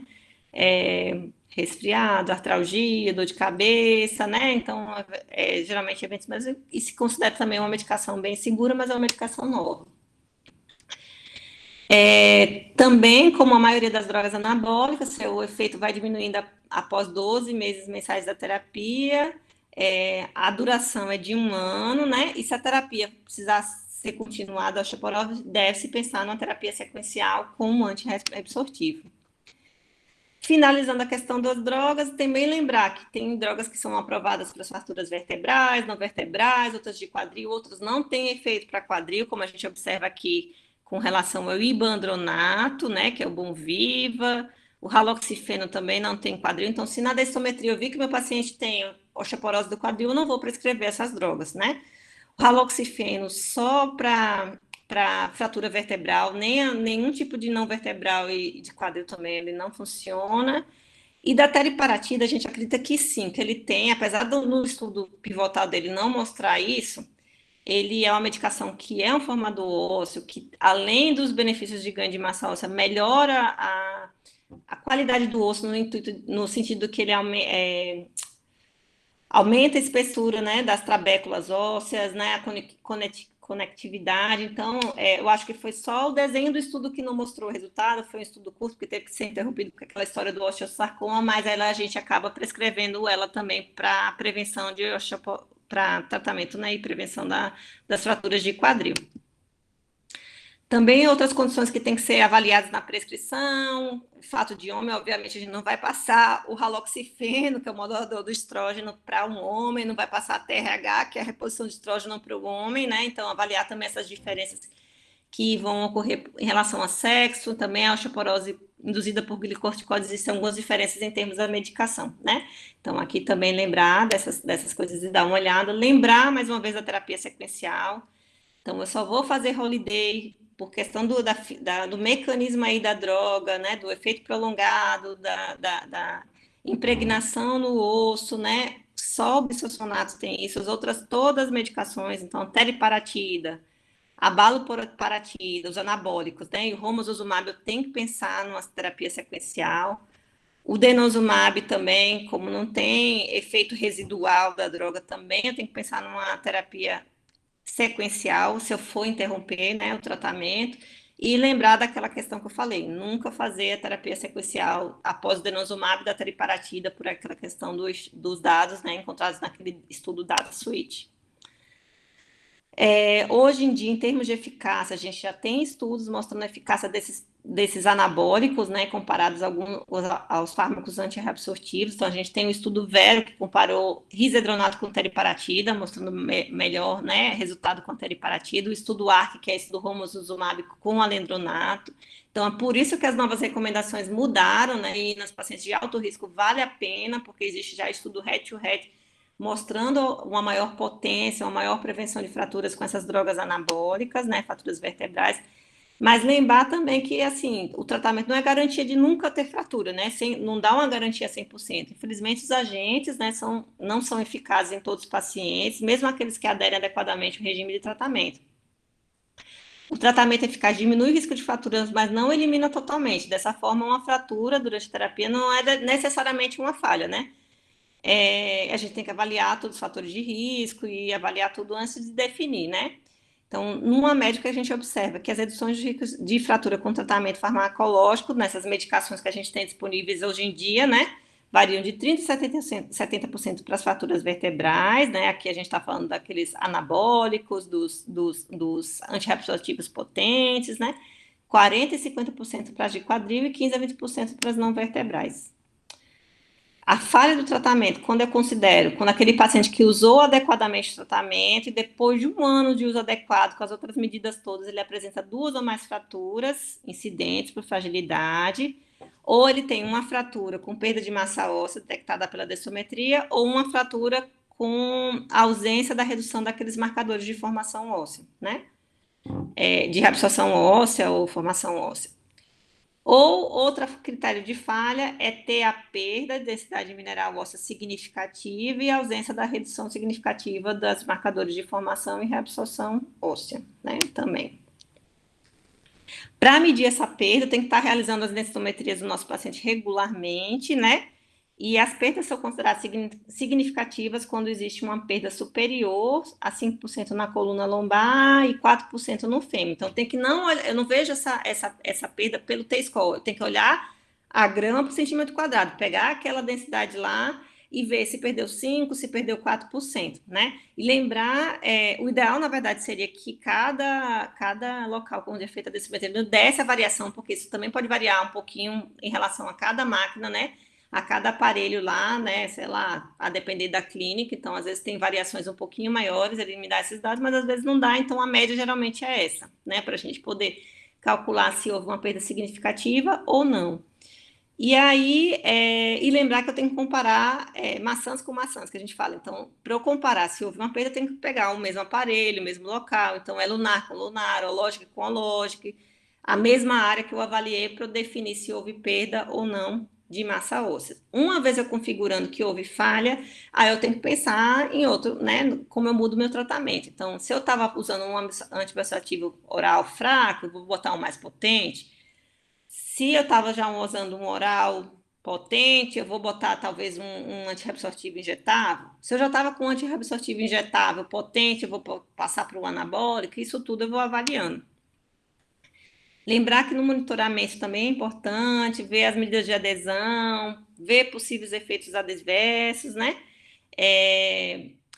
Resfriado, artralgia, dor de cabeça, né? Então, geralmente eventos, mas e se considera também uma medicação bem segura, mas é uma medicação nova. Também, como a maioria das drogas anabólicas, seu efeito vai diminuindo após 12 meses mensais da terapia, a duração é de 1 ano, né? E se a terapia precisar ser continuada, a osteoporose deve-se pensar numa terapia sequencial com um antirreabsortivo. Finalizando a questão das drogas, também lembrar que tem drogas que são aprovadas para as fraturas vertebrais, não vertebrais, outras de quadril, outras não têm efeito para quadril, como a gente observa aqui com relação ao ibandronato, né, que é o Bonviva, o raloxifeno também não tem quadril, então se na densitometria eu vi que meu paciente tem osteoporose do quadril, eu não vou prescrever essas drogas, né? O raloxifeno só para fratura vertebral, nenhum tipo de não vertebral e de quadril também, ele não funciona. E da teriparatida, a gente acredita que sim, que ele tem, apesar no estudo pivotal dele não mostrar isso, ele é uma medicação que é um formador ósseo, que além dos benefícios de ganho de massa óssea, melhora a qualidade do osso no sentido que ele aumenta a espessura, né, das trabéculas ósseas, né, a conectividade. Então, eu acho que foi só o desenho do estudo que não mostrou o resultado, foi um estudo curto que teve que ser interrompido com aquela história do osteosarcoma, mas aí a gente acaba prescrevendo ela também para prevenção de para tratamento, né, e prevenção das fraturas de quadril. Também outras condições que têm que ser avaliadas na prescrição, o fato de homem, obviamente, a gente não vai passar o raloxifeno, que é o modulador do estrógeno, para um homem, não vai passar a TRH, que é a reposição de estrógeno para o homem, né? Então, avaliar também essas diferenças que vão ocorrer em relação a sexo, também a osteoporose induzida por glicorticoides, existem algumas diferenças em termos da medicação, né? Então, aqui também lembrar dessas coisas e dar uma olhada, lembrar, mais uma vez, da terapia sequencial. Então, eu só vou fazer holiday por questão do mecanismo aí da droga, né, do efeito prolongado, da impregnação no osso, né, só o bisfosfonato tem isso, as outras todas as medicações, então, teriparatida, abaloparatida, os anabólicos, né, e o romosozumab, eu tenho que pensar numa terapia sequencial, O denosumab também, como não tem efeito residual da droga também, eu tenho que pensar numa terapia sequencial, se eu for interromper, né, o tratamento, e lembrar daquela questão que eu falei, nunca fazer a terapia sequencial após o denosumab da teriparatida por aquela questão dos dados, né, encontrados naquele estudo Data Switch. Hoje em dia, em termos de eficácia, a gente já tem estudos mostrando a eficácia desses anabólicos, né, comparados aos fármacos antirreabsortivos. Então, a gente tem o estudo Vero, que comparou risedronato com teriparatida, mostrando melhor, né, resultado com a teriparatida. O estudo ARC, que é esse do romosozumab com alendronato. Então, é por isso que as novas recomendações mudaram, né, e nas pacientes de alto risco vale a pena, porque existe já estudo head-to-head mostrando uma maior potência, uma maior prevenção de fraturas com essas drogas anabólicas, né, fraturas vertebrais. Mas lembrar também que, assim, o tratamento não é garantia de nunca ter fratura, né? Não dá uma garantia 100%. Infelizmente, os agentes, né, não são eficazes em todos os pacientes, mesmo aqueles que aderem adequadamente ao regime de tratamento. O tratamento eficaz diminui o risco de fraturas, mas não elimina totalmente. Dessa forma, uma fratura durante a terapia não é necessariamente uma falha, né? A gente tem que avaliar todos os fatores de risco e avaliar tudo antes de definir, né? Então, numa médica, a gente observa que as reduções de fratura com tratamento farmacológico, nessas medicações que a gente tem disponíveis hoje em dia, né, variam de 30% a 70% para as fraturas vertebrais, né? Aqui a gente está falando daqueles anabólicos, dos antirreabsortivos potentes, né? 40% e 50% para as de quadril e 15% a 20% para as não vertebrais. A falha do tratamento, quando eu considero, quando aquele paciente que usou adequadamente o tratamento e depois de um ano de uso adequado com as outras medidas todas, ele apresenta 2 ou mais fraturas incidentes por fragilidade, ou ele tem uma fratura com perda de massa óssea detectada pela densitometria, ou uma fratura com ausência da redução daqueles marcadores de formação óssea, né? De reabsorção óssea ou formação óssea. Ou outro critério de falha é ter a perda de densidade mineral óssea significativa e a ausência da redução significativa dos marcadores de formação e reabsorção óssea, né? Também. Para medir essa perda, tem que estar realizando as densitometrias do nosso paciente regularmente, né? E as perdas são consideradas significativas quando existe uma perda superior a 5% na coluna lombar e 4% no fêmur. Então, eu não vejo essa perda pelo T-score, eu tenho que olhar a grama por centímetro quadrado, pegar aquela densidade lá e ver se perdeu 5%, se perdeu 4%, né? E lembrar, o ideal, na verdade, seria que cada local onde é feita a densitometria desse a variação, porque isso também pode variar um pouquinho em relação a cada máquina, né? A cada aparelho lá, né, sei lá, a depender da clínica, então às vezes tem variações um pouquinho maiores, ele me dá esses dados, mas às vezes não dá, então a média geralmente é essa, né, para a gente poder calcular se houve uma perda significativa ou não. E aí, e lembrar que eu tenho que comparar maçãs com maçãs, que a gente fala. Então, para eu comparar se houve uma perda, eu tenho que pegar o mesmo aparelho, o mesmo local. Então, é lunar com lunar, hológica com hológica, a mesma área que eu avaliei para eu definir se houve perda ou não de massa óssea. Uma vez eu configurando que houve falha, aí eu tenho que pensar em outro, né, como eu mudo o meu tratamento. Então, se eu estava usando um anticonceptivo oral fraco, eu vou botar um mais potente. Se eu estava já usando um oral potente, eu vou botar talvez um antirreabsortivo injetável. Se eu já estava com um antirreabsortivo injetável potente, eu vou passar para o anabólico. Isso tudo eu vou avaliando. Lembrar que no monitoramento também é importante ver as medidas de adesão, ver possíveis efeitos adversos, né?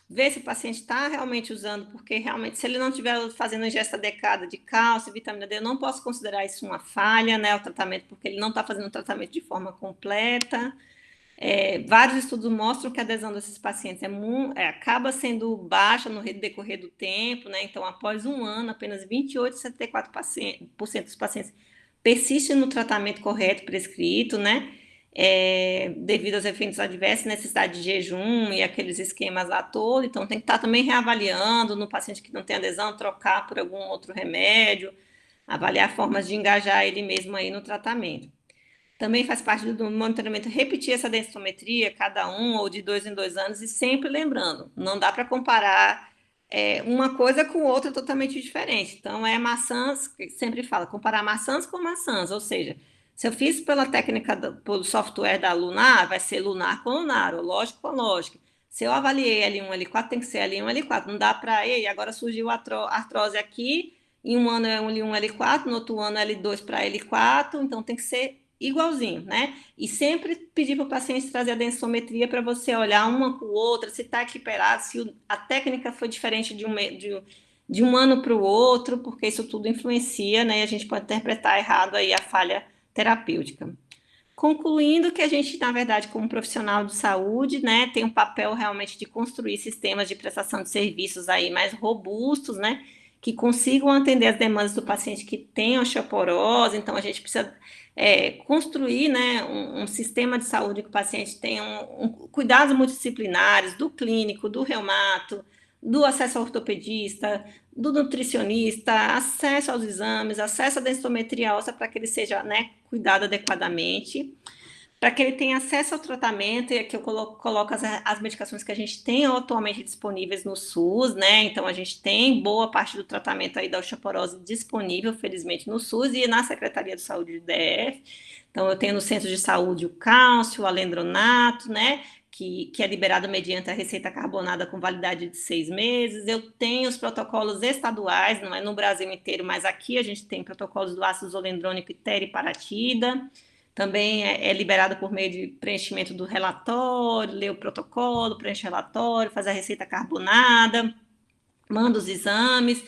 Ver se o paciente está realmente usando, porque realmente, se ele não estiver fazendo ingesta adequada de cálcio, vitamina D, eu não posso considerar isso uma falha, né? O tratamento, porque ele não está fazendo o tratamento de forma completa. Vários estudos mostram que a adesão desses pacientes acaba sendo baixa no decorrer do tempo, né? Então, após um ano, apenas 28% a 74% dos pacientes persistem no tratamento correto prescrito, né? Devido aos efeitos adversos, necessidade de jejum e aqueles esquemas lá todos. Então, tem que estar também reavaliando no paciente que não tem adesão, trocar por algum outro remédio, avaliar formas de engajar ele mesmo aí no tratamento. Também faz parte do monitoramento repetir essa densitometria cada ou de 2 em 2 anos e sempre lembrando, não dá para comparar uma coisa com outra totalmente diferente. Então, maçãs, sempre fala, comparar maçãs com maçãs, ou seja, Se eu fiz pela técnica pelo software da Lunar, vai ser lunar com lunar, ou lógico com lógico. Se eu avaliei L1, L4, tem que ser L1, L4. Não dá para, ei, agora surgiu a artrose aqui, em um ano é L1, L4, no outro ano L2 para L4, então tem que ser igualzinho, né? E sempre pedir para o paciente trazer a densometria para você olhar uma com outra, se está equiparado, se a técnica foi diferente de um ano para o outro, porque isso tudo influencia, né? E a gente pode interpretar errado aí a falha terapêutica. Concluindo que a gente, na verdade, como profissional de saúde, né, tem um papel realmente de construir sistemas de prestação de serviços aí mais robustos, né, que consigam atender as demandas do paciente que tem osteoporose. Então, a gente precisa construir, né, um sistema de saúde que o paciente tenha cuidados multidisciplinares do clínico, do reumato, do acesso ao ortopedista, do nutricionista, acesso aos exames, acesso à densitometria óssea para que ele seja, né, cuidado adequadamente, para que ele tenha acesso ao tratamento, e aqui eu coloco as medicações que a gente tem atualmente disponíveis no SUS, né? Então a gente tem boa parte do tratamento aí da osteoporose disponível, felizmente, no SUS e na Secretaria de Saúde do DF. Então eu tenho no centro de saúde o cálcio, o alendronato, né? Que é liberado mediante a receita carbonada com validade de 6 meses. Eu tenho os protocolos estaduais, não é no Brasil inteiro, mas aqui a gente tem protocolos do ácido zolendrônico e teriparatida. Também é liberado por meio de preenchimento do relatório, lê o protocolo, preenche o relatório, faz a receita carbonada, manda os exames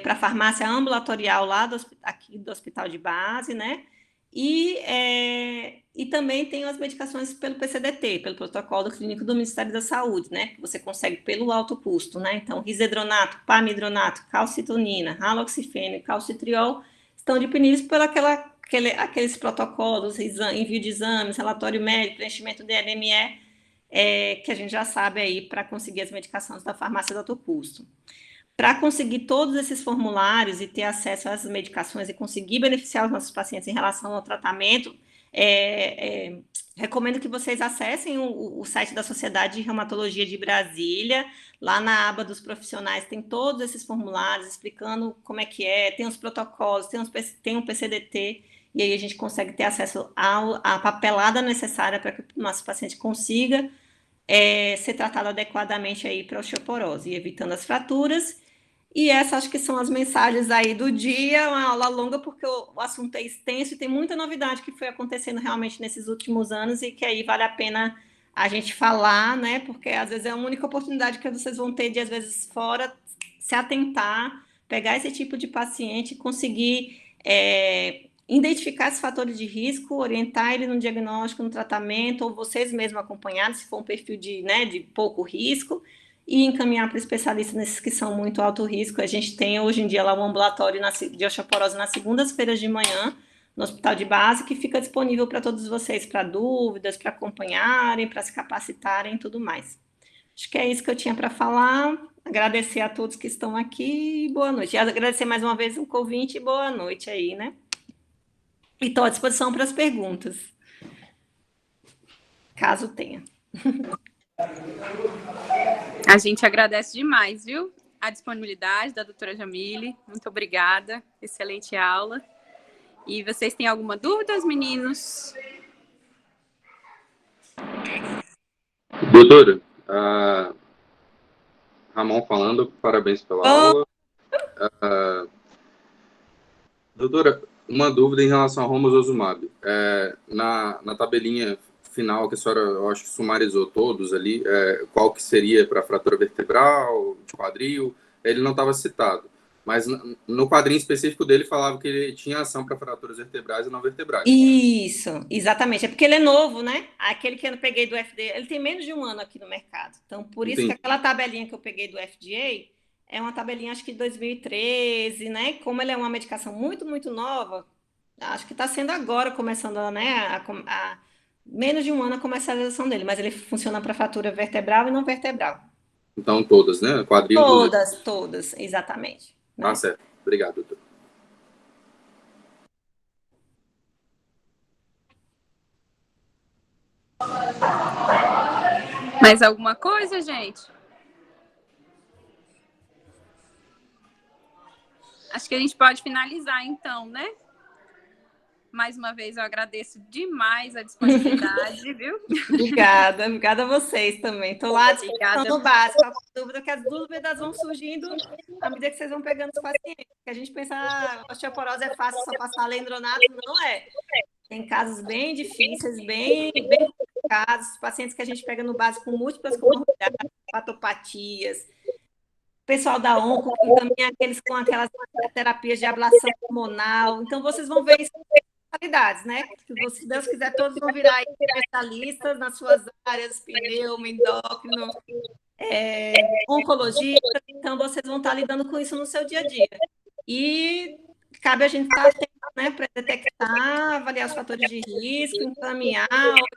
para a farmácia ambulatorial lá aqui do hospital de base, né? E também tem as medicações pelo PCDT, pelo Protocolo Clínico do Ministério da Saúde, né? Que você consegue pelo alto custo, né? Então, risedronato, pamidronato, calcitonina, haloxifeno e calcitriol estão disponíveis por aqueles protocolos, envio de exames, relatório médico, preenchimento de LME, que a gente já sabe aí para conseguir as medicações da farmácia de alto custo. Para conseguir todos esses formulários e ter acesso às medicações e conseguir beneficiar os nossos pacientes em relação ao tratamento, recomendo que vocês acessem o site da Sociedade de Reumatologia de Brasília. Lá na aba dos profissionais tem todos esses formulários explicando como é que é, tem os protocolos, tem um PCDT, e aí a gente consegue ter acesso à papelada necessária para que o nosso paciente consiga ser tratado adequadamente aí para a osteoporose, evitando as fraturas. E essas acho que são as mensagens aí do dia, uma aula longa, porque o assunto é extenso e tem muita novidade que foi acontecendo realmente nesses últimos anos e que aí vale a pena a gente falar, né? Porque às vezes é a única oportunidade que vocês vão ter de, às vezes, fora, se atentar, pegar esse tipo de paciente e conseguir identificar esses fatores de risco, orientar ele no diagnóstico, no tratamento, ou vocês mesmos acompanhados, se for um perfil de pouco risco, e encaminhar para o especialista nesses que são muito alto risco. A gente tem hoje em dia lá um ambulatório de osteoporose nas segundas-feiras de manhã, no hospital de base, que fica disponível para todos vocês, para dúvidas, para acompanharem, para se capacitarem e tudo mais. Acho que é isso que eu tinha para falar. Agradecer a todos que estão aqui e boa noite. E agradecer mais uma vez o convite e boa noite aí, né? E estou à disposição para as perguntas, caso tenha. A gente agradece demais, viu? A disponibilidade da doutora Jamile. Muito obrigada. Excelente aula. E vocês têm alguma dúvida, meninos? Doutora, Ramon falando, parabéns pela aula. Doutora, uma dúvida em relação ao romosozumab. Na tabelinha final, que a senhora, eu acho que sumarizou todos ali, qual que seria para fratura vertebral, de quadril, ele não estava citado. Mas no quadrinho específico dele falava que ele tinha ação para fraturas vertebrais e não vertebrais. Isso, exatamente. É porque ele é novo, né? Aquele que eu peguei do FDA, ele tem menos de um ano aqui no mercado. Então, por isso que aquela tabelinha que eu peguei do FDA é uma tabelinha, acho que de 2013, né? Como ele é uma medicação muito, muito nova, acho que está sendo agora começando, né? Menos de um ano a comercialização dele, mas ele funciona para fratura vertebral e não vertebral. Então, todas, né? Quadril, Todas, exatamente. Né? Certo. Obrigado, doutor. Mais alguma coisa, gente? Acho que a gente pode finalizar, então, né? Mais uma vez, eu agradeço demais a disponibilidade, viu? Obrigada a vocês também. Estou lá à disposição Obrigada. no básico. A dúvida que as dúvidas vão surgindo à medida que vocês vão pegando os pacientes. Que a gente pensa, osteoporose é fácil, só passar lendronato, não é. Tem casos bem difíceis, bem complicados, pacientes que a gente pega no básico com múltiplas comorbidades, patopatias. O pessoal da onco que encaminha aqueles com aquelas terapias de ablação pulmonal. Então, vocês vão ver isso qualidades, né? Se Deus quiser, todos vão virar aí especialistas nas suas áreas, pneuma, endócrino, oncologia, então vocês vão estar lidando com isso no seu dia a dia. E cabe a gente estar atento, né, para detectar, avaliar os fatores de risco, encaminhar,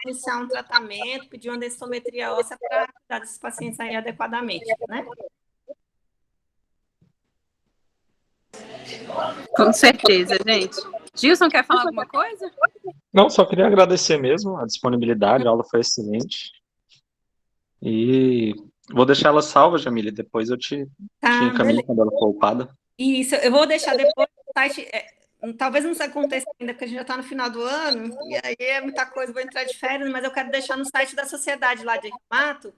iniciar um tratamento, pedir uma densitometria óssea para cuidar desses pacientes aí adequadamente, né? Com certeza, gente. Gilson, quer falar alguma coisa? Não, só queria agradecer mesmo a disponibilidade, a aula foi excelente. E vou deixar ela salva, Jamile, depois eu te encaminho quando ela for upada. Isso, eu vou deixar depois no site. Talvez não isso aconteça ainda, porque a gente já está no final do ano, e aí é muita coisa, vou entrar de férias, mas eu quero deixar no site da sociedade lá de reumato,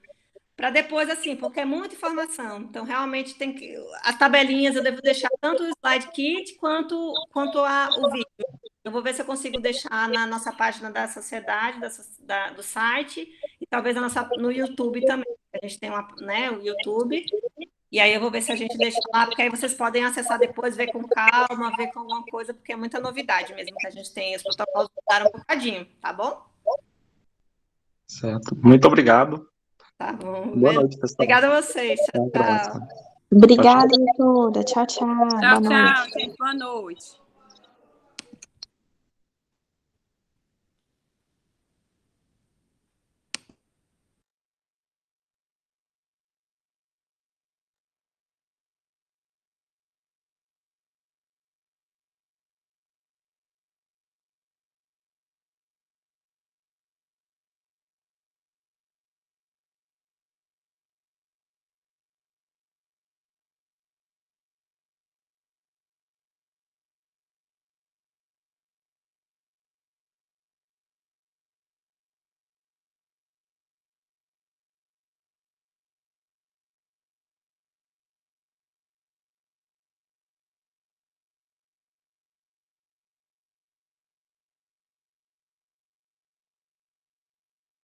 para depois, assim, porque é muita informação. Então, realmente, tem que. As tabelinhas eu devo deixar tanto o slide kit quanto o vídeo. Eu vou ver se eu consigo deixar na nossa página da sociedade, do site, e talvez no YouTube também. A gente tem o YouTube. E aí eu vou ver se a gente deixa lá, porque aí vocês podem acessar depois, ver com calma, ver com alguma coisa, porque é muita novidade mesmo que a gente tem. Os protocolos mudaram um bocadinho, tá bom? Certo. Muito obrigado. Tá bom. Boa noite, pessoal. Obrigada a vocês. Tchau, tchau. Obrigada, doutora. Tchau, tchau. Tchau, tchau, gente. Boa noite.